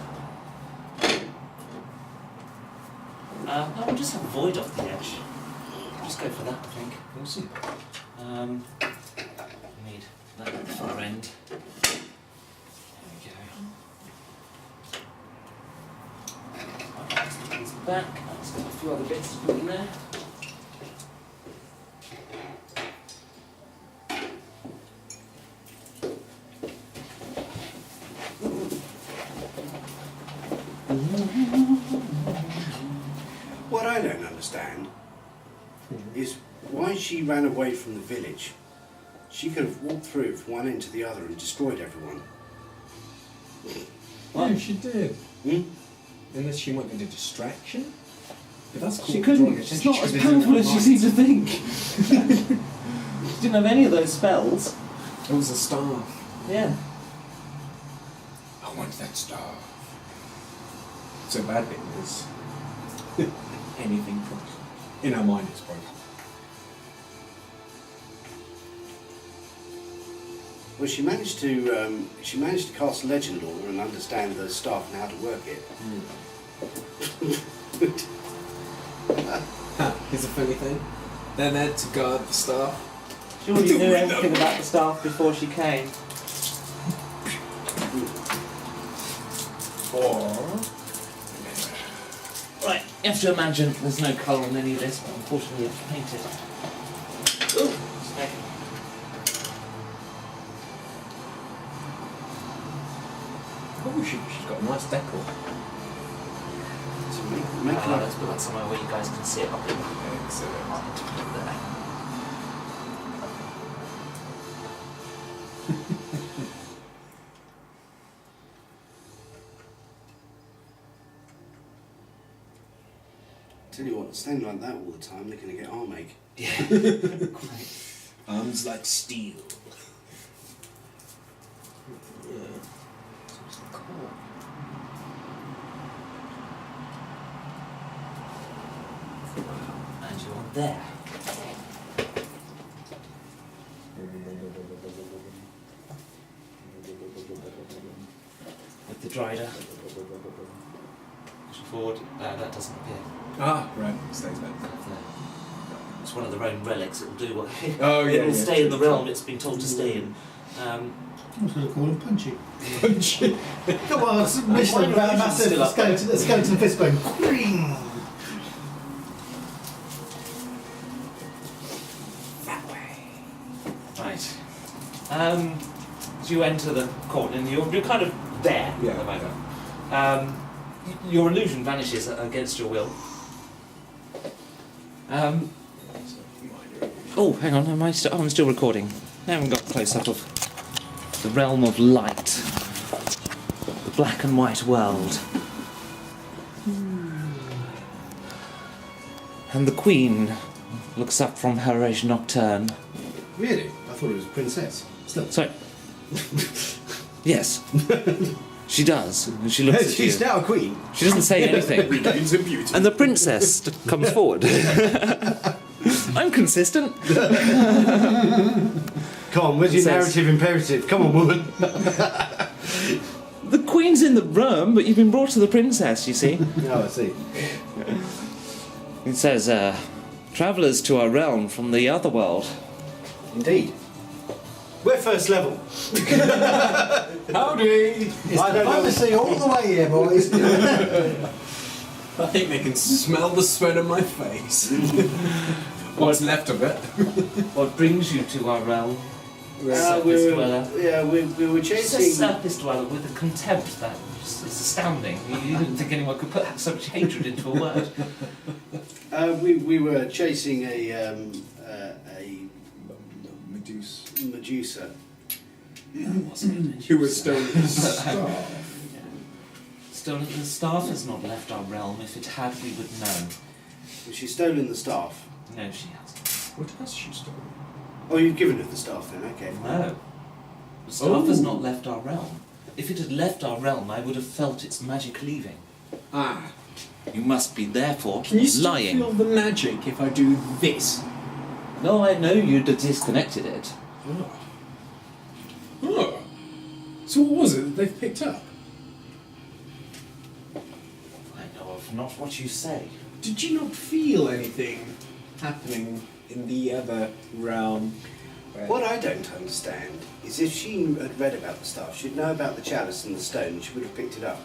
[SPEAKER 2] No, we'll just have a void off the edge. Just go for that, I think.
[SPEAKER 6] Awesome.
[SPEAKER 2] Need that at the far end. There we go. Let's put these back. Let's got a few other bits to put in there.
[SPEAKER 3] What I don't understand is why she ran away from the village. She could have walked through from one end to the other and destroyed everyone.
[SPEAKER 6] Yeah, she did.
[SPEAKER 3] Hmm?
[SPEAKER 6] Unless she went into distraction. But that's cool.
[SPEAKER 2] She couldn't. She's not as powerful as she seemed to think. She didn't have any of those spells.
[SPEAKER 6] It was a staff.
[SPEAKER 2] Yeah.
[SPEAKER 6] I want that staff. So bad bit is anything from in our mind is broken.
[SPEAKER 3] Well, she managed to cast legend lore and understand the staff and how to work it.
[SPEAKER 6] Here's a funny thing. They're there to guard the staff.
[SPEAKER 2] She already knew everything about the staff before she came.
[SPEAKER 6] Or
[SPEAKER 2] Right, you have to imagine there's no colour on any of this, but unfortunately it's painted. Ooh, snake.
[SPEAKER 6] oh, she's got a nice decor.
[SPEAKER 3] So make an
[SPEAKER 2] Let's put that somewhere where you guys can see it. I'll put it
[SPEAKER 6] Excellent.
[SPEAKER 2] there.
[SPEAKER 3] Tell you what, standing like that all the time, they're going to get arm ache.
[SPEAKER 2] Yeah. Great.
[SPEAKER 6] Arms like steel.
[SPEAKER 2] And you're there. With the Drider. Push forward. That doesn't appear.
[SPEAKER 6] Ah, right. Stays back.
[SPEAKER 2] It's one of their own relics. It'll do what.
[SPEAKER 6] Oh, yeah.
[SPEAKER 2] It'll stay in the realm it's been told to stay in.
[SPEAKER 1] I was going to call him Punchy.
[SPEAKER 6] Punchy.
[SPEAKER 1] Come on, Michelin about a massive
[SPEAKER 2] Still up there.
[SPEAKER 1] skeleton fist going. Cream.
[SPEAKER 2] That way. Right. As you enter the court, and you're kind of there
[SPEAKER 6] Yeah,
[SPEAKER 2] at the moment. Your illusion vanishes against your will. Oh, hang on. I'm still recording. I haven't got close up of the realm of light, the black and white world. And the Queen looks up from her age nocturne.
[SPEAKER 3] Really? I thought it was a princess. Still.
[SPEAKER 2] Sorry. Yes. She does. And she looks at you.
[SPEAKER 3] She's now a queen.
[SPEAKER 2] She doesn't say anything.
[SPEAKER 6] Regains her beauty.
[SPEAKER 2] And the princess comes forward. I'm consistent.
[SPEAKER 3] Come on, where's your
[SPEAKER 2] Says-
[SPEAKER 3] narrative imperative? Come on, woman.
[SPEAKER 2] The queen's in the room, but you've been brought to the princess, you see.
[SPEAKER 3] Oh, I see.
[SPEAKER 2] It says, travellers to our realm from the other world.
[SPEAKER 3] Indeed. We're first level.
[SPEAKER 4] Howdy!
[SPEAKER 1] It's
[SPEAKER 3] I don't know.
[SPEAKER 1] diplomacy all the way here, boys.
[SPEAKER 4] I think they can smell the sweat on my face. What's left of it?
[SPEAKER 2] What brings you to our realm?
[SPEAKER 3] We
[SPEAKER 2] Surface
[SPEAKER 3] were,
[SPEAKER 2] dweller.
[SPEAKER 3] yeah, we were
[SPEAKER 2] It's a
[SPEAKER 3] chasing.
[SPEAKER 2] surface dweller with a contempt that is astounding. You didn't think anyone could put so much hatred into a word.
[SPEAKER 3] We were chasing a
[SPEAKER 6] Medusa.
[SPEAKER 3] Medusa.
[SPEAKER 6] Who was stolen the staff.
[SPEAKER 2] Stolen the staff has not left our realm. If it had, we would know.
[SPEAKER 3] She's stolen the staff.
[SPEAKER 2] No, she hasn't.
[SPEAKER 6] What has she stolen?
[SPEAKER 3] Oh, you've given her the staff then, okay.
[SPEAKER 2] No. The staff has not left our realm. If it had left our realm, I would have felt its magic leaving.
[SPEAKER 4] Ah.
[SPEAKER 2] You must be therefore
[SPEAKER 4] Can you still
[SPEAKER 2] lying.
[SPEAKER 4] feel the magic if I do this?
[SPEAKER 2] No, I know you'd have disconnected it.
[SPEAKER 4] Oh. Oh. So what was it that they've picked up?
[SPEAKER 2] I know of not what you say.
[SPEAKER 4] Did you not feel anything happening in the other realm?
[SPEAKER 3] What I don't understand is if she had read about the staff, she'd know about the chalice and the stone, she would have picked it up.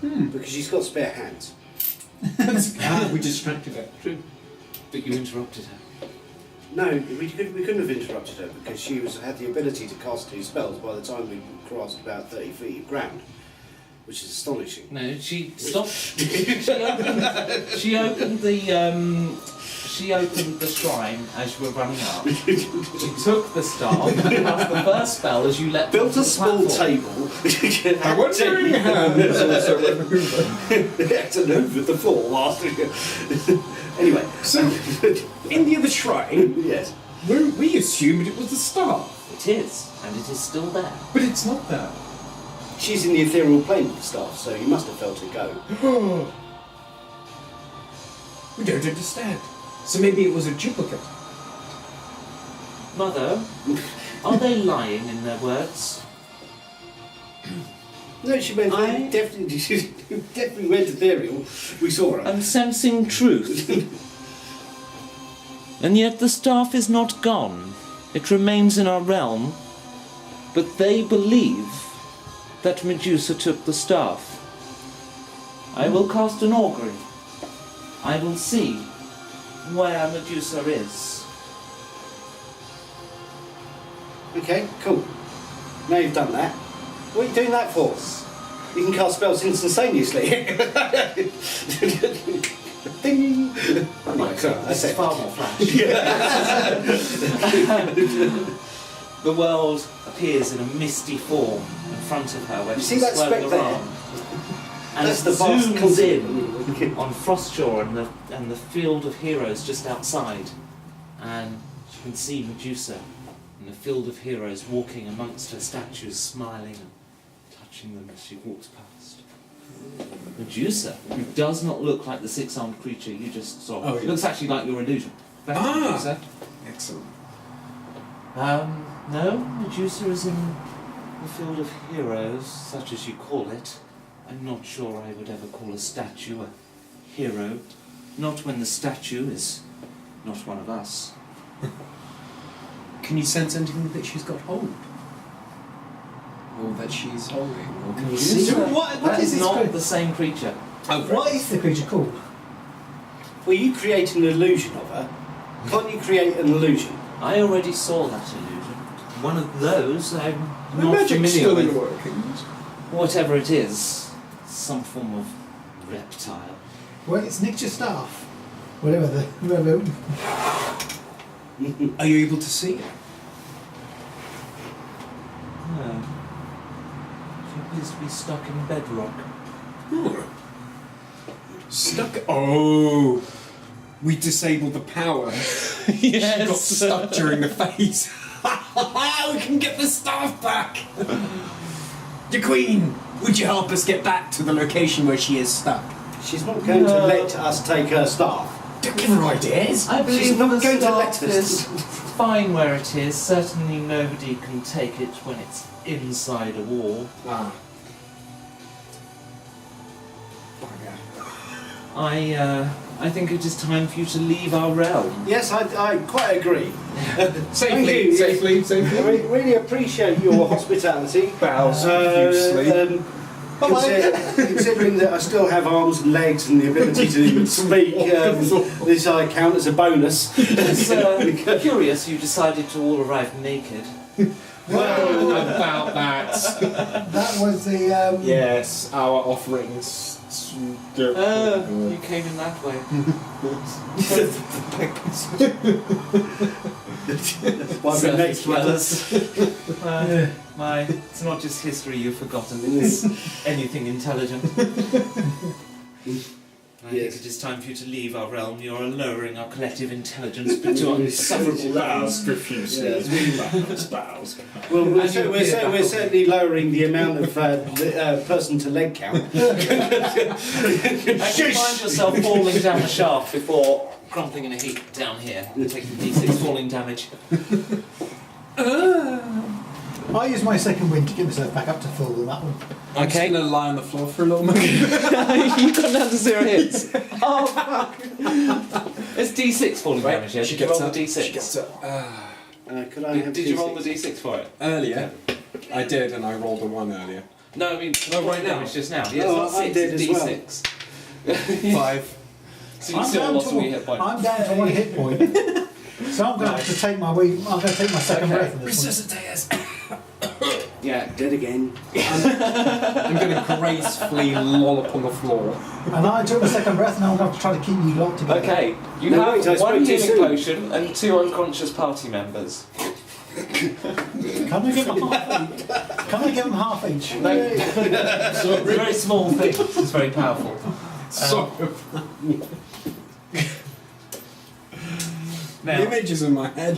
[SPEAKER 3] Because she's got spare hands.
[SPEAKER 4] We distracted her.
[SPEAKER 2] True. But you interrupted her.
[SPEAKER 3] No, we couldn't have interrupted her because she had the ability to cast 2 spells by the time we crossed about 30 feet of ground, which is astonishing.
[SPEAKER 2] No, she stopped. She opened the shrine as you were running up. She took the staff, cast the first spell as you let
[SPEAKER 3] Built
[SPEAKER 2] the
[SPEAKER 3] a small
[SPEAKER 2] platform.
[SPEAKER 3] table.
[SPEAKER 6] I want to ring hands also went over.
[SPEAKER 3] Had to move the floor whilst anyway,
[SPEAKER 4] So, in the other shrine,
[SPEAKER 3] yes.
[SPEAKER 4] we assumed it was the staff,
[SPEAKER 2] It is, and it is still there.
[SPEAKER 4] but it's not there.
[SPEAKER 3] She's in the ethereal plane with the staff, so you must have felt her go.
[SPEAKER 4] We don't understand. So maybe it was a duplicate.
[SPEAKER 2] Mother, are they lying in their words?
[SPEAKER 3] No, she went definitely. She definitely went ethereal. We saw her.
[SPEAKER 2] I'm sensing truth. And yet the staff is not gone. It remains in our realm. But they believe that Medusa took the staff. I will cast an augury. I will see where Medusa is.
[SPEAKER 3] Okay, cool. Now you've done that. What are you doing that for? You can cast spells instantaneously. Ding!
[SPEAKER 2] Right,
[SPEAKER 3] Sorry,
[SPEAKER 2] this is
[SPEAKER 3] it.
[SPEAKER 2] far more flash. The world appears in a misty form in front of her where
[SPEAKER 3] You
[SPEAKER 2] she's
[SPEAKER 3] see that
[SPEAKER 2] swirling
[SPEAKER 3] speck there?
[SPEAKER 2] around. And
[SPEAKER 3] That's
[SPEAKER 2] it
[SPEAKER 3] the vast
[SPEAKER 2] zooms in
[SPEAKER 3] continent.
[SPEAKER 2] on Frostshore and the field of heroes just outside. And you can see Medusa in the field of heroes walking amongst her statues, smiling and touching them as she walks past. Medusa, who does not look like the 6-armed creature you just saw.
[SPEAKER 4] Oh,
[SPEAKER 2] It
[SPEAKER 4] yeah.
[SPEAKER 2] looks actually like your illusion. Thank you, Medusa.
[SPEAKER 6] Excellent.
[SPEAKER 2] No, Medusa is in the field of heroes, such as you call it. I'm not sure I would ever call a statue a hero. Not when the statue is not one of us.
[SPEAKER 4] Can you sense anything that she's got hold? Or that she's holding? Or can you see?
[SPEAKER 2] Medusa,
[SPEAKER 1] What
[SPEAKER 2] that
[SPEAKER 1] is
[SPEAKER 2] is
[SPEAKER 1] this
[SPEAKER 2] not
[SPEAKER 1] creature?
[SPEAKER 2] the same creature.
[SPEAKER 1] What is the creature called?
[SPEAKER 3] Well, you create an illusion of her. Can't you create an illusion?
[SPEAKER 2] I already saw that illusion. One of those I'm
[SPEAKER 6] The
[SPEAKER 2] not
[SPEAKER 6] magic's
[SPEAKER 2] familiar
[SPEAKER 6] still in
[SPEAKER 2] with.
[SPEAKER 6] workings.
[SPEAKER 2] Whatever it is, some form of reptile.
[SPEAKER 1] Well, it's nicked your staff. Whatever.
[SPEAKER 4] Are you able to see it?
[SPEAKER 2] No. She appears to be stuck in bedrock.
[SPEAKER 4] Stuck. Oh, we disabled the power. She got stuck during the phase. We can get the staff back. The Queen, would you help us get back to the location where she is stuck?
[SPEAKER 3] She's not going to let us take her staff.
[SPEAKER 4] Don't give her ideas.
[SPEAKER 2] I believe
[SPEAKER 3] She's not
[SPEAKER 2] the
[SPEAKER 3] going to let
[SPEAKER 2] staff
[SPEAKER 3] us.
[SPEAKER 2] is fine where it is. Certainly nobody can take it when it's inside a wall.
[SPEAKER 4] Ah. Bugger.
[SPEAKER 2] I think it is time for you to leave our realm.
[SPEAKER 3] Yes, I quite agree.
[SPEAKER 4] Safely,
[SPEAKER 3] Thank you.
[SPEAKER 4] safely.
[SPEAKER 3] I really appreciate your hospitality.
[SPEAKER 4] Bows profusely.
[SPEAKER 3] Considering that I still have arms and legs and the ability to speak, this I count as a bonus.
[SPEAKER 2] It's curious you decided to all arrive naked.
[SPEAKER 4] Well, about that.
[SPEAKER 1] That was the.
[SPEAKER 4] Yes, our offerings.
[SPEAKER 2] You came in that way.
[SPEAKER 3] Why we're next to us.
[SPEAKER 2] It's not just history you've forgotten, it's anything intelligent. I think it is time for you to leave our realm. You are lowering our collective intelligence to unsufferable levels.
[SPEAKER 4] profusely. Bows.
[SPEAKER 3] Well, we're certainly lowering the amount of person-to-leg count.
[SPEAKER 2] And you find yourself falling down the shaft before crumpling in a heap down here, taking d6 falling damage.
[SPEAKER 1] I use my second wind to get myself back up to full on that one.
[SPEAKER 6] I'm just gonna lie on the floor for a little moment.
[SPEAKER 2] You've gone down to 0 hits. Oh fuck! It's d6 falling damage, yeah? Did you roll the d6?
[SPEAKER 6] She gets up.
[SPEAKER 3] Could I have
[SPEAKER 2] Did you roll the d6 for it?
[SPEAKER 6] Earlier, I did, and I rolled a 1 earlier.
[SPEAKER 2] No, I mean,
[SPEAKER 6] right now.
[SPEAKER 2] damage just now. Yeah,
[SPEAKER 3] Oh,
[SPEAKER 2] it's not
[SPEAKER 3] I
[SPEAKER 2] 6,
[SPEAKER 3] did
[SPEAKER 2] it's
[SPEAKER 3] as
[SPEAKER 2] d6.
[SPEAKER 6] 5.
[SPEAKER 2] So you still lost 1 hit point.
[SPEAKER 1] I'm down to 1 hit point. So I'm going to have to take my second breath in this one.
[SPEAKER 2] Yeah.
[SPEAKER 3] Dead again.
[SPEAKER 6] I'm gonna gracefully lollop on the floor.
[SPEAKER 1] And I took my second breath, and I'm going to have to try to keep you lot together.
[SPEAKER 2] Okay, you
[SPEAKER 3] No,
[SPEAKER 2] have
[SPEAKER 3] wait, I
[SPEAKER 2] 1
[SPEAKER 3] spoke too
[SPEAKER 2] healing
[SPEAKER 3] soon.
[SPEAKER 2] potion and 2 unconscious party members.
[SPEAKER 1] Can I give them half each? Can I give them half each?
[SPEAKER 2] No. It's a very small thing, it's very powerful. Now,
[SPEAKER 6] The images in my head.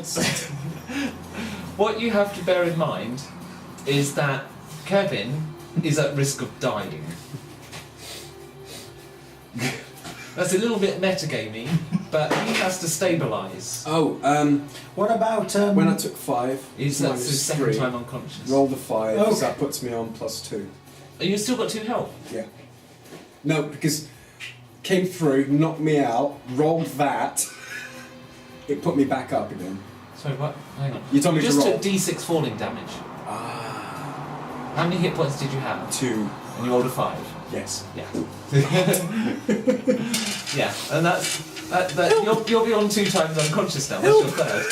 [SPEAKER 2] what you have to bear in mind is that Kevin is at risk of dying. That's a little bit metagamey, but he has to stabilise.
[SPEAKER 6] Oh,
[SPEAKER 1] What about
[SPEAKER 6] when I took 5,
[SPEAKER 2] That's his
[SPEAKER 6] minus
[SPEAKER 2] second
[SPEAKER 6] 3,
[SPEAKER 2] time unconscious.
[SPEAKER 6] rolled a 5,
[SPEAKER 1] Okay.
[SPEAKER 6] so that puts me on +2.
[SPEAKER 2] Oh, you've still got 2 health.
[SPEAKER 6] Yeah. No, because came through, knocked me out, rolled that. It put me back up again.
[SPEAKER 2] Sorry, what? Hang on.
[SPEAKER 6] You told me
[SPEAKER 2] Just
[SPEAKER 6] to roll.
[SPEAKER 2] took d6 falling damage. How many hit points did you have?
[SPEAKER 6] 2.
[SPEAKER 2] And you rolled a 5.
[SPEAKER 6] Yes.
[SPEAKER 2] Yeah. Yeah, and that's you'll be on 2 times unconscious now. That's your third.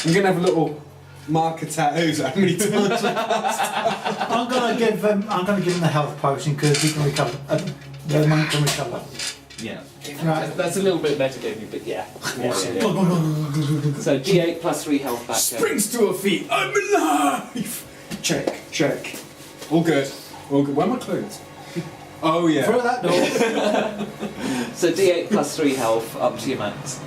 [SPEAKER 6] I'm gonna have a little marker tattoos how many times.
[SPEAKER 1] I'm going to give them the health potion because he can recover. The monk can recover.
[SPEAKER 2] Yeah.
[SPEAKER 1] Right.
[SPEAKER 2] That's a little bit metagamey, but yeah. Yeah. So d8 plus 3 health back.
[SPEAKER 6] Springs to her feet. I'm alive. Check. All good. Where are my clothes? Oh yeah.
[SPEAKER 1] Through that door.
[SPEAKER 2] So d8 plus 3 health up to your max.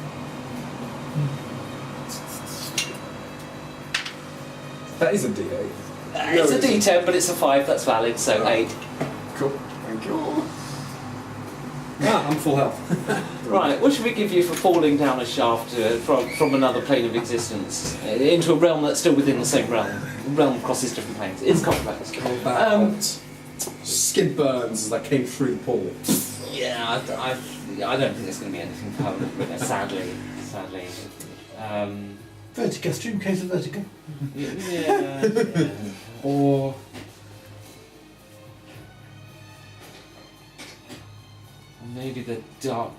[SPEAKER 6] That is a D8.
[SPEAKER 2] It's a d10, but it's a 5. That's valid. So 8.
[SPEAKER 6] Cool. Thank you. I'm full health.
[SPEAKER 2] Right, what should we give you for falling down a shaft from another plane of existence into a realm that's still within the same realm? Realm crosses different planes. It's complex.
[SPEAKER 6] Skin burns as I came through the portal.
[SPEAKER 2] Yeah, I don't think there's going to be anything permanent with it, sadly.
[SPEAKER 1] Vertigo, stream case of vertigo.
[SPEAKER 2] Yeah.
[SPEAKER 6] Or
[SPEAKER 2] Maybe the dark,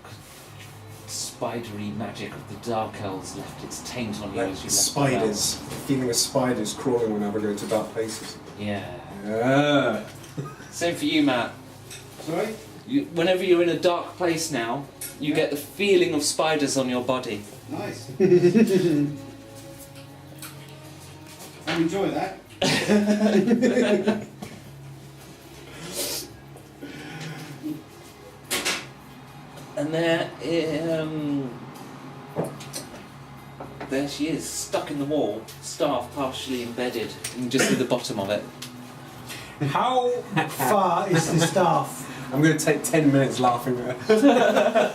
[SPEAKER 2] spidery magic of the Dark Elves left its taint on you as you left
[SPEAKER 6] spiders. The feeling of spiders crawling whenever I go to dark places.
[SPEAKER 2] the realm. Yeah.
[SPEAKER 6] Yeah.
[SPEAKER 2] Same for you, Matt.
[SPEAKER 3] Sorry?
[SPEAKER 2] Whenever you're in a dark place now, you get the feeling of spiders on your body.
[SPEAKER 3] Nice. I enjoy that.
[SPEAKER 2] And there she is, stuck in the wall, staff partially embedded. You can just see the bottom of it.
[SPEAKER 1] How far is the staff?
[SPEAKER 6] I'm going to take 10 minutes laughing at her.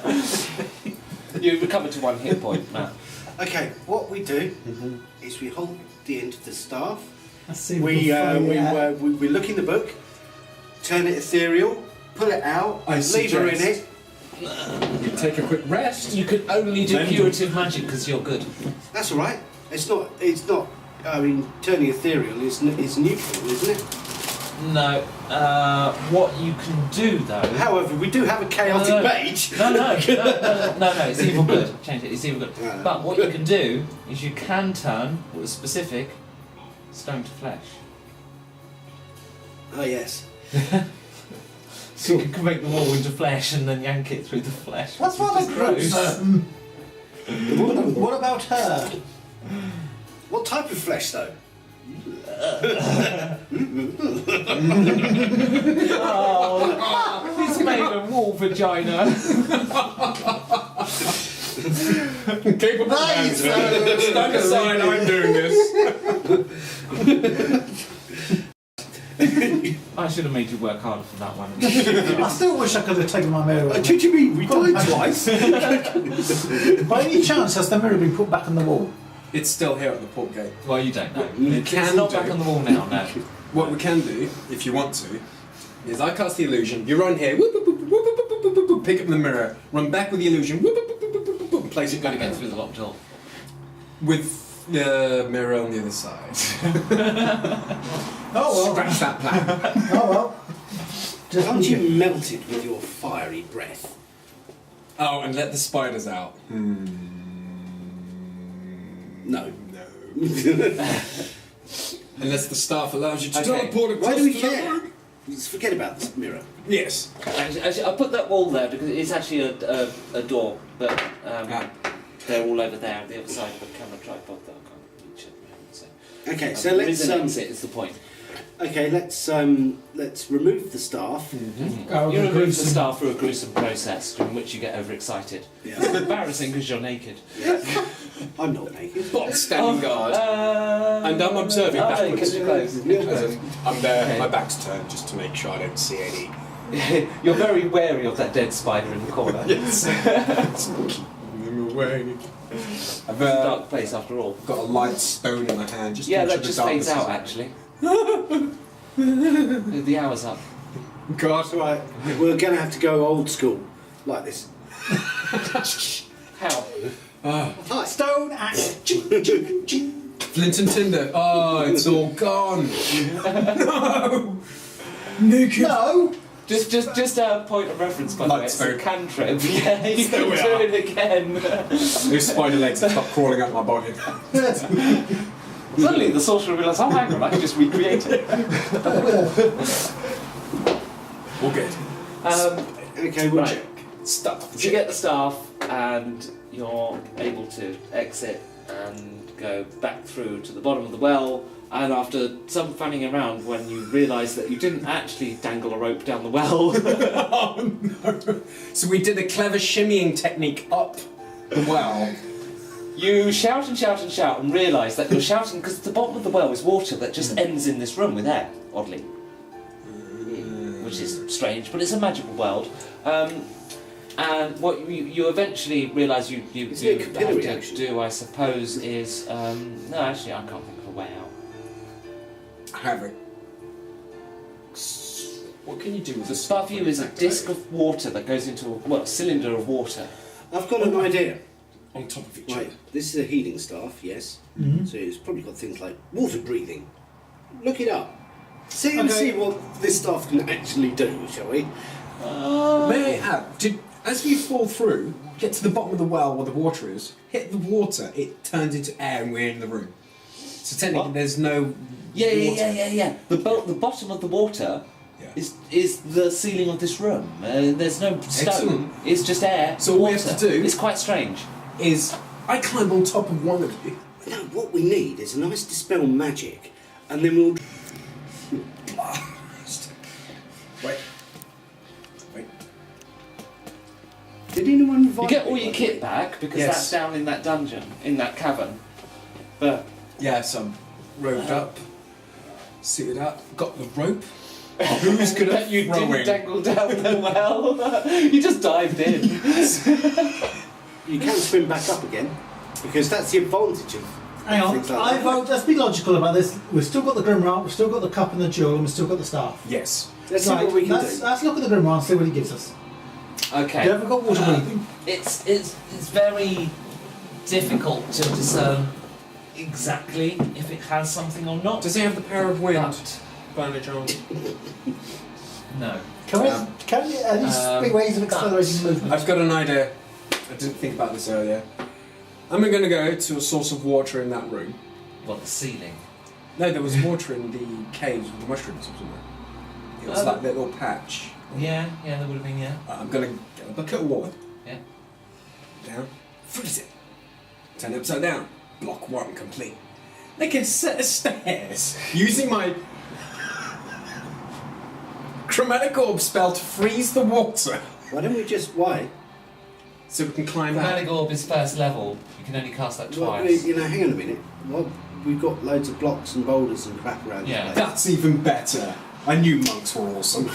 [SPEAKER 2] You recover to 1 hit point, Matt.
[SPEAKER 3] Okay, what we do is we hold the end of the staff.
[SPEAKER 1] I see.
[SPEAKER 3] We look in the book, turn it ethereal, pull it out, leave her in it.
[SPEAKER 6] You take a quick rest.
[SPEAKER 2] You can only do curative magic because you're good.
[SPEAKER 3] That's all right. It's not. I mean, turning ethereal is neutral, isn't it?
[SPEAKER 2] No. What you can do though.
[SPEAKER 3] However, we do have a chaotic mage.
[SPEAKER 2] No. It's evil good. Change it. It's evil good.
[SPEAKER 3] No.
[SPEAKER 2] But what you can do is you can turn what was specific stone to flesh.
[SPEAKER 3] Oh yes.
[SPEAKER 2] So you can make the wall into flesh and then yank it through the flesh.
[SPEAKER 1] That's
[SPEAKER 2] which
[SPEAKER 1] rather
[SPEAKER 2] is
[SPEAKER 1] gruesome. What about her?
[SPEAKER 3] What type of flesh, though?
[SPEAKER 2] Oh, it's made of wall vagina.
[SPEAKER 6] Capable man, sir. Stand aside, I'm doing this.
[SPEAKER 2] I should have made you work harder for that one.
[SPEAKER 1] I still wish I could have taken my mirror.
[SPEAKER 3] What do you mean? We died twice.
[SPEAKER 1] By any chance, has the mirror been put back on the wall?
[SPEAKER 6] It's still here at the port gate.
[SPEAKER 2] Well, you don't know.
[SPEAKER 6] It's
[SPEAKER 2] Not back on the wall now, no.
[SPEAKER 6] What we can do, if you want to, is I cast the illusion, you run here, whoop, whoop, whoop, whoop, whoop, whoop, whoop, whoop, pick up the mirror, run back with the illusion, whoop, whoop, whoop, whoop, whoop, whoop, place
[SPEAKER 2] You've
[SPEAKER 6] it
[SPEAKER 2] got to
[SPEAKER 6] back
[SPEAKER 2] get through the locked door.
[SPEAKER 6] with the mirror on the other side.
[SPEAKER 1] Oh well.
[SPEAKER 6] Scratch that plan.
[SPEAKER 1] Oh well. Just
[SPEAKER 3] Aren't you melted with your fiery breath?
[SPEAKER 6] Oh, and let the spiders out.
[SPEAKER 3] No.
[SPEAKER 6] Unless the staff allows you to
[SPEAKER 2] Okay.
[SPEAKER 6] teleport across
[SPEAKER 3] Why do we
[SPEAKER 6] the
[SPEAKER 3] care?
[SPEAKER 6] room.
[SPEAKER 3] Just forget about this mirror.
[SPEAKER 6] Yes.
[SPEAKER 2] Actually, I put that wall there because it's actually a door, but they're all over there on the other side of the camera tripod that I can't reach at the moment. So,
[SPEAKER 3] Okay, so
[SPEAKER 2] there is
[SPEAKER 3] let's
[SPEAKER 2] an exit. Is the point?
[SPEAKER 3] okay, let's remove the staff.
[SPEAKER 1] Oh,
[SPEAKER 2] You remove the
[SPEAKER 1] gruesome.
[SPEAKER 2] staff through a gruesome process in which you get overexcited. It's
[SPEAKER 3] Yeah.
[SPEAKER 2] embarrassing because you're naked.
[SPEAKER 3] I'm not naked.
[SPEAKER 6] Standing guard. And I'm observing
[SPEAKER 2] Oh,
[SPEAKER 6] backwards.
[SPEAKER 2] you're close.
[SPEAKER 6] As in, I'm there,
[SPEAKER 2] Okay.
[SPEAKER 6] my back's turned just to make sure I don't see any.
[SPEAKER 2] You're very wary of that dead spider in the corner.
[SPEAKER 6] Yes. I'm away. I've
[SPEAKER 2] Dark place after all.
[SPEAKER 6] got a light stone in my hand. Just to
[SPEAKER 2] Yeah,
[SPEAKER 6] make
[SPEAKER 2] that
[SPEAKER 6] sure
[SPEAKER 2] just
[SPEAKER 6] the
[SPEAKER 2] fades
[SPEAKER 6] darkness
[SPEAKER 2] out
[SPEAKER 6] is-
[SPEAKER 2] actually. The hour's up.
[SPEAKER 6] God.
[SPEAKER 3] That's right. We're going to have to go old school like this.
[SPEAKER 2] How?
[SPEAKER 3] Hi.
[SPEAKER 1] Stone axe.
[SPEAKER 6] Flint and tinder. Oh, it's all gone. No. Naked.
[SPEAKER 1] No.
[SPEAKER 2] Just a point of reference, by the way.
[SPEAKER 6] Light
[SPEAKER 2] It's a
[SPEAKER 6] stone.
[SPEAKER 2] cantrip. Yeah, you
[SPEAKER 6] There
[SPEAKER 2] can
[SPEAKER 6] we
[SPEAKER 2] do
[SPEAKER 6] are.
[SPEAKER 2] it again.
[SPEAKER 6] Those spider legs have stopped crawling up my body.
[SPEAKER 2] Suddenly the sorcerer realised, oh hang on, I can just recreate it.
[SPEAKER 6] All good.
[SPEAKER 3] Okay, we'll
[SPEAKER 2] Right.
[SPEAKER 3] check.
[SPEAKER 6] Stuff.
[SPEAKER 2] So you get the staff and you're able to exit and go back through to the bottom of the well, and after some fanning around when you realise that you didn't actually dangle a rope down the well.
[SPEAKER 6] Oh no. So we did a clever shimmying technique up the well.
[SPEAKER 2] You shout and shout and shout and realise that you're shouting because the bottom of the well is water that just ends in this room with air, oddly. Which is strange, but it's a magical world. And what you eventually realise you
[SPEAKER 3] Is it a
[SPEAKER 2] have
[SPEAKER 3] capillary
[SPEAKER 2] to
[SPEAKER 3] action?
[SPEAKER 2] do, I suppose, is... no, actually, I can't think of a way out.
[SPEAKER 6] Have it. What can you do with
[SPEAKER 2] The
[SPEAKER 6] this?
[SPEAKER 2] above you is a disc of water that goes into a cylinder of water.
[SPEAKER 3] I've got an idea.
[SPEAKER 6] on top of each
[SPEAKER 3] Right,
[SPEAKER 6] other.
[SPEAKER 3] this is a healing staff, yes.
[SPEAKER 1] Mhm.
[SPEAKER 3] So it's probably got things like water breathing. Look it up. See and
[SPEAKER 1] Okay.
[SPEAKER 3] see what this staff can actually do, shall we?
[SPEAKER 6] May I add, as you fall through, get to the bottom of the well where the water is, hit the water, it turns into air and we're in the room. So technically
[SPEAKER 2] What?
[SPEAKER 6] there's no
[SPEAKER 2] Yeah. The bottom of the water
[SPEAKER 6] Yeah.
[SPEAKER 2] is the ceiling of this room. There's no stone.
[SPEAKER 6] Excellent.
[SPEAKER 2] It's just air.
[SPEAKER 6] So all we
[SPEAKER 2] water.
[SPEAKER 6] have to do-
[SPEAKER 2] It's quite strange.
[SPEAKER 6] Is I climb on top of one of you.
[SPEAKER 3] No, what we need is a nice dispel magic, and then we'll.
[SPEAKER 6] Blast. Wait.
[SPEAKER 3] Did anyone revive
[SPEAKER 2] You get
[SPEAKER 3] me,
[SPEAKER 2] all
[SPEAKER 3] by
[SPEAKER 2] your
[SPEAKER 3] the
[SPEAKER 2] kit
[SPEAKER 3] way?
[SPEAKER 2] back because
[SPEAKER 6] Yes.
[SPEAKER 2] that's down in that dungeon, in that cavern. But
[SPEAKER 6] Yes, I'm robed up, suited up, got the rope. Who's good at
[SPEAKER 2] you
[SPEAKER 6] throwing?
[SPEAKER 2] didn't dangle down the well. You just dived in.
[SPEAKER 3] you can spin back up again, because that's the advantage of
[SPEAKER 1] Hang on,
[SPEAKER 3] things like
[SPEAKER 1] I
[SPEAKER 3] that.
[SPEAKER 1] vote, let's be logical about this. We've still got the Grimrock, we've still got the cup and the jewel, and we've still got the staff.
[SPEAKER 6] Yes.
[SPEAKER 3] Let's see what we can
[SPEAKER 1] let's,
[SPEAKER 3] do.
[SPEAKER 1] let's look at the Grimrock and see what he gives us.
[SPEAKER 2] Okay.
[SPEAKER 1] You ever got water breathing?
[SPEAKER 2] It's very difficult to discern exactly if it has something or not.
[SPEAKER 6] Does he have the power of wind?
[SPEAKER 2] But
[SPEAKER 6] By any chance?
[SPEAKER 2] no.
[SPEAKER 1] Can we? Can you? Are these big ways of accelerating movement?
[SPEAKER 6] I've got an idea. I didn't think about this earlier. I'm going to go to a source of water in that room.
[SPEAKER 2] What, the ceiling?
[SPEAKER 6] No, there was water in the caves with the mushrooms, wasn't there? It was like that little patch.
[SPEAKER 2] Yeah, there would have been, yeah.
[SPEAKER 6] I'm going to get a bucket of water.
[SPEAKER 2] Yeah.
[SPEAKER 6] Down. Freeze it. Turn it upside down. Block 1 complete. Make a set of stairs using my chromatic orb spell to freeze the water.
[SPEAKER 3] Why don't we just... Why?
[SPEAKER 6] So we can climb out.
[SPEAKER 2] Chromatic Orb is first level. You can only cast that
[SPEAKER 3] Well,
[SPEAKER 2] twice.
[SPEAKER 3] you know, hang on a minute. Well, we've got loads of blocks and boulders and crap around
[SPEAKER 2] Yeah.
[SPEAKER 3] the place.
[SPEAKER 6] That's even better. I knew monks were awesome.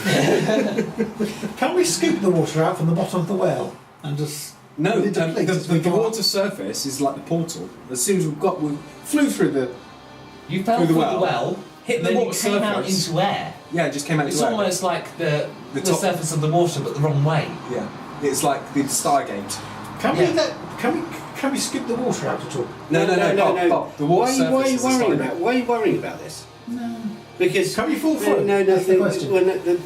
[SPEAKER 1] Can we scoop the water out from the bottom of the well and just?
[SPEAKER 6] No,
[SPEAKER 1] Will it deplete as we
[SPEAKER 6] the
[SPEAKER 1] go up?
[SPEAKER 6] water surface is like the portal. As soon as we flew through the...
[SPEAKER 2] You fell
[SPEAKER 6] Through
[SPEAKER 2] through
[SPEAKER 6] the
[SPEAKER 2] the
[SPEAKER 6] well,
[SPEAKER 2] well,
[SPEAKER 6] hit the
[SPEAKER 2] then you
[SPEAKER 6] water
[SPEAKER 2] came out
[SPEAKER 6] surface.
[SPEAKER 2] into air.
[SPEAKER 6] Yeah, it just came out
[SPEAKER 2] It's
[SPEAKER 6] to air.
[SPEAKER 2] almost like the
[SPEAKER 6] top-
[SPEAKER 2] surface of the water, but the wrong way.
[SPEAKER 6] Yeah, it's like the Stargate.
[SPEAKER 1] Can
[SPEAKER 2] Yeah.
[SPEAKER 1] can we scoop the water out at all?
[SPEAKER 6] No. Bob, the water
[SPEAKER 3] Why are
[SPEAKER 6] surface
[SPEAKER 3] you
[SPEAKER 6] is a
[SPEAKER 3] worrying
[SPEAKER 6] Stargate.
[SPEAKER 3] about? Why are you worrying about this? No. Because
[SPEAKER 1] Can we fall through?
[SPEAKER 3] No.
[SPEAKER 1] That's the question.
[SPEAKER 3] Well,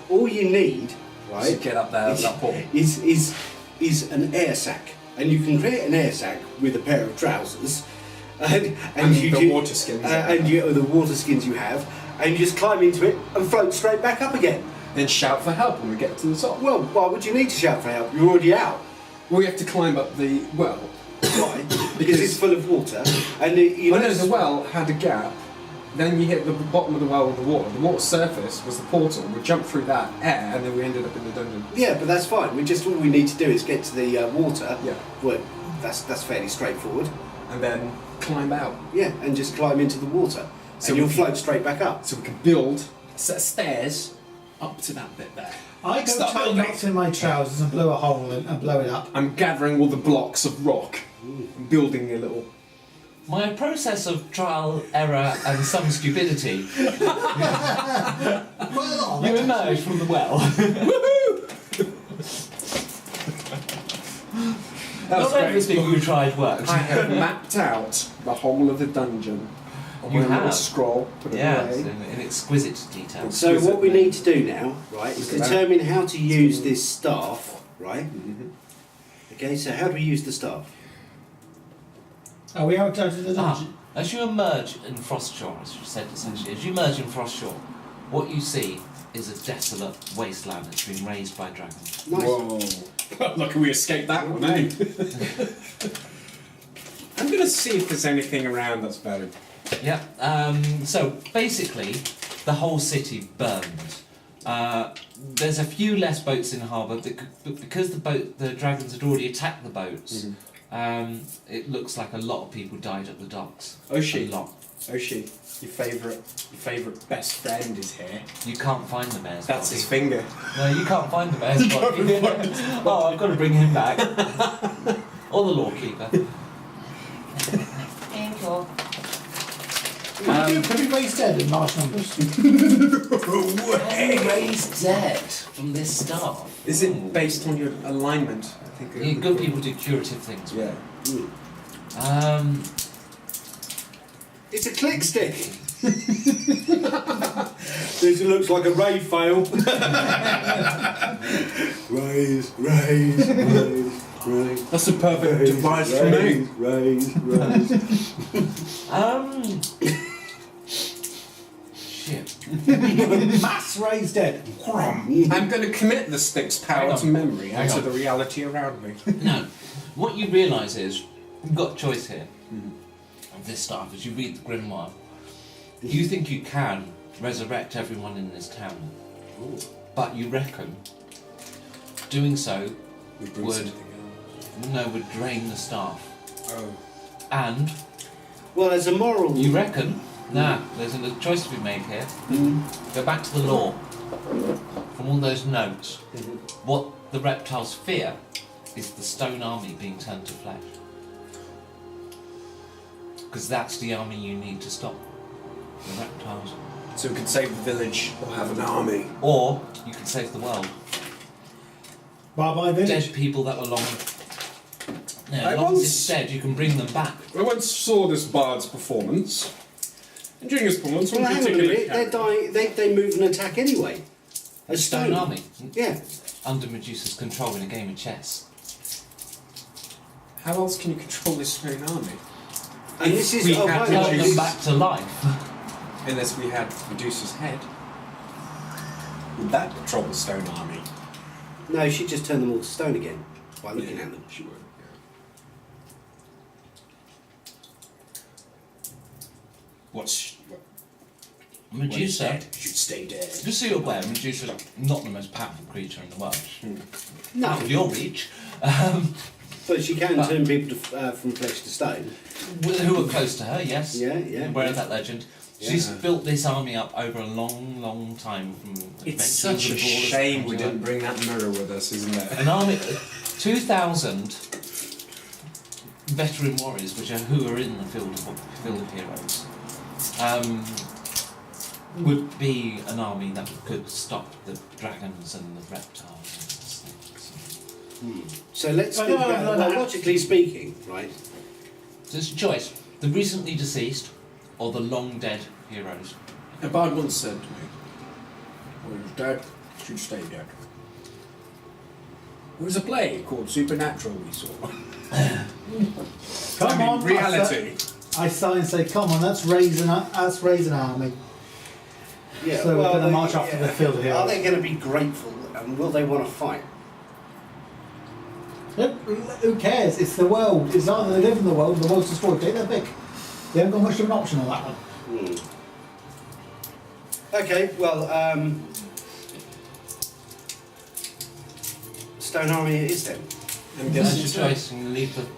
[SPEAKER 3] all you need,
[SPEAKER 6] To
[SPEAKER 3] right,
[SPEAKER 6] get up there, that portal.
[SPEAKER 3] is an air sac, and you can create an air sac with a pair of trousers, and you
[SPEAKER 6] the
[SPEAKER 3] do-
[SPEAKER 6] water skins.
[SPEAKER 3] the water skins you have, and you just climb into it and float straight back up again.
[SPEAKER 6] Then shout for help when we get to the top.
[SPEAKER 3] Well, why would you need to shout for help? You're already out.
[SPEAKER 6] We have to climb up the well.
[SPEAKER 3] Why? Because it's full of water, and you
[SPEAKER 6] Oh
[SPEAKER 3] know.
[SPEAKER 6] no, the well had a gap. Then you hit the bottom of the well with the water. The water surface was the portal. We jumped through that air, and then we ended up in the dungeon.
[SPEAKER 3] Yeah, but that's fine. All we need to do is get to the water.
[SPEAKER 6] Yeah.
[SPEAKER 3] Well, that's fairly straightforward.
[SPEAKER 6] And then climb out.
[SPEAKER 3] Yeah, and just climb into the water,
[SPEAKER 6] So
[SPEAKER 3] and you'll
[SPEAKER 6] we-
[SPEAKER 3] float straight back up.
[SPEAKER 6] So we can build a set of stairs up to that bit there.
[SPEAKER 1] I go
[SPEAKER 6] Start
[SPEAKER 1] tie
[SPEAKER 6] building.
[SPEAKER 1] knots in my trousers and blow a hole in and blow it up.
[SPEAKER 6] I'm gathering all the blocks of rock and building a little...
[SPEAKER 2] My process of trial, error, and some stupidity.
[SPEAKER 1] Well,
[SPEAKER 2] You emerge from the well. Not everything you tried worked.
[SPEAKER 6] I have mapped out the whole of the dungeon. On
[SPEAKER 2] You
[SPEAKER 6] my little
[SPEAKER 2] have?
[SPEAKER 6] scroll, put it
[SPEAKER 2] Yeah,
[SPEAKER 6] away.
[SPEAKER 2] in exquisite detail.
[SPEAKER 3] So
[SPEAKER 6] Exquisite,
[SPEAKER 3] what we
[SPEAKER 6] mate.
[SPEAKER 3] need to do now, right, is
[SPEAKER 6] Look at
[SPEAKER 3] determine how to use this staff, right?
[SPEAKER 6] Mhm.
[SPEAKER 3] Okay, so how do we use the staff?
[SPEAKER 1] Are we out of the dungeon?
[SPEAKER 2] As you emerge in Frostshore, as you said essentially, as you emerge in Frostshore, what you see is a desolate wasteland that's been raised by dragons.
[SPEAKER 3] Nice.
[SPEAKER 6] Whoa. Lucky we escaped that one, eh? I'm going to see if there's anything around that's better.
[SPEAKER 2] Yeah. So basically, the whole city burned. There's a few less boats in harbour, but because the dragons had already attacked the boats, it looks like a lot of people died at the docks.
[SPEAKER 6] Oshi.
[SPEAKER 2] A lot.
[SPEAKER 6] Oshi, your favourite best friend is here.
[SPEAKER 2] You can't find the mayor's
[SPEAKER 6] That's
[SPEAKER 2] body.
[SPEAKER 6] his finger.
[SPEAKER 2] No, you can't find the mayor's body. Oh, I've got to bring him back. Or the lawkeeper.
[SPEAKER 1] Can we raise dead in large numbers?
[SPEAKER 2] Can you raise dead from this staff?
[SPEAKER 6] Is it based on your alignment? I think.
[SPEAKER 2] Yeah, good people do curative things.
[SPEAKER 6] Yeah.
[SPEAKER 3] It's a click stick. This looks like a raid fail. raise.
[SPEAKER 6] That's a perfect device for me.
[SPEAKER 3] Raise.
[SPEAKER 2] Shit.
[SPEAKER 1] Mass raised dead.
[SPEAKER 6] I'm going to commit the stick's
[SPEAKER 2] Hang
[SPEAKER 6] power
[SPEAKER 2] on.
[SPEAKER 6] to memory
[SPEAKER 2] Hang
[SPEAKER 6] and to
[SPEAKER 2] on.
[SPEAKER 6] the reality around me.
[SPEAKER 2] No. What you realise is, you've got a choice here of this staff. As you read the grimoire, you think you can resurrect everyone in this town, but you reckon doing so would drain the staff.
[SPEAKER 6] Oh.
[SPEAKER 2] And
[SPEAKER 3] Well, as a moral,
[SPEAKER 2] you reckon, there's a choice to be made here. Go back to the law. From all those notes, what the reptiles fear
[SPEAKER 5] is the stone army being turned to flesh. Because that's the army you need to stop. The reptiles.
[SPEAKER 6] So we could save the village or have an army.
[SPEAKER 5] Or you could save the world.
[SPEAKER 1] Bye-bye village.
[SPEAKER 5] Dead people that were long... No,
[SPEAKER 6] I
[SPEAKER 5] as long as
[SPEAKER 6] once-
[SPEAKER 5] it's dead, you can bring them back.
[SPEAKER 6] I once saw this bard's performance. And during his performance, one
[SPEAKER 3] Well, hang on a
[SPEAKER 6] particular
[SPEAKER 3] minute.
[SPEAKER 6] character-
[SPEAKER 3] They move and attack anyway. A
[SPEAKER 5] Stone army.
[SPEAKER 3] Yeah.
[SPEAKER 5] Under Medusa's control in a game of chess.
[SPEAKER 6] How else can you control this stone army?
[SPEAKER 3] And
[SPEAKER 6] If
[SPEAKER 3] this is
[SPEAKER 6] we
[SPEAKER 3] oh,
[SPEAKER 6] had
[SPEAKER 3] right,
[SPEAKER 5] Brought
[SPEAKER 6] Medusa-
[SPEAKER 5] them back to life.
[SPEAKER 6] Unless we had Medusa's head. Would that control the stone army?
[SPEAKER 3] No, she'd just turn them all to stone again by looking at them.
[SPEAKER 6] She would, yeah. What?
[SPEAKER 5] Medusa,
[SPEAKER 6] Should stay dead.
[SPEAKER 5] just so you're aware, Medusa's not the most powerful creature in the world.
[SPEAKER 3] No.
[SPEAKER 5] Out of your reach.
[SPEAKER 3] But she can turn people to, from flesh to stone.
[SPEAKER 5] Who are close to her, yes.
[SPEAKER 3] Yeah, yeah.
[SPEAKER 5] Aware of that legend. She's built this army up over a long, long time. From
[SPEAKER 6] It's
[SPEAKER 5] adventures
[SPEAKER 6] such a
[SPEAKER 5] and brawlers
[SPEAKER 6] shame
[SPEAKER 5] to
[SPEAKER 6] we
[SPEAKER 5] all
[SPEAKER 6] didn't bring that mirror with us, isn't it?
[SPEAKER 5] An army, 2,000 veteran warriors, who are in the field of heroes, would be an army that could stop the dragons and the reptiles and the snakes.
[SPEAKER 3] So let's
[SPEAKER 1] Oh,
[SPEAKER 3] think
[SPEAKER 1] no,
[SPEAKER 3] about
[SPEAKER 1] no,
[SPEAKER 3] well,
[SPEAKER 1] no.
[SPEAKER 3] logically speaking, right?
[SPEAKER 5] So it's a choice: the recently deceased or the long dead heroes.
[SPEAKER 6] A bard once said to me, "When you're dead, should stay dead." There was a play called Supernatural we saw.
[SPEAKER 1] Come on,
[SPEAKER 6] reality.
[SPEAKER 1] I sigh and say, come on, let's raise an army.
[SPEAKER 3] Yeah.
[SPEAKER 1] So we're gonna march off to the field of heroes.
[SPEAKER 3] Are they going to be grateful, and will they want to fight?
[SPEAKER 1] Who cares? It's the world. It's either they live in the world or the world's destroyed. Take their pick. They haven't got much of an option on that one.
[SPEAKER 3] Okay. Well, stone army it is then.
[SPEAKER 6] And
[SPEAKER 5] That's
[SPEAKER 6] guess
[SPEAKER 5] your choice. You can leave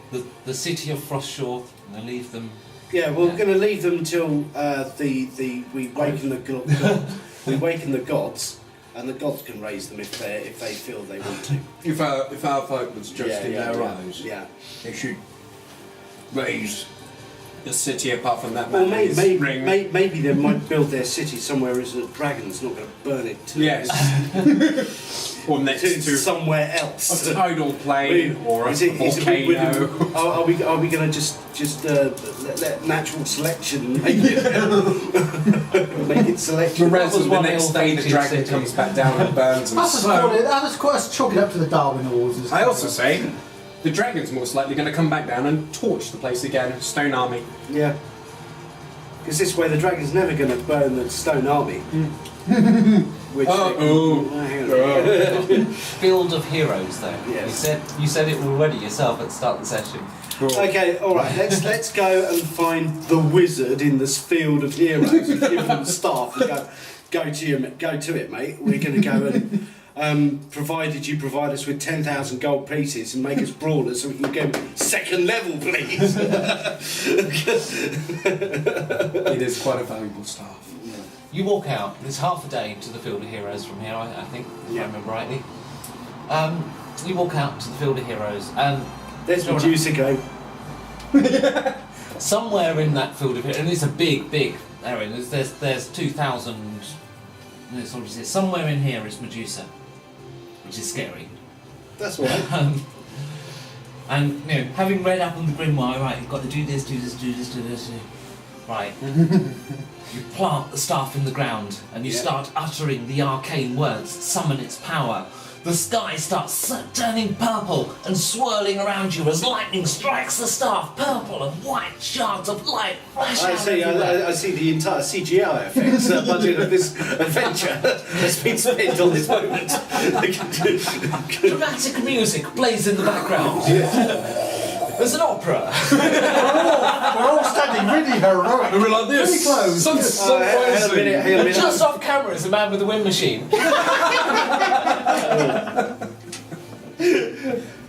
[SPEAKER 5] the city of Frostshore and leave them.
[SPEAKER 3] Yeah, well, we're going to leave them till we waken we waken the gods, and the gods can raise them if they feel they want to.
[SPEAKER 6] If our fight was just in their eyes,
[SPEAKER 3] Yeah.
[SPEAKER 6] they should raise the city apart from that
[SPEAKER 3] Well,
[SPEAKER 6] man. in his ring.
[SPEAKER 3] maybe they might build their city somewhere as a dragon's not going to burn it to
[SPEAKER 6] Yes. Or next
[SPEAKER 3] to
[SPEAKER 6] to
[SPEAKER 3] somewhere else.
[SPEAKER 6] a tidal plain or a
[SPEAKER 3] Is it-
[SPEAKER 6] volcano.
[SPEAKER 3] Are we going to just let natural selection make it make it selection?
[SPEAKER 6] Whereas
[SPEAKER 5] was
[SPEAKER 6] the
[SPEAKER 5] one
[SPEAKER 6] next day the
[SPEAKER 5] ill-fated
[SPEAKER 6] dragon
[SPEAKER 5] city.
[SPEAKER 6] comes back down and burns and
[SPEAKER 1] Let's chalk it up to the Darwin Awards.
[SPEAKER 6] I also say the dragon's most likely going to come back down and torch the place again. Stone army.
[SPEAKER 3] Yeah. Because this way the dragon's never going to burn the stone army. Which hang on.
[SPEAKER 5] Field of heroes, though.
[SPEAKER 3] Yes.
[SPEAKER 5] You said it already yourself at the start of the session.
[SPEAKER 3] Okay, all right. Let's go and find the wizard in this field of heroes. Give them staff and go to it, mate. We're going to go and provided you provide us with 10,000 gold pieces and make us brawlers, so we can go second level, please.
[SPEAKER 6] It is quite a valuable staff.
[SPEAKER 5] You walk out. It's half a day to the Field of Heroes from here, I think, if I remember rightly. You walk out to the Field of Heroes, and
[SPEAKER 3] There's Medusa go.
[SPEAKER 5] somewhere in that Field of Heroes, and it's a big area. There's 2,000. Somewhere in here is Medusa, which is scary.
[SPEAKER 3] That's all right.
[SPEAKER 5] And having read up on the grimoire, right, you've got to do this. Right. You plant the staff in the ground and you start uttering the arcane words, summon its power. The sky starts turning purple and swirling around you as lightning strikes the staff. Purple and white shards of light flash out everywhere.
[SPEAKER 3] I see the entire CGI effects budget of this adventure has been spent on this moment.
[SPEAKER 5] Dramatic music plays in the background. There's an opera.
[SPEAKER 1] We're all standing really heroic.
[SPEAKER 6] We're like this.
[SPEAKER 1] Really close.
[SPEAKER 3] Hang on a minute.
[SPEAKER 5] Just off camera is a man with a wind machine.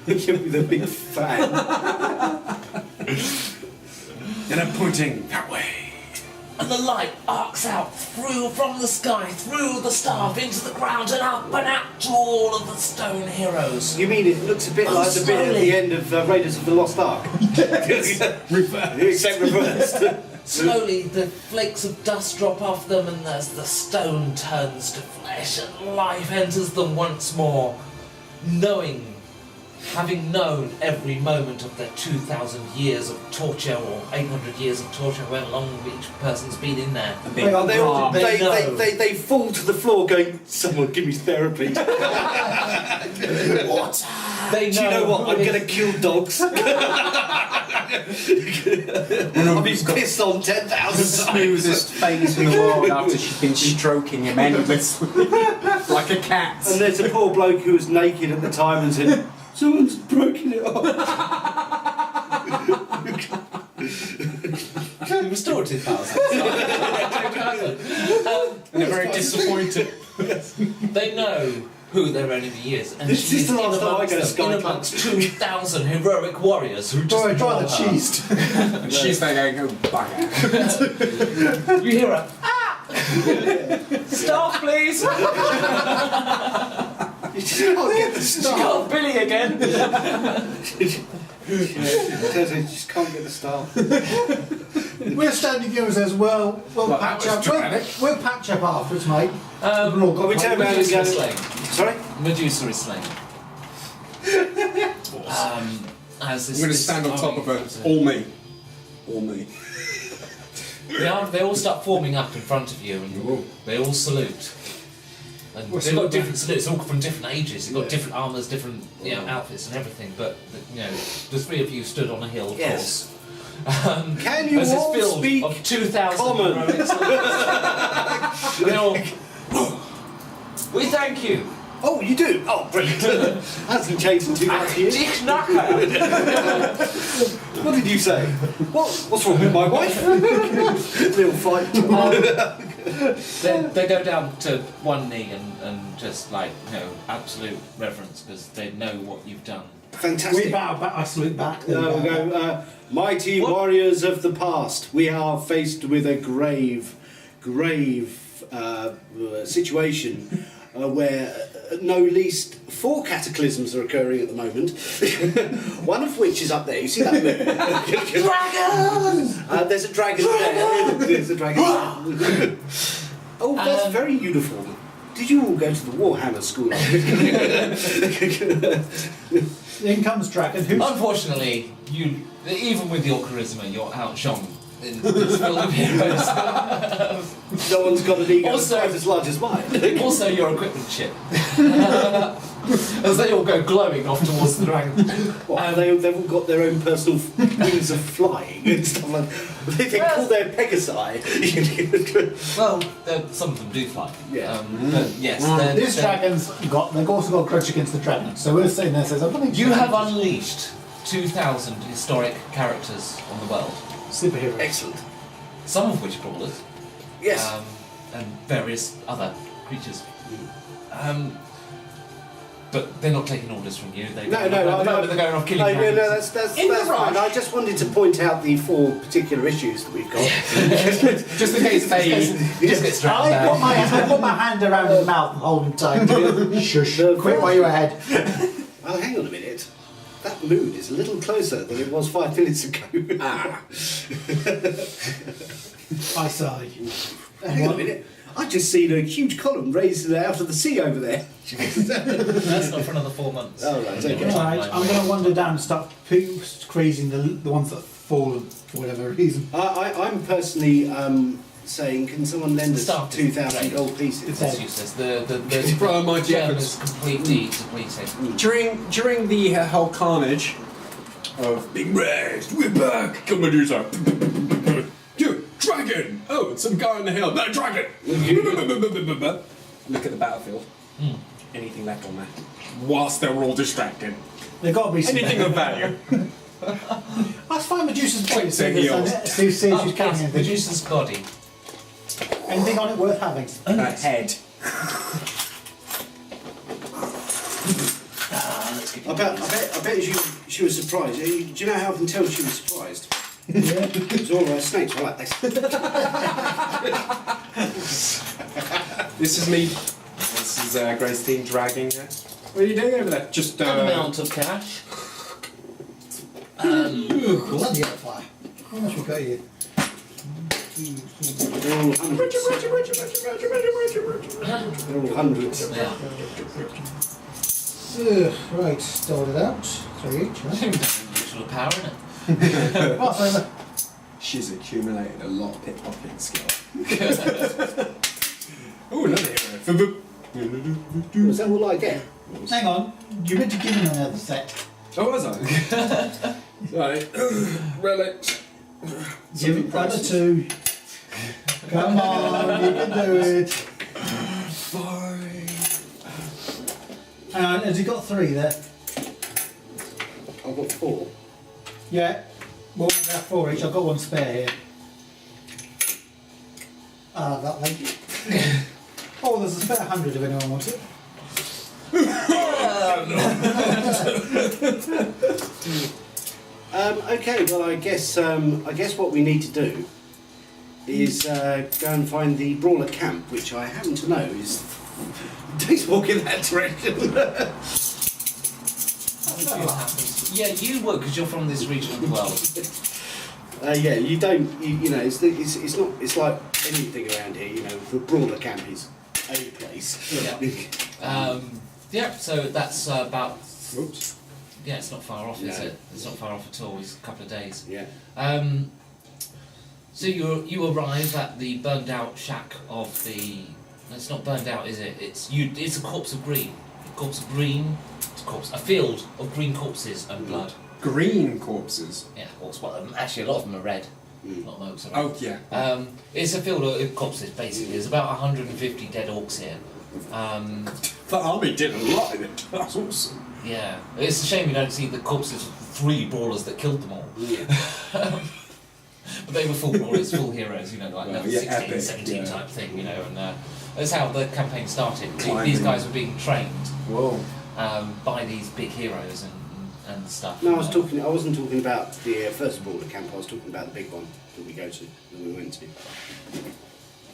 [SPEAKER 3] Give me the big fan.
[SPEAKER 6] And I'm pointing that way.
[SPEAKER 5] and the light arcs out from the sky, through the staff, into the ground, and up and out to all of the stone heroes.
[SPEAKER 3] You mean it looks a bit like the bit at the end of Raiders of the Lost Ark? Except reversed.
[SPEAKER 5] Slowly, the flakes of dust drop off them, and as the stone turns to flesh, and life enters them once more, having known every moment of their 2,000 years of torture, or 800 years of torture, however long each person's been in there.
[SPEAKER 3] They fall to the floor going, someone give me therapy. What?
[SPEAKER 5] They know.
[SPEAKER 3] Do you know what? I'm going to kill dogs. I've been pissed on 10,000 times.
[SPEAKER 4] Smoothest face in the world after she's been stroking him endlessly. Like a cat.
[SPEAKER 3] And there's a poor bloke who was naked at the time and said, someone's broken it off.
[SPEAKER 5] Restorative powers.
[SPEAKER 4] And they're very disappointed.
[SPEAKER 5] They know who their enemy is, and
[SPEAKER 3] This is the last time I go to Sky
[SPEAKER 5] in amongst 2,000 heroic warriors who just
[SPEAKER 1] Try the cheese.
[SPEAKER 4] And she's there going, oh, bugger.
[SPEAKER 5] You hear her, staff please!
[SPEAKER 3] You just can't get the
[SPEAKER 5] She
[SPEAKER 3] staff.
[SPEAKER 5] got Billy again!
[SPEAKER 3] You just can't get the staff.
[SPEAKER 1] We're standing here and says, well, we'll patch up. We'll patch up afterwards, mate. We're all
[SPEAKER 3] We turn around and
[SPEAKER 5] Medusa
[SPEAKER 3] go,
[SPEAKER 5] is slain.
[SPEAKER 3] sorry?
[SPEAKER 5] Medusa is slain. As this,
[SPEAKER 4] I'm going to stand on top of her. All me. All me.
[SPEAKER 5] They all start forming up in front of you, and they all salute. And they've got different salutes, all from different ages. They've got different armours, different outfits, and everything. But the three of you stood on a hill, of course.
[SPEAKER 3] Can you
[SPEAKER 5] as
[SPEAKER 3] all
[SPEAKER 5] it's filled
[SPEAKER 3] speak
[SPEAKER 5] of 2,000
[SPEAKER 3] common?
[SPEAKER 5] heroic soldiers. They all, we thank you.
[SPEAKER 3] Oh, you do? Oh, brilliant. Hasn't changed in 2,000 years.
[SPEAKER 5] Dick Knacker.
[SPEAKER 3] What did you say? What's wrong with my wife? Little fight.
[SPEAKER 5] They go down to one knee and just absolute reverence because they know what you've done.
[SPEAKER 3] Fantastic.
[SPEAKER 1] We bow back, I salute back.
[SPEAKER 3] We go, mighty warriors of the past, we are faced with a grave situation where no least 4 cataclysms are occurring at the moment. One of which is up there. You see that moon?
[SPEAKER 5] Dragon!
[SPEAKER 3] There's a dragon there. There's a dragon. Oh, that's very uniform. Did you all go to the Warhammer school?
[SPEAKER 1] In comes Dragon. Who's
[SPEAKER 5] Unfortunately, even with your charisma, you're outshone in this film of heroes.
[SPEAKER 3] No one's got an ego
[SPEAKER 5] Also-
[SPEAKER 3] quite as large as mine.
[SPEAKER 5] Also, your equipment ship. As they all go glowing off towards the dragon.
[SPEAKER 3] They've all got their own personal means of flying and stuff like that. They call their Pegasi.
[SPEAKER 5] Well, some of them do fly.
[SPEAKER 3] Yeah.
[SPEAKER 5] But yes,
[SPEAKER 1] this dragon's got? They've also got a grudge against the dragon. So we're sitting there. Says, I believe
[SPEAKER 5] You have unleashed 2,000 historic characters on the world.
[SPEAKER 1] superheroes.
[SPEAKER 3] Excellent.
[SPEAKER 5] Some of which are crawlers.
[SPEAKER 3] Yes.
[SPEAKER 5] And various other creatures. But they're not taking orders from you. They're going off killing dragons.
[SPEAKER 3] No, that's fine. I just wanted to point out the 4 particular issues that we've got.
[SPEAKER 4] Just in case they...
[SPEAKER 5] Just get strapped
[SPEAKER 1] I
[SPEAKER 5] down.
[SPEAKER 1] put my hand around his mouth and hold him tight. Shush. Quit while you're ahead.
[SPEAKER 3] Oh, hang on a minute. That moon is a little closer than it was 5 minutes ago.
[SPEAKER 1] I sigh.
[SPEAKER 3] Hang on a minute. I've just seen a huge column raised out of the sea over there.
[SPEAKER 5] That's not for another 4 months.
[SPEAKER 3] Oh, right, okay.
[SPEAKER 1] Right, I'm going to wander down and start crazing the ones that have fallen for whatever reason.
[SPEAKER 3] I'm personally saying, can someone lend us
[SPEAKER 5] Start
[SPEAKER 3] 2,000 gold pieces?
[SPEAKER 5] That's useless. The
[SPEAKER 4] Brian, my
[SPEAKER 5] gem
[SPEAKER 4] efforts.
[SPEAKER 5] is completely depleting.
[SPEAKER 4] During the whole carnage of being raised, we're back, come Medusa. You, dragon! Oh, it's some guy on the hill. No, dragon! Look at the battlefield. Anything left on there? Whilst they're all distracted.
[SPEAKER 1] There's got to be something.
[SPEAKER 4] Anything of value?
[SPEAKER 1] Let's find Medusa's body. See
[SPEAKER 4] Take
[SPEAKER 1] if
[SPEAKER 4] yours.
[SPEAKER 1] she's carrying anything.
[SPEAKER 5] Medusa's body.
[SPEAKER 1] Anything on it worth having?
[SPEAKER 4] Head.
[SPEAKER 5] Let's give
[SPEAKER 3] I bet she was surprised. Do you know how I can tell she was surprised? It's all right, snakes. I like this.
[SPEAKER 4] This is me. This is Grace Team dragging it. What are you doing over there? Just
[SPEAKER 5] An amount of cash.
[SPEAKER 1] Bloody hellfire. How much we got here?
[SPEAKER 3] They're all hundreds. They're all hundreds.
[SPEAKER 5] Yeah.
[SPEAKER 1] Right, dole it out. 3 each, right?
[SPEAKER 5] Usual power in it.
[SPEAKER 1] Pass over.
[SPEAKER 4] She's accumulated a lot of pickpocketing skill. Oh, another hero.
[SPEAKER 3] Is that all I get?
[SPEAKER 1] Hang on, you meant to give him another set.
[SPEAKER 4] Oh, was I? Right. Relics.
[SPEAKER 1] Give it the other 2. Come on, you can do it.
[SPEAKER 4] Fine.
[SPEAKER 1] And has he got 3 there?
[SPEAKER 3] I've got 4.
[SPEAKER 1] Yeah. Well, we have 4 each. I've got 1 spare here. Ah, that lady. Oh, there's a spare 100 if anyone wants it.
[SPEAKER 3] Okay, well, I guess what we need to do is go and find the Brawler camp, which I happen to know is takes walk in that direction.
[SPEAKER 5] Yeah, you would, because you're from this region of the world.
[SPEAKER 3] Yeah, you don't. You know, it's not. It's like anything around here. You know, the Brawler camp is a place.
[SPEAKER 5] Yeah. Yeah, so that's about.
[SPEAKER 3] Oops.
[SPEAKER 5] Yeah, it's not far off, is
[SPEAKER 3] No.
[SPEAKER 5] it? It's not far off at all. It's a couple of days.
[SPEAKER 3] Yeah.
[SPEAKER 5] So you arrive at the burned out shack of the. It's not burned out, is it? It's a corpse of green. A corpse of green. It's a field of green corpses and blood.
[SPEAKER 4] Green corpses.
[SPEAKER 5] Yeah, actually a lot of them are red. A lot of orcs are red.
[SPEAKER 4] Oh, yeah.
[SPEAKER 5] It's a field of corpses, basically. There's about 150 dead orcs here.
[SPEAKER 4] The army did a lot in it. That's awesome.
[SPEAKER 5] Yeah, it's a shame you don't see the corpses of 3 brawlers that killed them all.
[SPEAKER 3] Yeah.
[SPEAKER 5] But they were full brawlers, full heroes, you know, like level
[SPEAKER 4] yeah,
[SPEAKER 5] 16,
[SPEAKER 4] epic,
[SPEAKER 5] 17
[SPEAKER 4] yeah.
[SPEAKER 5] type thing, you know, and that's how the campaign started.
[SPEAKER 4] Climbing.
[SPEAKER 5] These guys were being trained
[SPEAKER 4] Whoa.
[SPEAKER 5] by these big heroes and stuff.
[SPEAKER 3] No, I wasn't talking about the first Brawler camp. I was talking about the big one that we went to.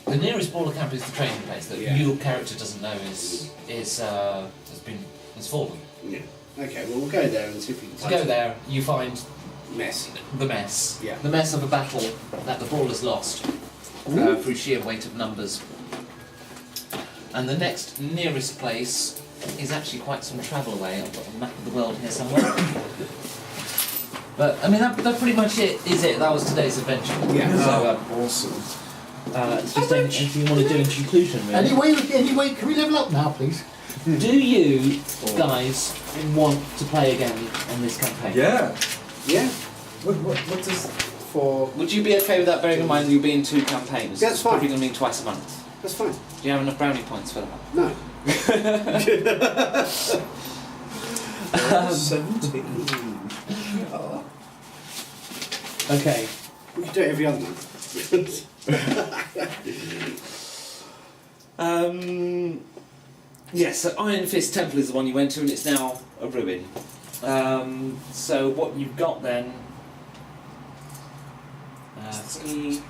[SPEAKER 5] The nearest brawler camp is the training place that
[SPEAKER 3] Yeah.
[SPEAKER 5] your character doesn't know has fallen.
[SPEAKER 3] Yeah. Okay. Well, we'll go there and see if we can.
[SPEAKER 5] To go there, you find
[SPEAKER 3] Mess.
[SPEAKER 5] the mess.
[SPEAKER 3] Yeah.
[SPEAKER 5] The mess of a battle that the brawlers lost through sheer weight of numbers. And the next nearest place is actually quite some travel away. I've got a map of the world here somewhere. But I mean, that pretty much is it. That was today's adventure.
[SPEAKER 3] Yeah.
[SPEAKER 5] So
[SPEAKER 4] Awesome.
[SPEAKER 5] it's just anything you want to do in conclusion, really.
[SPEAKER 1] Anyway, can we level up now, please?
[SPEAKER 5] Do you guys want to play again on this campaign?
[SPEAKER 4] Yeah.
[SPEAKER 3] Yeah.
[SPEAKER 4] What does for?
[SPEAKER 5] Would you be okay with that, bearing in mind you'll be in 2 campaigns?
[SPEAKER 3] That's
[SPEAKER 5] It's
[SPEAKER 3] fine.
[SPEAKER 5] probably going to be twice a month.
[SPEAKER 3] That's fine.
[SPEAKER 5] Do you have enough brownie points for that?
[SPEAKER 3] No.
[SPEAKER 4] 17.
[SPEAKER 5] Okay.
[SPEAKER 3] We can do it every other month.
[SPEAKER 5] Yes, so Iron Fist Temple is the one you went to, and it's now a ruin. So what you've got then? 3,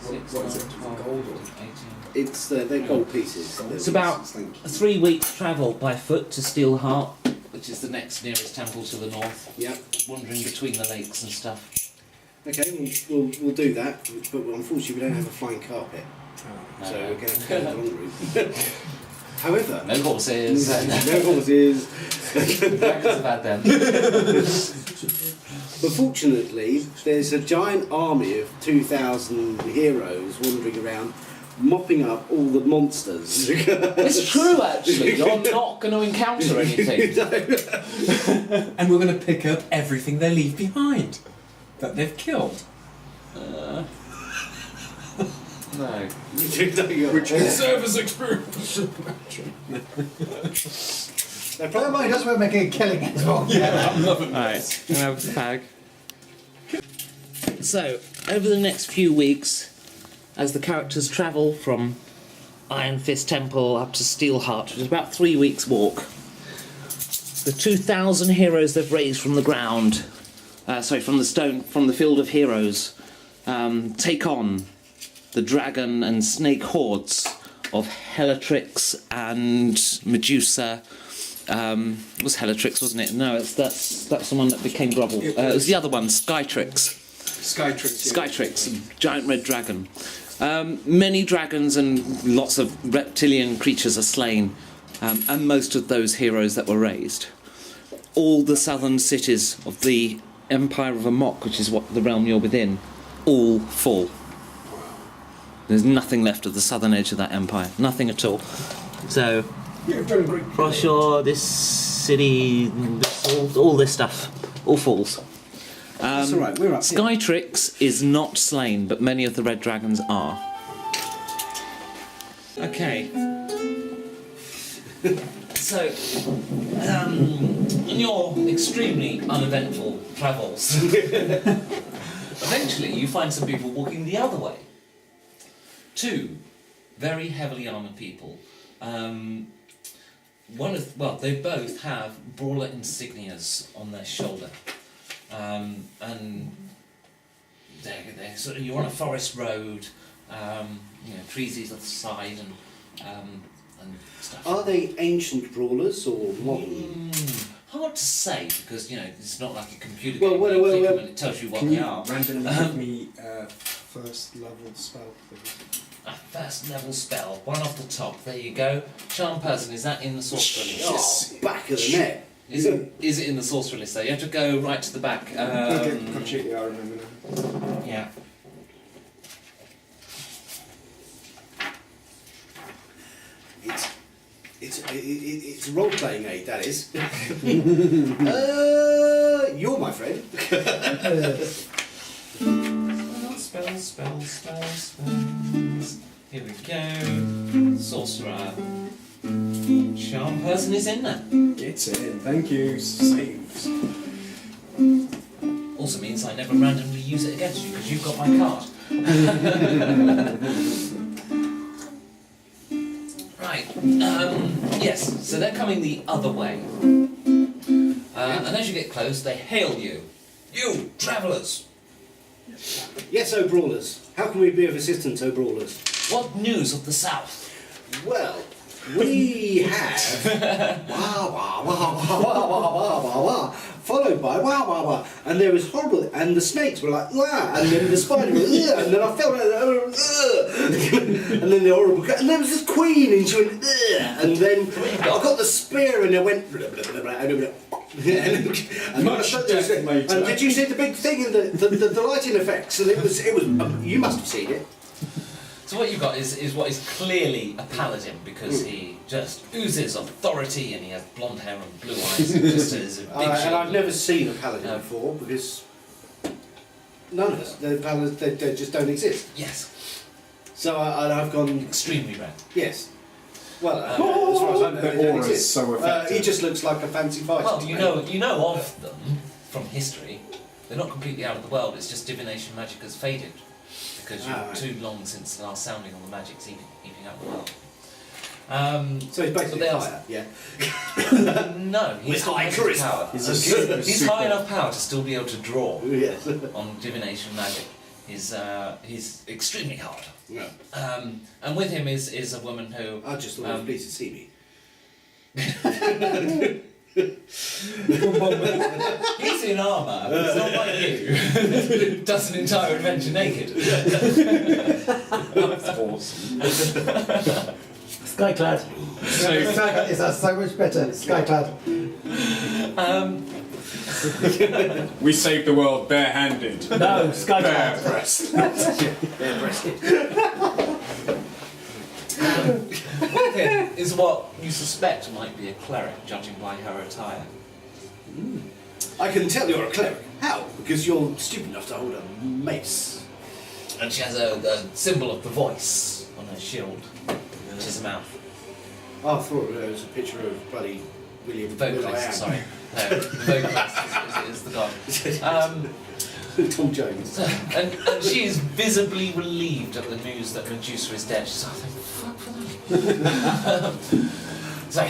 [SPEAKER 5] 6,
[SPEAKER 4] What is
[SPEAKER 5] 9,
[SPEAKER 4] it?
[SPEAKER 5] 12,
[SPEAKER 4] Gold or?
[SPEAKER 5] 18.
[SPEAKER 3] It's they're gold pieces.
[SPEAKER 5] It's about a 3 weeks travel by foot to Steelheart, which is the next nearest temple to the north.
[SPEAKER 3] Yeah.
[SPEAKER 5] Wandering between the lakes and stuff.
[SPEAKER 3] Okay, we'll do that, but unfortunately we don't have a flying carpet, so we're going to have to go the long route. However,
[SPEAKER 5] No horses.
[SPEAKER 3] no horses.
[SPEAKER 5] Dragons have had them.
[SPEAKER 3] But fortunately, there's a giant army of 2,000 heroes wandering around, mopping up all the monsters.
[SPEAKER 5] It's true, actually. You're not going to encounter anything.
[SPEAKER 4] And we're going to pick up everything they leave behind that they've killed.
[SPEAKER 5] No.
[SPEAKER 4] Which can serve as experience.
[SPEAKER 1] Never mind, that's where we're making a killing as well.
[SPEAKER 4] Yeah, I'm loving
[SPEAKER 2] Alright, can I have a fag? So, over the next few weeks, as the characters travel from Iron Fist Temple up to Steelheart, which is about 3 weeks' walk, the 2,000 heroes they've raised from the ground from the field of heroes, take on the dragon and snake hordes of Helatrix and Medusa. It was Helatrix, wasn't it? No, that's the one that became Grovel. It was the other one, Skytrix. Skytrix, giant red dragon. Many dragons and lots of reptilian creatures are slain, and most of those heroes that were raised. All the southern cities of the Empire of Amok, which is what the realm you're within, all fall. There's nothing left of the southern edge of that empire. Nothing at all. So, Roshore, this city, all this stuff, all falls.
[SPEAKER 3] That's alright, we're up here.
[SPEAKER 2] Skytrix is not slain, but many of the red dragons are. Okay. So, in your extremely uneventful travels, eventually you find some people walking the other way. Two very heavily armoured people. They both have brawler insignias on their shoulder. And they're sort of, you're on a forest road, trees either side and stuff.
[SPEAKER 3] Are they ancient brawlers or modern?
[SPEAKER 2] Hard to say because it's not like a computer game. Well, and it tells you what they are.
[SPEAKER 6] Randomly give me first level spell, please.
[SPEAKER 2] A first level spell, one off the top. There you go. Charm person. Is that in the sorcerer list?
[SPEAKER 3] Oh, back of the net.
[SPEAKER 2] Is it in the sorcerer list though? You have to go right to the back.
[SPEAKER 6] Okay, completely, I remember now.
[SPEAKER 2] Yeah.
[SPEAKER 3] It's a role-playing aid, that is. You're my friend.
[SPEAKER 2] Spells. Here we go. Sorcerer. Charm person is in there.
[SPEAKER 6] It's in. Thank you. Saves.
[SPEAKER 2] Also means I never randomly use it against you because you've got my card. Right. Yes. So they're coming the other way. And as you get close, they hail you. You travellers.
[SPEAKER 3] Yes, O Brawlers. How can we be of assistance, O Brawlers?
[SPEAKER 2] What news of the south?
[SPEAKER 3] Well, we have wah wah wah wah wah wah wah wah wah, followed by wah wah wah, and there was horrible, and the snakes were like wah, and then the spider was and then I felt like and then the horrible, and there was this queen, and she went and then I got the spear, and it went blah, blah, blah, blah, and did you see the big thing in the lighting effects? And it was you must have seen it.
[SPEAKER 2] So what you've got is what is clearly a paladin because he just oozes authority and he has blonde hair and blue eyes and just is a big
[SPEAKER 3] and I've never seen a paladin before because none of us, the paladins, they just don't exist.
[SPEAKER 2] Yes.
[SPEAKER 3] So I've gone
[SPEAKER 2] extremely rare.
[SPEAKER 3] Yes. Well, as far as I know,
[SPEAKER 6] the aura is so effective.
[SPEAKER 3] He just looks like a fancy fighter.
[SPEAKER 2] Well, you know of them from history. They're not completely out of the world. It's just divination magic has faded. Because you're too long since the last sounding on the magic's eating up the world.
[SPEAKER 3] So he's basically higher, yeah?
[SPEAKER 2] No, he's high power. He's high enough power to still be able to draw on divination magic. He's extremely hard.
[SPEAKER 3] Yeah.
[SPEAKER 2] And with him is a woman who...
[SPEAKER 3] I just thought he was pleased to see me.
[SPEAKER 2] He's in armour, it's not like you. Does an entire adventure naked. That's awesome.
[SPEAKER 1] Skyclad. That's so much better. Skyclad.
[SPEAKER 4] We saved the world barehanded.
[SPEAKER 1] No, Skyclad.
[SPEAKER 3] Bare-breasted.
[SPEAKER 2] With him is what you suspect might be a cleric, judging by her attire.
[SPEAKER 3] I can tell you're a cleric. How? Because you're stupid enough to hold a mace.
[SPEAKER 2] And she has a symbol of the voice on her shield, which is a mouth.
[SPEAKER 3] Oh, I thought it was a picture of bloody William.
[SPEAKER 2] The vocalist, sorry. No, the vocalist is the god.
[SPEAKER 3] Tom Jones.
[SPEAKER 2] And she is visibly relieved at the news that Medusa is dead. She's like, fuck for that.
[SPEAKER 3] I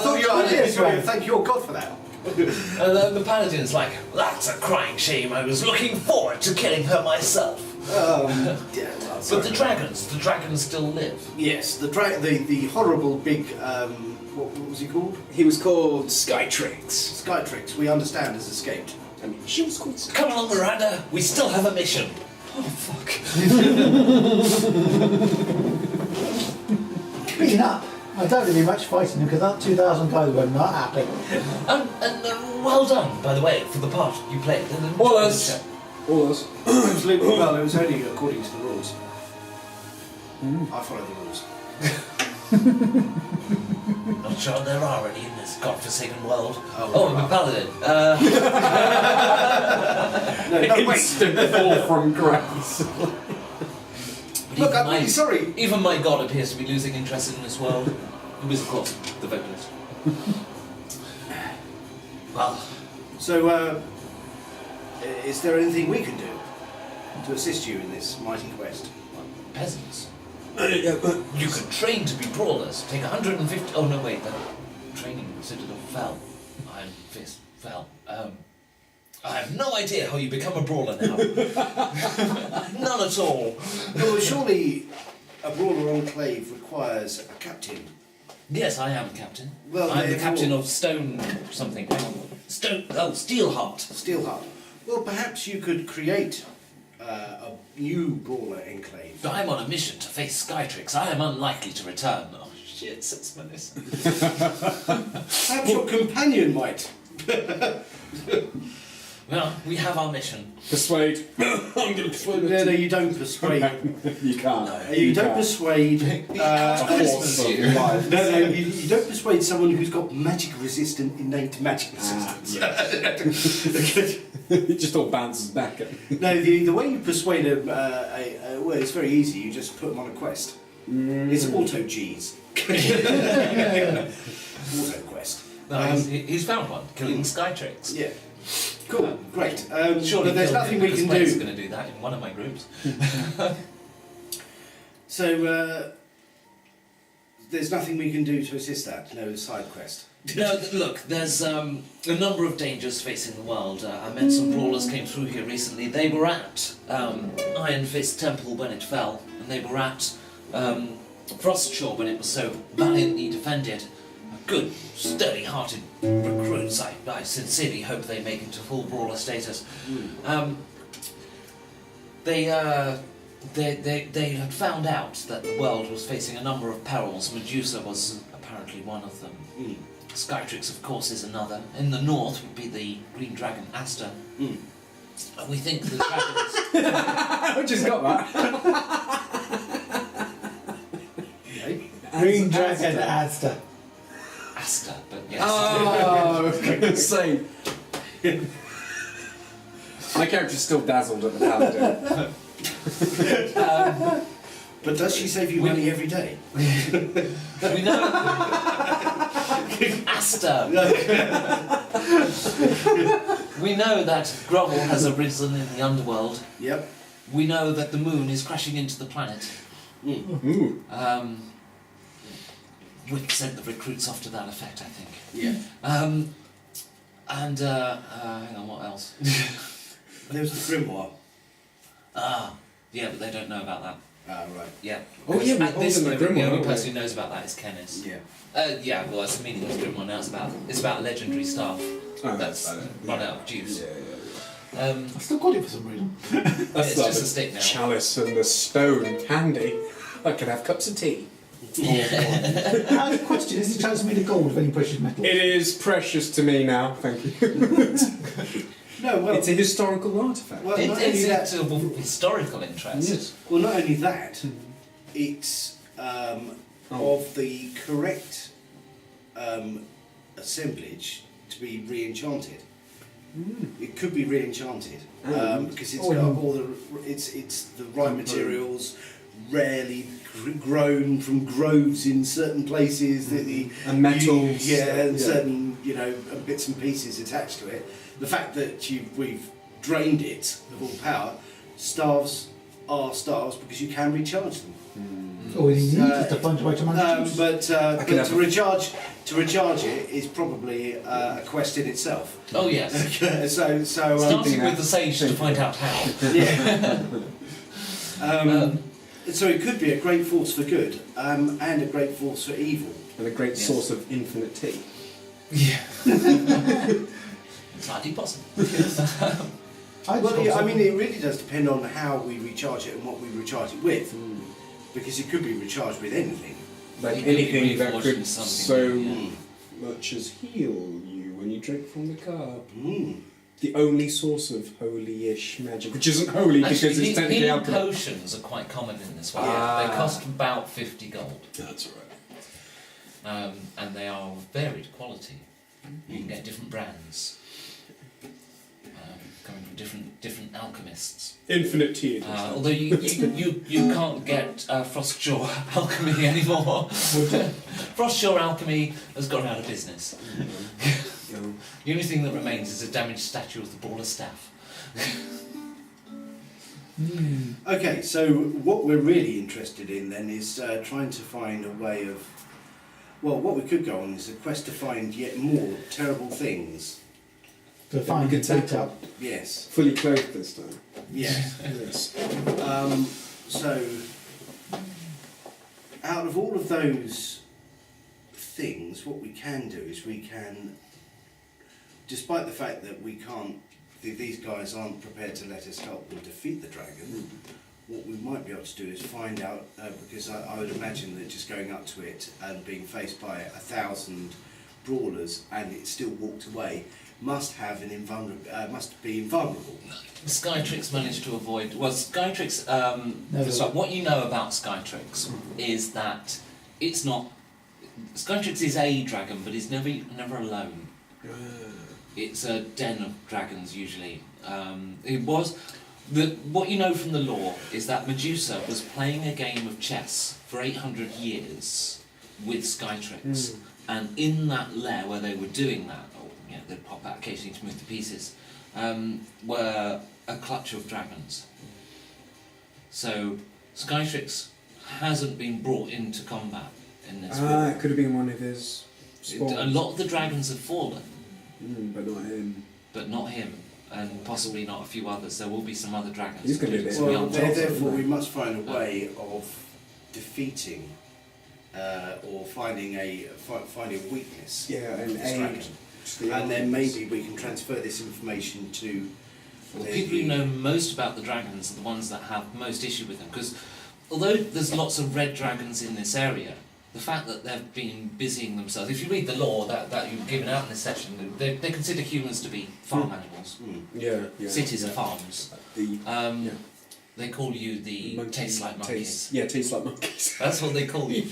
[SPEAKER 3] thought you were here, so thank your God for that.
[SPEAKER 5] And then the Paladin's like, that's a crying shame. I was looking forward to killing her myself.
[SPEAKER 3] Yeah, well,
[SPEAKER 5] But the dragons still live.
[SPEAKER 3] yes, the horrible big, what was he called?
[SPEAKER 6] He was called Skytrix.
[SPEAKER 3] Skytrix, we understand, has escaped.
[SPEAKER 6] I mean, she was called Skytrix.
[SPEAKER 5] Come along, Miranda. We still have a mission.
[SPEAKER 6] Oh, fuck.
[SPEAKER 1] Clean up. I don't really much fighting because that 2,000 guys were not happy.
[SPEAKER 5] And well done, by the way, for the part you played.
[SPEAKER 6] All us.
[SPEAKER 3] Absolutely, well, it was only according to the rules. I follow the rules.
[SPEAKER 5] Not sure there are any in this godforsaken world.
[SPEAKER 3] Oh,
[SPEAKER 5] the Paladin.
[SPEAKER 3] No, wait.
[SPEAKER 4] Instant fall from grace.
[SPEAKER 3] Look, I'm really sorry.
[SPEAKER 5] Even my god appears to be losing interest in this world. Who is, of course, the vocalist. Well,
[SPEAKER 3] So, is there anything we can do to assist you in this mighty quest?
[SPEAKER 5] peasants. You could train to be brawlers. Take 150. Oh no, wait. That training Citadel fell. Iron Fist fell. I have no idea how you become a brawler now. None at all.
[SPEAKER 3] Well, surely a brawler enclave requires a captain.
[SPEAKER 5] Yes, I am captain.
[SPEAKER 3] Well,
[SPEAKER 5] I'm the
[SPEAKER 3] therefore-
[SPEAKER 5] captain of Stone something. Steelheart.
[SPEAKER 3] Steelheart. Well, perhaps you could create a new brawler enclave.
[SPEAKER 5] I'm on a mission to face Skytrix. I am unlikely to return. Oh shit, says Medusa.
[SPEAKER 3] Perhaps your companion might.
[SPEAKER 5] Well, we have our mission.
[SPEAKER 4] Persuade. I'm going to persuade
[SPEAKER 3] No, you don't persuade.
[SPEAKER 4] You can't.
[SPEAKER 3] You don't persuade.
[SPEAKER 4] A force of life.
[SPEAKER 3] No, you don't persuade someone who's got magic-resistant, innate magic resistance.
[SPEAKER 4] It just all bounces back.
[SPEAKER 3] No, the way you persuade well, it's very easy. You just put them on a quest. It's auto-Gs. Auto-quest.
[SPEAKER 5] No, he's found one, killing Skytrix.
[SPEAKER 3] Yeah. Cool, great.
[SPEAKER 5] Surely
[SPEAKER 3] but there's nothing we can do.
[SPEAKER 5] going to do that in one of my groups.
[SPEAKER 3] So, there's nothing we can do to assist that? No side quest?
[SPEAKER 5] No, look, there's a number of dangers facing the world. I met some brawlers came through here recently. They were at Iron Fist Temple when it fell, and they were at Frostshore when it was so valiantly defended. Good, sturdy-hearted recruits. I sincerely hope they make it to full brawler status. They had found out that the world was facing a number of perils. Medusa was apparently one of them. Skytrix, of course, is another. In the north would be the green dragon Aster. And we think the dragons...
[SPEAKER 4] I just got that.
[SPEAKER 1] Green Dragon Aster.
[SPEAKER 5] Aster, but yes.
[SPEAKER 4] Oh, I was going to say. My character's still dazzled at the Paladin.
[SPEAKER 3] But does she save you money every day?
[SPEAKER 5] We know... Aster! We know that Grovel has arisen in the underworld.
[SPEAKER 3] Yep.
[SPEAKER 5] We know that the moon is crashing into the planet.
[SPEAKER 4] Ooh.
[SPEAKER 5] We've sent the recruits off to that effect, I think.
[SPEAKER 3] Yeah.
[SPEAKER 5] Hang on, what else?
[SPEAKER 3] There was the grimoire.
[SPEAKER 5] Yeah, but they don't know about that.
[SPEAKER 3] Right.
[SPEAKER 5] Yeah.
[SPEAKER 4] Oh, yeah,
[SPEAKER 5] At this
[SPEAKER 4] the
[SPEAKER 5] moment, the
[SPEAKER 4] grimoire,
[SPEAKER 5] only
[SPEAKER 4] aren't we?
[SPEAKER 5] person who knows about that is Kenneth.
[SPEAKER 3] Yeah.
[SPEAKER 5] Yeah, well, that's the meaning of the grimoire now. It's about a legendary staff
[SPEAKER 4] Oh,
[SPEAKER 5] that's run out of juice.
[SPEAKER 1] I still got it for some reason.
[SPEAKER 4] That's
[SPEAKER 5] It's
[SPEAKER 4] like
[SPEAKER 5] just a
[SPEAKER 4] the
[SPEAKER 5] stick now.
[SPEAKER 4] chalice and the stone candy. I could have cups of tea.
[SPEAKER 1] The question is, the chance made of gold of any precious metal?
[SPEAKER 4] It is precious to me now, thank you.
[SPEAKER 3] No, well,
[SPEAKER 4] It's a historical artifact.
[SPEAKER 3] well, not only that.
[SPEAKER 5] It's of historical interest.
[SPEAKER 4] Yes.
[SPEAKER 3] Well, not only that. It's of the correct assemblage to be re-enchanted. It could be re-enchanted because it's got all the it's the right materials, rarely grown from groves in certain places.
[SPEAKER 4] And metals.
[SPEAKER 3] Certain bits and pieces attached to it. The fact that we've drained it of all power, staves are staves because you can recharge them.
[SPEAKER 1] All you need is to find a way to manage juice.
[SPEAKER 3] But to recharge it is probably a quest in itself.
[SPEAKER 5] Oh yes.
[SPEAKER 3] Starting
[SPEAKER 5] with the sage to find out how.
[SPEAKER 3] Yeah. So it could be a great force for good and a great force for evil.
[SPEAKER 4] And a great source of infinite tea.
[SPEAKER 5] Yeah. Entirely possible.
[SPEAKER 3] Well, I mean, it really does depend on how we recharge it and what we recharge it with. Because it could be recharged with anything.
[SPEAKER 4] Like
[SPEAKER 5] It could be
[SPEAKER 4] anything that
[SPEAKER 5] reforged in
[SPEAKER 4] could
[SPEAKER 5] something,
[SPEAKER 4] so much as heal you when you drink from the cup.
[SPEAKER 3] Mm.
[SPEAKER 4] The only source of holy-ish magic, which isn't holy because it's technically
[SPEAKER 5] healing
[SPEAKER 4] alcohol.
[SPEAKER 5] potions are quite common in this world.
[SPEAKER 4] Ah.
[SPEAKER 5] They cost about 50 gold.
[SPEAKER 4] That's right.
[SPEAKER 5] And they are of varied quality. You can get different brands coming from different alchemists.
[SPEAKER 4] Infinite tea.
[SPEAKER 5] Although you can't get Frostshore alchemy anymore. Frostshore alchemy has gone out of business. The only thing that remains is a damaged statue of the Brawler Staff.
[SPEAKER 3] Okay, so what we're really interested in then is trying to find a way of... Well, what we could go on is a quest to find yet more terrible things.
[SPEAKER 1] To find
[SPEAKER 4] we
[SPEAKER 1] it
[SPEAKER 4] could
[SPEAKER 1] beat
[SPEAKER 4] tackle.
[SPEAKER 1] up.
[SPEAKER 3] Yes.
[SPEAKER 4] Fully clothed this time.
[SPEAKER 3] Yes.
[SPEAKER 4] Yes.
[SPEAKER 3] So, out of all of those things, what we can do is we can, despite the fact that we can't, these guys aren't prepared to let us help them defeat the dragon, what we might be able to do is find out, because I would imagine that just going up to it and being faced by 1,000 brawlers and it still walked away must be invulnerable.
[SPEAKER 5] Skytrix managed to avoid. Well, Skytrix.
[SPEAKER 1] Never.
[SPEAKER 5] So what you know about Skytrix is that it's not. Skytrix is a dragon, but it's never alone. It's a den of dragons usually. It was. What you know from the lore is that Medusa was playing a game of chess for 800 years with Skytrix, and in that lair where they were doing that, or they'd pop out occasionally to move the pieces, were a clutch of dragons. So Skytrix hasn't been brought into combat in this war.
[SPEAKER 4] It could have been one of his spawns.
[SPEAKER 5] A lot of the dragons have fallen,
[SPEAKER 4] But not him.
[SPEAKER 5] but not him. And possibly not a few others. There will be some other dragons.
[SPEAKER 4] He's gonna be a bit-
[SPEAKER 5] including
[SPEAKER 3] Well,
[SPEAKER 5] some young
[SPEAKER 3] therefore
[SPEAKER 5] ones.
[SPEAKER 3] we must find a way of defeating or finding a weakness
[SPEAKER 4] Yeah,
[SPEAKER 3] of
[SPEAKER 4] and
[SPEAKER 3] this
[SPEAKER 4] aid.
[SPEAKER 3] dragon. And then maybe we can transfer this information to
[SPEAKER 5] The people who know most about the dragons are the ones that have most issue with them. Because although there's lots of red dragons in this area, the fact that they've been busying themselves, if you read the lore that you've given out in this session, they consider humans to be farm animals.
[SPEAKER 4] Yeah.
[SPEAKER 5] Cities are farms.
[SPEAKER 4] The
[SPEAKER 5] They call you the taste like monkeys.
[SPEAKER 4] Taste like monkeys.
[SPEAKER 5] That's what they call you.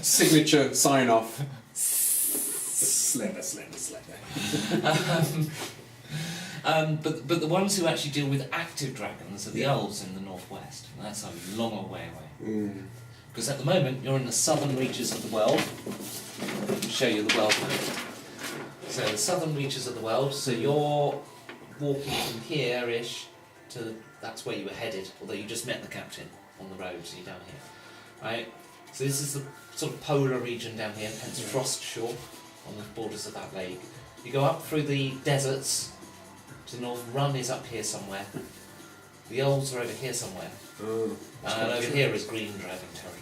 [SPEAKER 4] Signature sign off. Slither.
[SPEAKER 5] But the ones who actually deal with active dragons are the elves in the northwest. And that's a long way away. Because at the moment you're in the southern reaches of the world. Let me show you the world map. So the southern reaches of the world. So you're walking from here-ish to that's where you were headed. Although you just met the captain on the road, so you're down here, right? So this is the sort of polar region down here, hence Frostshore, on the borders of that lake. You go up through the deserts to the north. Run is up here somewhere. The elves are over here somewhere. And over here is green dragon territory.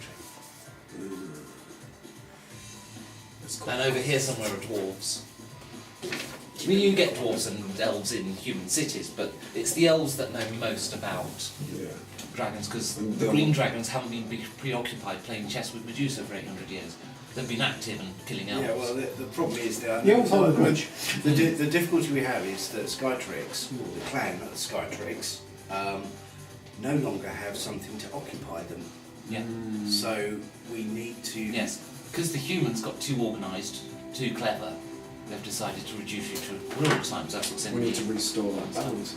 [SPEAKER 5] And over here somewhere are dwarves. I mean, you get dwarves and elves in human cities, but it's the elves that know most about dragons, because the green dragons haven't been preoccupied playing chess with Medusa for 800 years. They've been active and killing elves.
[SPEAKER 3] Yeah, well, the problem is that
[SPEAKER 1] The elves hold a grudge.
[SPEAKER 3] the difficulty we have is that Skytrix, or the clan of Skytrix, no longer have something to occupy them.
[SPEAKER 5] Yeah.
[SPEAKER 3] So we need to.
[SPEAKER 5] Yes, because the humans got too organised, too clever. They've decided to reduce you to rural times. That's what's in
[SPEAKER 4] We need
[SPEAKER 5] the-
[SPEAKER 4] to restore that balance.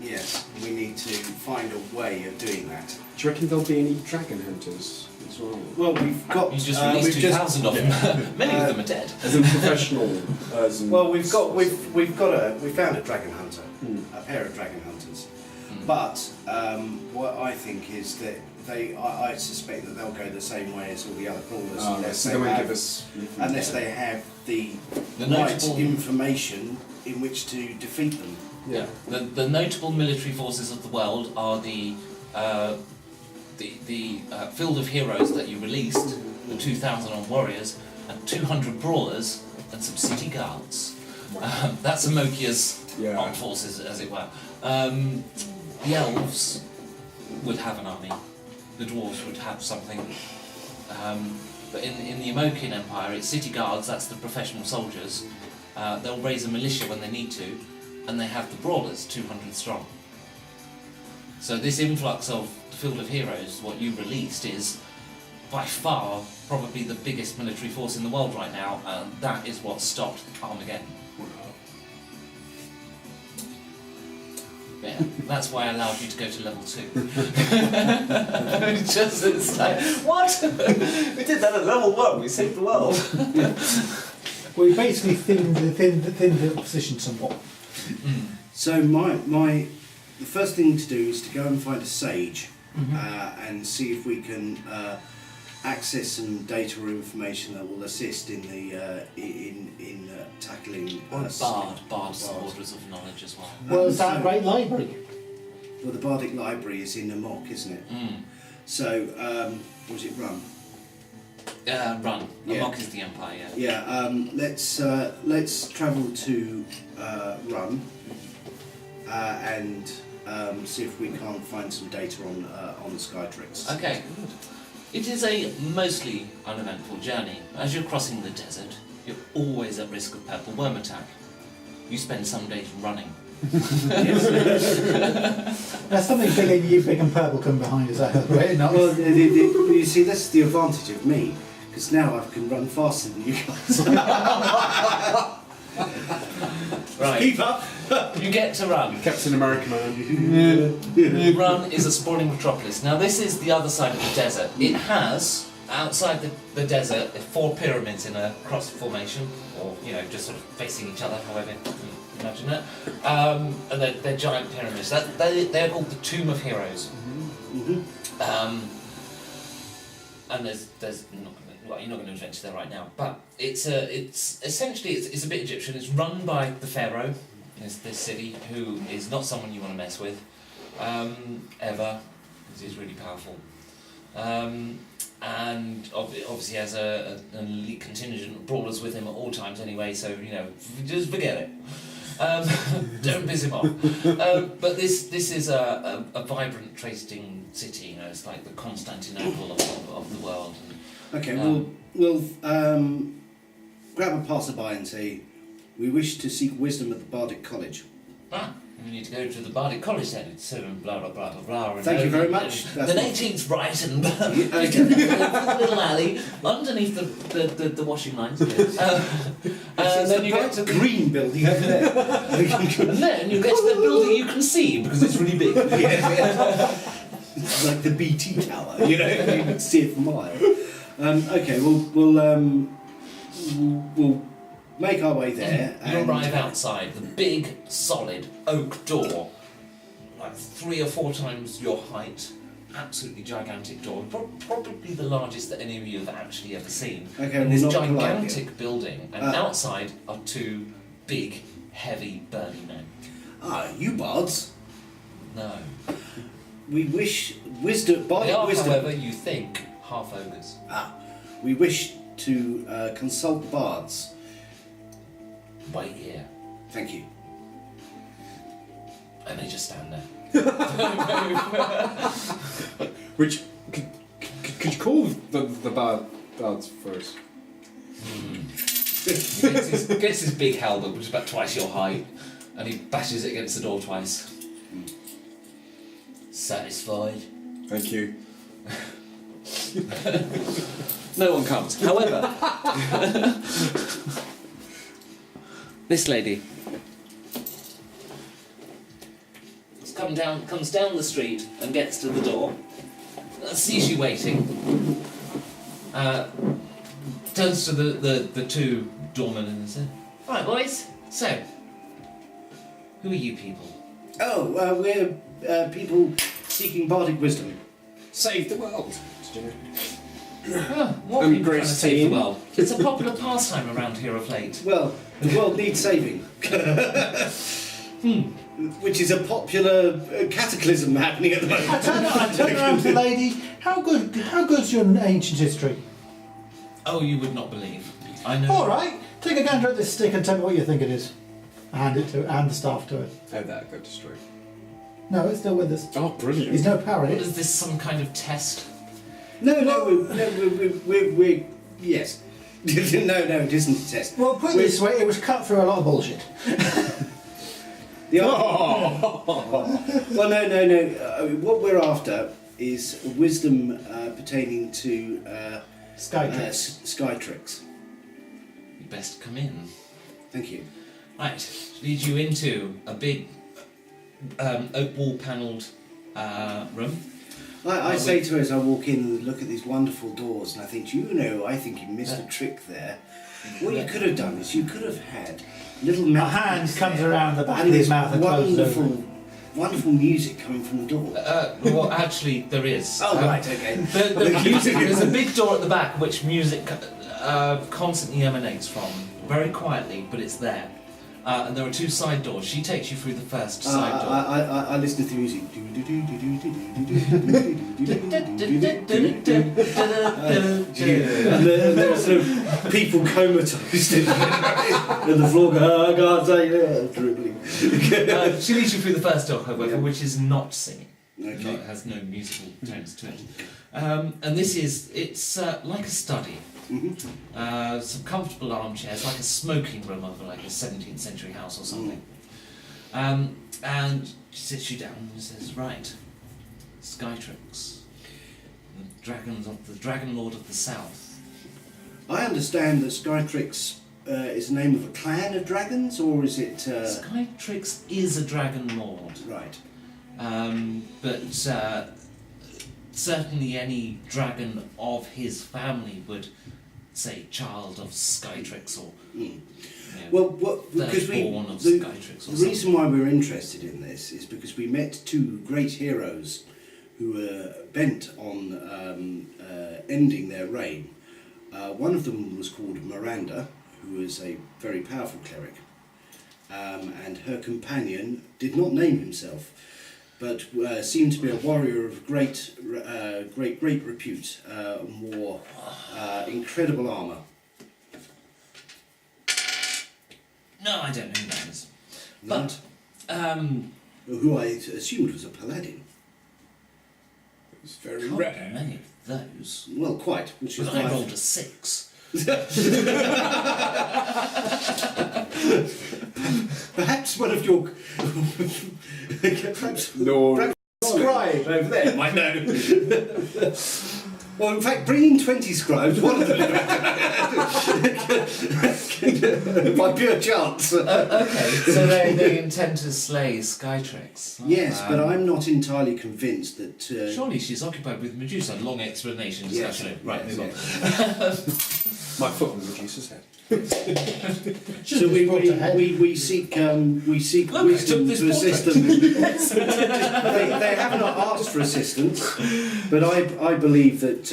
[SPEAKER 3] Yes, we need to find a way of doing that.
[SPEAKER 4] Do you reckon there'll be any dragon hunters as well?
[SPEAKER 3] Well, we've got.
[SPEAKER 5] You just
[SPEAKER 3] we've
[SPEAKER 5] released 2,000 of them. Many of them are dead.
[SPEAKER 4] As in professional. As in
[SPEAKER 3] Well, we found a dragon hunter, a pair of dragon hunters. But what I think is that I suspect that they'll go the same way as all the other crawlers unless they have the right information in which to defeat them.
[SPEAKER 5] Yeah. The notable military forces of the world are the Field of Heroes that you released, the 2,000 warriors, and 200 brawlers, and some city guards. That's Amokia's armed forces, as it were. The elves would have an army. The dwarves would have something. But in the Amokian Empire, it's city guards, that's the professional soldiers. They'll raise a militia when they need to, and they have the brawlers, 200 strong. So this influx of the Field of Heroes, what you released, is by far probably the biggest military force in the world right now, and that is what stopped Armageddon. Yeah, that's why I allowed you to go to level 2. It's like, what? We did that at level 1, we saved the world.
[SPEAKER 1] We basically thinned the position somewhat.
[SPEAKER 3] So the first thing to do is to go and find a sage and see if we can access some data or information that will assist in tackling
[SPEAKER 5] Bard's Orders of Knowledge as well.
[SPEAKER 1] Well, is that a great library?
[SPEAKER 3] Well, the Bardic Library is in Amok, isn't it? So, was it Run?
[SPEAKER 5] Run.
[SPEAKER 3] Yeah.
[SPEAKER 5] Amok is the Empire,
[SPEAKER 3] Yeah. Let's travel to Run and see if we can't find some data on the Skytrix.
[SPEAKER 5] Okay. It is a mostly uneventful journey. As you're crossing the desert, you're always at risk of purple worm attack. You spend some days running.
[SPEAKER 1] There's something big and purple coming behind us. Right?
[SPEAKER 3] Well, you see, that's the advantage of me, because now I can run faster than you guys.
[SPEAKER 5] Right.
[SPEAKER 3] Keep up!
[SPEAKER 5] You get to Run.
[SPEAKER 4] Captain America man.
[SPEAKER 5] Run is a sprawling metropolis. Now this is the other side of the desert. It has, outside the desert, 4 pyramids in a cross formation, or, just sort of facing each other, however you imagine it. And they're giant pyramids. They're called the Tomb of Heroes. And there's well, you're not going to adventure there right now, but it's essentially it's a bit Egyptian. It's run by the pharaoh. Is this city, who is not someone you want to mess with, ever, because he's really powerful. And obviously has an elite contingent of brawlers with him at all times anyway, so, just forget it. Don't piss him off. But this is a vibrant trading city, it's like the Constantinople of the world.
[SPEAKER 3] Okay, we'll grab a passerby and say, we wish to seek wisdom at the Bardic College.
[SPEAKER 5] We need to go to the Bardic College then, it's blah blah blah blah blah. And
[SPEAKER 3] Thank you very much.
[SPEAKER 5] The 18th right, and you can the little alley underneath the washing lines. And then you get to the
[SPEAKER 3] green building over there.
[SPEAKER 5] And then you get to the building you can see because it's really big.
[SPEAKER 3] It's like the BT tower, you can see it from a mile. Okay, we'll make our way there.
[SPEAKER 5] You arrive outside the big, solid oak door, like 3 or 4 times your height, absolutely gigantic door, probably the largest that any of you have actually ever seen.
[SPEAKER 3] Okay,
[SPEAKER 5] and this gigantic building, and outside are 2 big, heavy, burly men.
[SPEAKER 3] You bards?
[SPEAKER 5] No.
[SPEAKER 3] We wish wisdom.
[SPEAKER 5] They are, however, you think, half ogres.
[SPEAKER 3] We wish to consult bards.
[SPEAKER 5] Wait here.
[SPEAKER 3] Thank you.
[SPEAKER 5] And they just stand there.
[SPEAKER 4] Which could you call the bards first?
[SPEAKER 5] He gets his big halberd, which is about twice your height, and he bashes it against the door twice. Satisfied?
[SPEAKER 4] Thank you.
[SPEAKER 2] No one comes. However, this lady
[SPEAKER 5] comes down the street and gets to the door, sees you waiting, turns to the 2 doormen and says, "Right, boys, so, who are you people?"
[SPEAKER 3] Oh, we're people seeking bardic wisdom.
[SPEAKER 6] Save the world.
[SPEAKER 5] What
[SPEAKER 6] I'm
[SPEAKER 5] are you trying to
[SPEAKER 6] Grace
[SPEAKER 5] save the
[SPEAKER 6] Team.
[SPEAKER 5] world? It's a popular pastime around here of late.
[SPEAKER 3] Well, the world needs saving. Which is a popular cataclysm happening at the moment.
[SPEAKER 1] I turn around to the lady. How good's your ancient history?
[SPEAKER 5] Oh, you would not believe. I know.
[SPEAKER 1] All right, take a gander at this stick and tell me what you think it is. Hand the staff to it.
[SPEAKER 6] Oh, that got destroyed.
[SPEAKER 1] No, it's still with us.
[SPEAKER 6] Oh, brilliant.
[SPEAKER 1] He's no parry.
[SPEAKER 5] What is this, some kind of test?
[SPEAKER 3] No, we're yes. No, it isn't a test.
[SPEAKER 1] Well, put it this way, it was cut through a lot of bullshit.
[SPEAKER 3] Well, no. What we're after is wisdom pertaining to
[SPEAKER 1] Sky tricks.
[SPEAKER 3] sky tricks.
[SPEAKER 5] You best come in.
[SPEAKER 3] Thank you.
[SPEAKER 5] Right, lead you into a big oak wall panelled room.
[SPEAKER 3] I say to her as I walk in and look at these wonderful doors, and I think, I think you missed a trick there. What you could have done is you could have had little
[SPEAKER 1] A hand comes around the back of his mouth and closes over.
[SPEAKER 3] wonderful music coming from the door.
[SPEAKER 5] Well, actually, there is.
[SPEAKER 3] Oh, right, okay.
[SPEAKER 5] The music, there's a big door at the back which music constantly emanates from, very quietly, but it's there. And there are two side doors. She takes you through the first side door.
[SPEAKER 3] I listen to the music. And there's sort of people comatose in the floor going, oh, I can't say that. Dribbling.
[SPEAKER 5] She leads you through the first door, however, which is not singing.
[SPEAKER 3] Okay.
[SPEAKER 5] It has no musical tones to it. And this is, it's like a study. Some comfortable armchairs, like a smoking room of like a 17th century house or something. And she sits you down and says, right, Skytrix, the Dragon Lord of the South.
[SPEAKER 3] I understand that Skytrix is the name of a clan of dragons, or is it...
[SPEAKER 5] Skytrix is a Dragon Lord.
[SPEAKER 3] Right.
[SPEAKER 5] But certainly any dragon of his family would say child of Skytrix or
[SPEAKER 3] Because
[SPEAKER 5] born of
[SPEAKER 3] the
[SPEAKER 5] Skytrix or
[SPEAKER 3] reason why we're interested in this is because we met two great heroes who were bent on ending their reign. One of them was called Miranda, who was a very powerful cleric, and her companion did not name himself, but seemed to be a warrior of great repute, and wore incredible armour.
[SPEAKER 5] No, I don't know who that is.
[SPEAKER 3] No?
[SPEAKER 5] But
[SPEAKER 3] Who I assumed was a paladin.
[SPEAKER 6] It's very
[SPEAKER 5] can't
[SPEAKER 6] rare.
[SPEAKER 5] be many of those.
[SPEAKER 3] Well, quite. Which is
[SPEAKER 5] But
[SPEAKER 3] why
[SPEAKER 5] I rolled a 6.
[SPEAKER 3] perhaps one of your perhaps
[SPEAKER 6] No.
[SPEAKER 3] scribe over there might know. Well, in fact, bring in 20 scribes, one of them by pure chance.
[SPEAKER 5] Okay, so they intend to slay Skytrix.
[SPEAKER 3] Yes, but I'm not entirely convinced that...
[SPEAKER 5] Surely she's occupied with Medusa. Long explanation,
[SPEAKER 3] Yes,
[SPEAKER 5] discussion. Right,
[SPEAKER 3] yes,
[SPEAKER 5] move
[SPEAKER 6] My foot on Medusa's head.
[SPEAKER 3] So we seek
[SPEAKER 5] Look, I
[SPEAKER 3] wisdom
[SPEAKER 5] took this
[SPEAKER 3] to assist them. They have not asked for assistance, but I believe that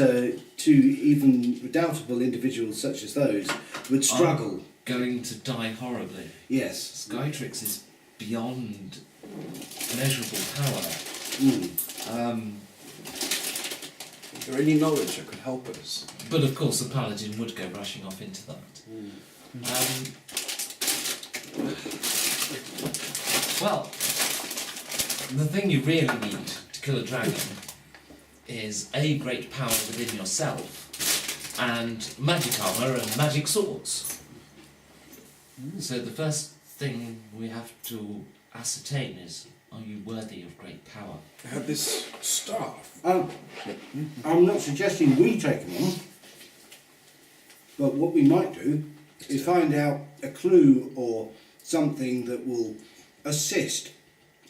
[SPEAKER 3] two even redoubtable individuals such as those would struggle.
[SPEAKER 5] Going to die horribly.
[SPEAKER 3] Yes.
[SPEAKER 5] Skytrix is beyond measurable power.
[SPEAKER 6] Is there any knowledge that could help us?
[SPEAKER 5] But of course, the Paladin would go rushing off into that. Well, the thing you really need to kill a dragon is a great power within yourself and magic armour and magic swords. So the first thing we have to ascertain is, are you worthy of great power?
[SPEAKER 6] I have this staff.
[SPEAKER 3] I'm not suggesting we take them on, but what we might do is find out a clue or something that will assist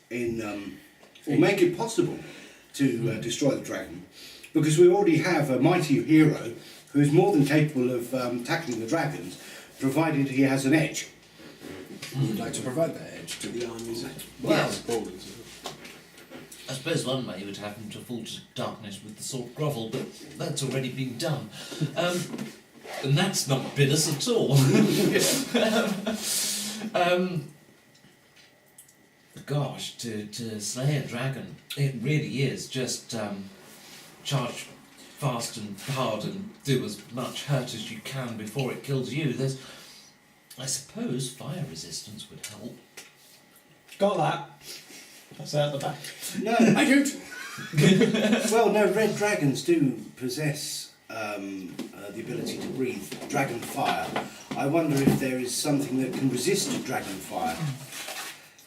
[SPEAKER 3] in, or make it possible to destroy the dragon. Because we already have a mighty hero who is more than capable of tackling the dragons, provided he has an edge.
[SPEAKER 6] We would like to provide that edge to the armies.
[SPEAKER 5] Well, I suppose one way would have him to fall to darkness with the sword grovel, but that's already been done. And that's not bidders at all. Gosh, to slay a dragon, it really is just charge fast and hard and do as much hurt as you can before it kills you. There's, I suppose, fire resistance would help.
[SPEAKER 1] Got that. That's out the back.
[SPEAKER 3] No, I don't. Well, no, red dragons do possess the ability to breathe dragon fire. I wonder if there is something that can resist dragon fire.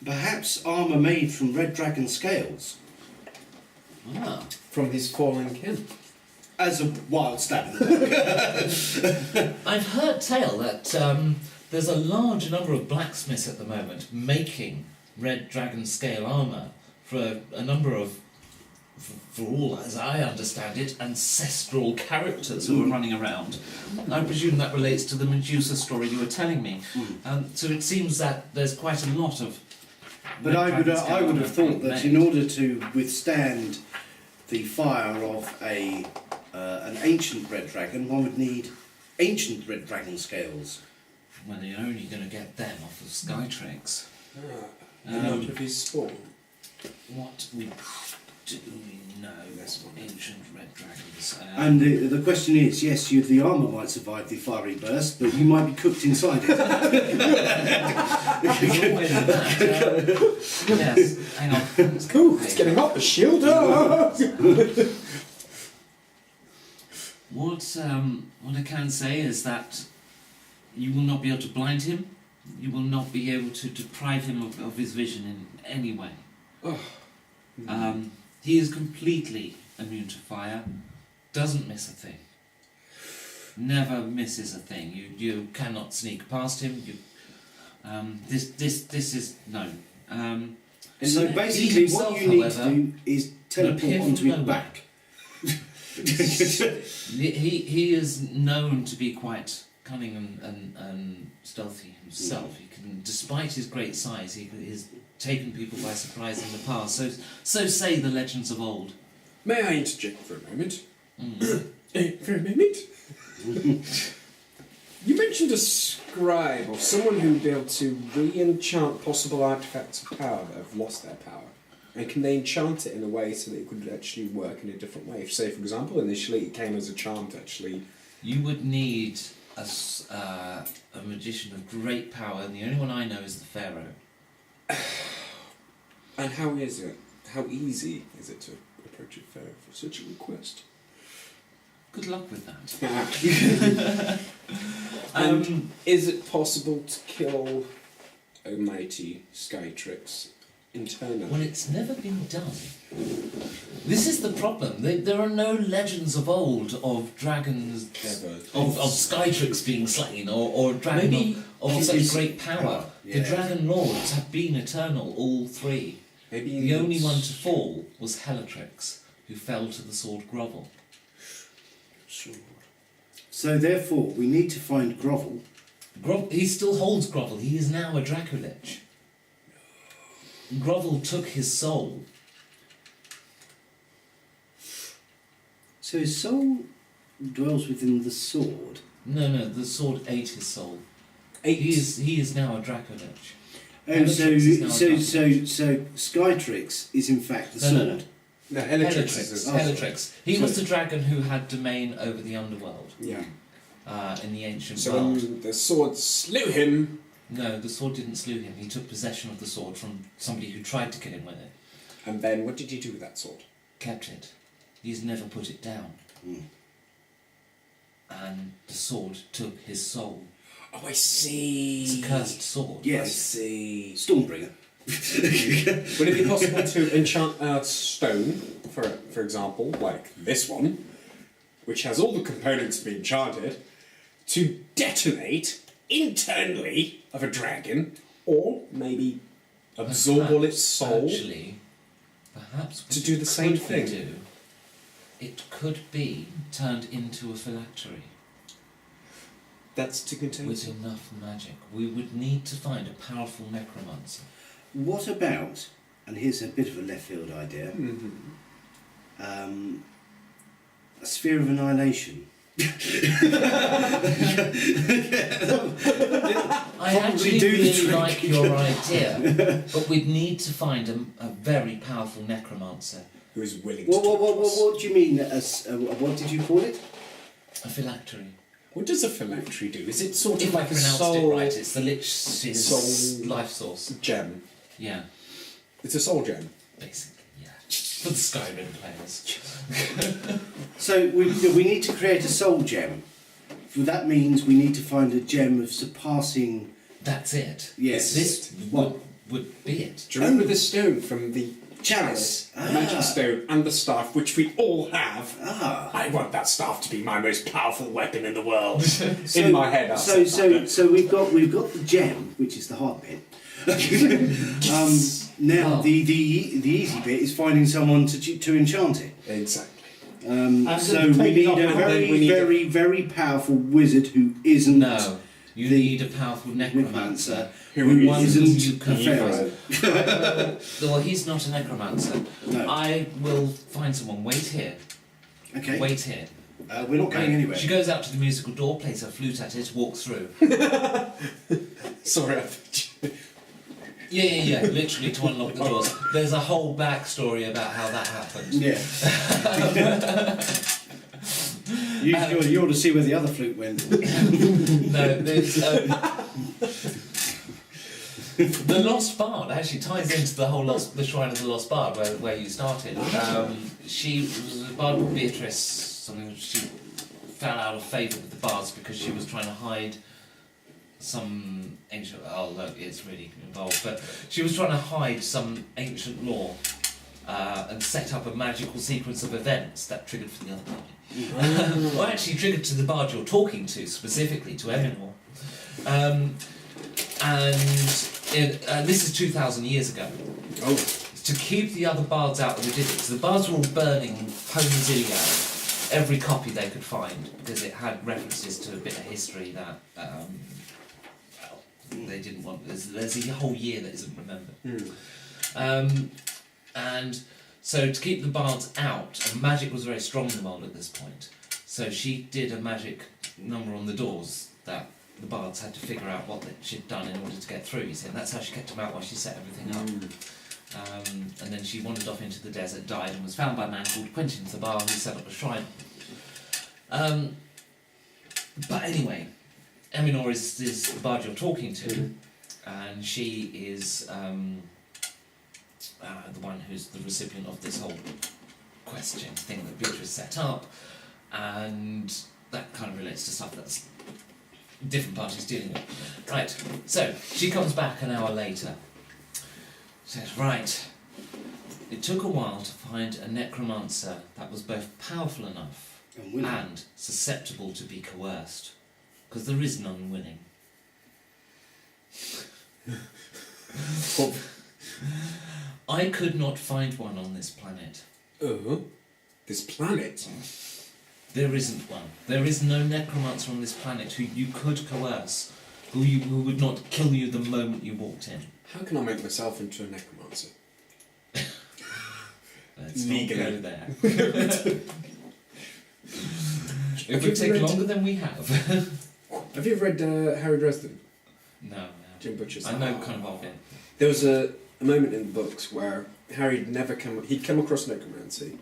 [SPEAKER 3] Perhaps armour made from red dragon scales.
[SPEAKER 5] Ah.
[SPEAKER 6] From his fallen kin.
[SPEAKER 3] As a wild stab in the back.
[SPEAKER 5] I've heard tell that there's a large number of blacksmiths at the moment making red dragon scale armour for a number of, for all as I understand it, ancestral characters who are running around. I presume that relates to the Medusa story you were telling me. So it seems that there's quite a lot of.
[SPEAKER 3] But I would have thought that in order to withstand the fire of an ancient red dragon, one would need ancient red dragon scales.
[SPEAKER 5] Well, you're only going to get them off of Skytrix.
[SPEAKER 6] Not of his spawn.
[SPEAKER 5] What we do we know ancient red dragons?
[SPEAKER 3] And the question is, yes, the armour might survive the fiery burst, but you might be cooked inside it.
[SPEAKER 5] Yes, hang on.
[SPEAKER 6] It's cool, it's getting hot, the shield!
[SPEAKER 5] What I can say is that you will not be able to blind him. You will not be able to deprive him of his vision in any way. He is completely immune to fire. Doesn't miss a thing. Never misses a thing. You cannot sneak past him. This is known.
[SPEAKER 3] And so basically, what you need to do is teleport onto his back.
[SPEAKER 5] He is known to be quite cunning and stealthy himself. He can, despite his great size, he has taken people by surprise in the past. So say the legends of old.
[SPEAKER 6] May I interject for a moment? For a minute? You mentioned a scribe, or someone who would be able to re-enchant possible artifacts of power that have lost their power. And can they enchant it in a way so that it could actually work in a different way? Say, for example, initially it came as a charm to actually...
[SPEAKER 5] You would need a magician of great power, and the only one I know is the Pharaoh.
[SPEAKER 6] And how is it? How easy is it to approach a Pharaoh for such a request?
[SPEAKER 5] Good luck with that.
[SPEAKER 6] And is it possible to kill Almighty Skytrix internally?
[SPEAKER 5] Well, it's never been done. This is the problem. There are no legends of old of dragons, of Skytrix being slain, or dragon
[SPEAKER 6] Maybe
[SPEAKER 5] of such great power.
[SPEAKER 3] Yeah.
[SPEAKER 5] The dragon lords have been eternal, all three.
[SPEAKER 6] Maybe
[SPEAKER 5] The only one to fall was Helatrix, who fell to the sword grovel.
[SPEAKER 3] So therefore, we need to find Grovel.
[SPEAKER 5] He still holds grovel. He is now a Dracolich. Grovel took his soul.
[SPEAKER 3] So his soul dwells within the sword.
[SPEAKER 5] No, the sword ate his soul. He is now a Dracolich.
[SPEAKER 3] Oh, so
[SPEAKER 5] Helatrix is now a
[SPEAKER 3] Skytrix is in fact the
[SPEAKER 5] No,
[SPEAKER 3] sword.
[SPEAKER 5] no.
[SPEAKER 6] No,
[SPEAKER 5] Helatrix. He was the dragon who had domain over the underworld
[SPEAKER 6] Yeah.
[SPEAKER 5] in the ancient
[SPEAKER 6] So
[SPEAKER 5] world.
[SPEAKER 6] when the sword slew him...
[SPEAKER 5] No, the sword didn't slew him. He took possession of the sword from somebody who tried to kill him with it.
[SPEAKER 6] And then what did he do with that sword?
[SPEAKER 5] Kept it. He's never put it down. And the sword took his soul.
[SPEAKER 6] Oh, I see.
[SPEAKER 5] It's a cursed sword.
[SPEAKER 6] I
[SPEAKER 3] Yes.
[SPEAKER 6] see.
[SPEAKER 3] Stormbringer.
[SPEAKER 6] Would it be possible to enchant a stone, for example, like this one, which has all the components to be enchanted, to detonate internally of a dragon, or maybe absorb all its soul?
[SPEAKER 5] Actually, perhaps
[SPEAKER 6] To
[SPEAKER 5] what
[SPEAKER 6] do
[SPEAKER 5] it
[SPEAKER 6] the same
[SPEAKER 5] could
[SPEAKER 6] thing.
[SPEAKER 5] do, it could be turned into a phylactery.
[SPEAKER 6] That's to contain
[SPEAKER 5] With
[SPEAKER 6] soul.
[SPEAKER 5] enough magic. We would need to find a powerful necromancer.
[SPEAKER 3] What about and here's a bit of a left field idea. A sphere of annihilation.
[SPEAKER 5] I actually
[SPEAKER 3] do the
[SPEAKER 5] really
[SPEAKER 3] trick.
[SPEAKER 5] like your idea, but we'd need to find a very powerful necromancer.
[SPEAKER 6] Who is willing to
[SPEAKER 3] What do you mean? What did you call it?
[SPEAKER 5] A phylactery.
[SPEAKER 6] What does a phylactery do? Is it sort of
[SPEAKER 5] If I
[SPEAKER 6] like a
[SPEAKER 5] pronounced
[SPEAKER 6] soul
[SPEAKER 5] it right, it's the Lich's
[SPEAKER 6] soul
[SPEAKER 5] life source.
[SPEAKER 6] gem?
[SPEAKER 5] Yeah,
[SPEAKER 6] It's a soul gem.
[SPEAKER 5] basically, yeah. For the Skyrim players.
[SPEAKER 3] So we need to create a soul gem. So that means we need to find a gem of surpassing.
[SPEAKER 5] That's it.
[SPEAKER 3] Yes.
[SPEAKER 5] This would be it.
[SPEAKER 6] Do you remember the stone from the
[SPEAKER 3] Chalice.
[SPEAKER 6] The magic stone and the staff, which we all have.
[SPEAKER 3] Ah.
[SPEAKER 6] I want that staff to be my most powerful weapon in the world. In my head, I
[SPEAKER 3] So
[SPEAKER 6] said that.
[SPEAKER 3] we've got the gem, which is the hard bit. Now
[SPEAKER 5] Wow.
[SPEAKER 3] the easy bit is finding someone to enchant it.
[SPEAKER 6] Exactly.
[SPEAKER 3] So we need a very very powerful wizard who isn't.
[SPEAKER 5] No. You need a powerful necromancer.
[SPEAKER 3] Who
[SPEAKER 5] One
[SPEAKER 3] isn't
[SPEAKER 5] whom you can
[SPEAKER 3] a pharaoh.
[SPEAKER 5] Well, he's not a necromancer.
[SPEAKER 3] No.
[SPEAKER 5] I will find someone. Wait here.
[SPEAKER 3] Okay.
[SPEAKER 5] Wait here.
[SPEAKER 3] We're not going anywhere.
[SPEAKER 5] She goes out to the musical door, plays her flute at it, walks through.
[SPEAKER 6] Sorry,
[SPEAKER 5] Yeah. Literally to unlock the doors. There's a whole backstory about how that happened.
[SPEAKER 3] Yeah. You ought to see where the other flute went.
[SPEAKER 5] No, there's the Lost Bard actually ties into the whole the Shrine of the Lost Bard where you started. She was a bard called Beatrice. Something she fell out of favour with the bards because she was trying to hide some ancient. Oh look, it's really involved. But she was trying to hide some ancient lore and set up a magical sequence of events that triggered for the other party. Well, actually triggered to the bard you're talking to, specifically to Eminor. This is 2,000 years ago.
[SPEAKER 6] Oh.
[SPEAKER 5] To keep the other bards out of the distance, the bards were all burning Homer's Iliad, every copy they could find, because it had references to a bit of history that they didn't want. There's a whole year that isn't remembered. And so to keep the bards out, and magic was very strong in the world at this point, so she did a magic number on the doors that the bards had to figure out what she'd done in order to get through, you see, and that's how she kept them out while she set everything up. And then she wandered off into the desert, died, and was found by a man called Quentin the Bar, who set up a shrine. But anyway, Eminor is the bard you're talking to, and she is the one who's the recipient of this whole question thing that Beatrice set up, and that kind of relates to stuff that's different parties dealing with. Right, so she comes back an hour later. Says, right, it took a while to find a necromancer that was both powerful enough and susceptible to be coerced, because there is none willing. I could not find one on this planet.
[SPEAKER 6] This planet?
[SPEAKER 5] There isn't one. There is no necromancer on this planet who you could coerce, who would not kill you the moment you walked in.
[SPEAKER 6] How can I make myself into a necromancer?
[SPEAKER 5] Let's
[SPEAKER 6] Legally.
[SPEAKER 5] not go there. It would take longer than we have.
[SPEAKER 6] Have you ever read Harry Dresden?
[SPEAKER 5] No.
[SPEAKER 6] Jim Butcher's.
[SPEAKER 5] I know kind of it.
[SPEAKER 6] There was a moment in the books where Harry'd come across necromancy,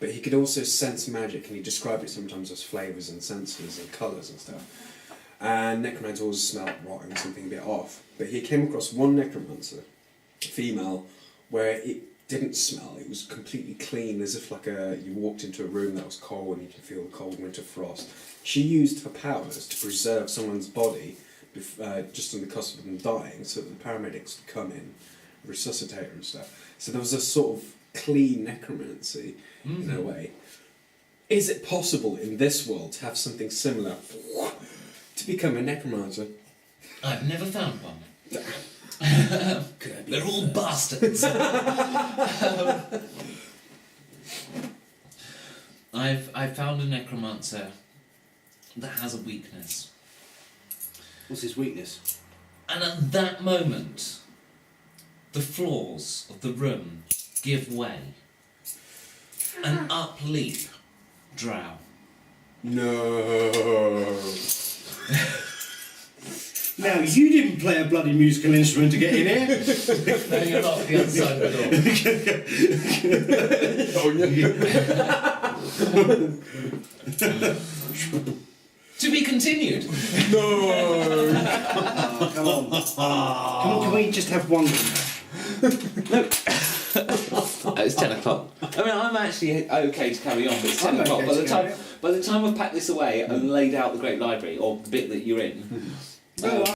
[SPEAKER 6] but he could also sense magic, and he described it sometimes as flavours and senses and colours and stuff. And necromancy always smelled rotten, something a bit off. But he came across one necromancer, female, where it didn't smell. It was completely clean, as if you walked into a room that was cold and you could feel the cold winter frost. She used her powers to preserve someone's body just on the cusp of them dying, so that the paramedics could come in, resuscitate her and stuff. So there was a sort of clean necromancy in a way. Is it possible in this world to have something similar to become a necromancer?
[SPEAKER 5] I've never found one. They're all bastards. I've found a necromancer that has a weakness.
[SPEAKER 3] What's his weakness?
[SPEAKER 5] And at that moment, the floors of the room give way. And up leap Drow.
[SPEAKER 4] No.
[SPEAKER 3] Now, you didn't play a bloody musical instrument to get in here.
[SPEAKER 5] No, you're not the other side of the door. To be continued.
[SPEAKER 3] Come on. Can we just have one?
[SPEAKER 2] It's 10 o'clock. I mean, I'm actually okay to carry on, but it's 10
[SPEAKER 3] I'm
[SPEAKER 2] o'clock.
[SPEAKER 3] okay to carry on.
[SPEAKER 2] By the time I've packed this away and laid out the Great Library, or the bit that you're in,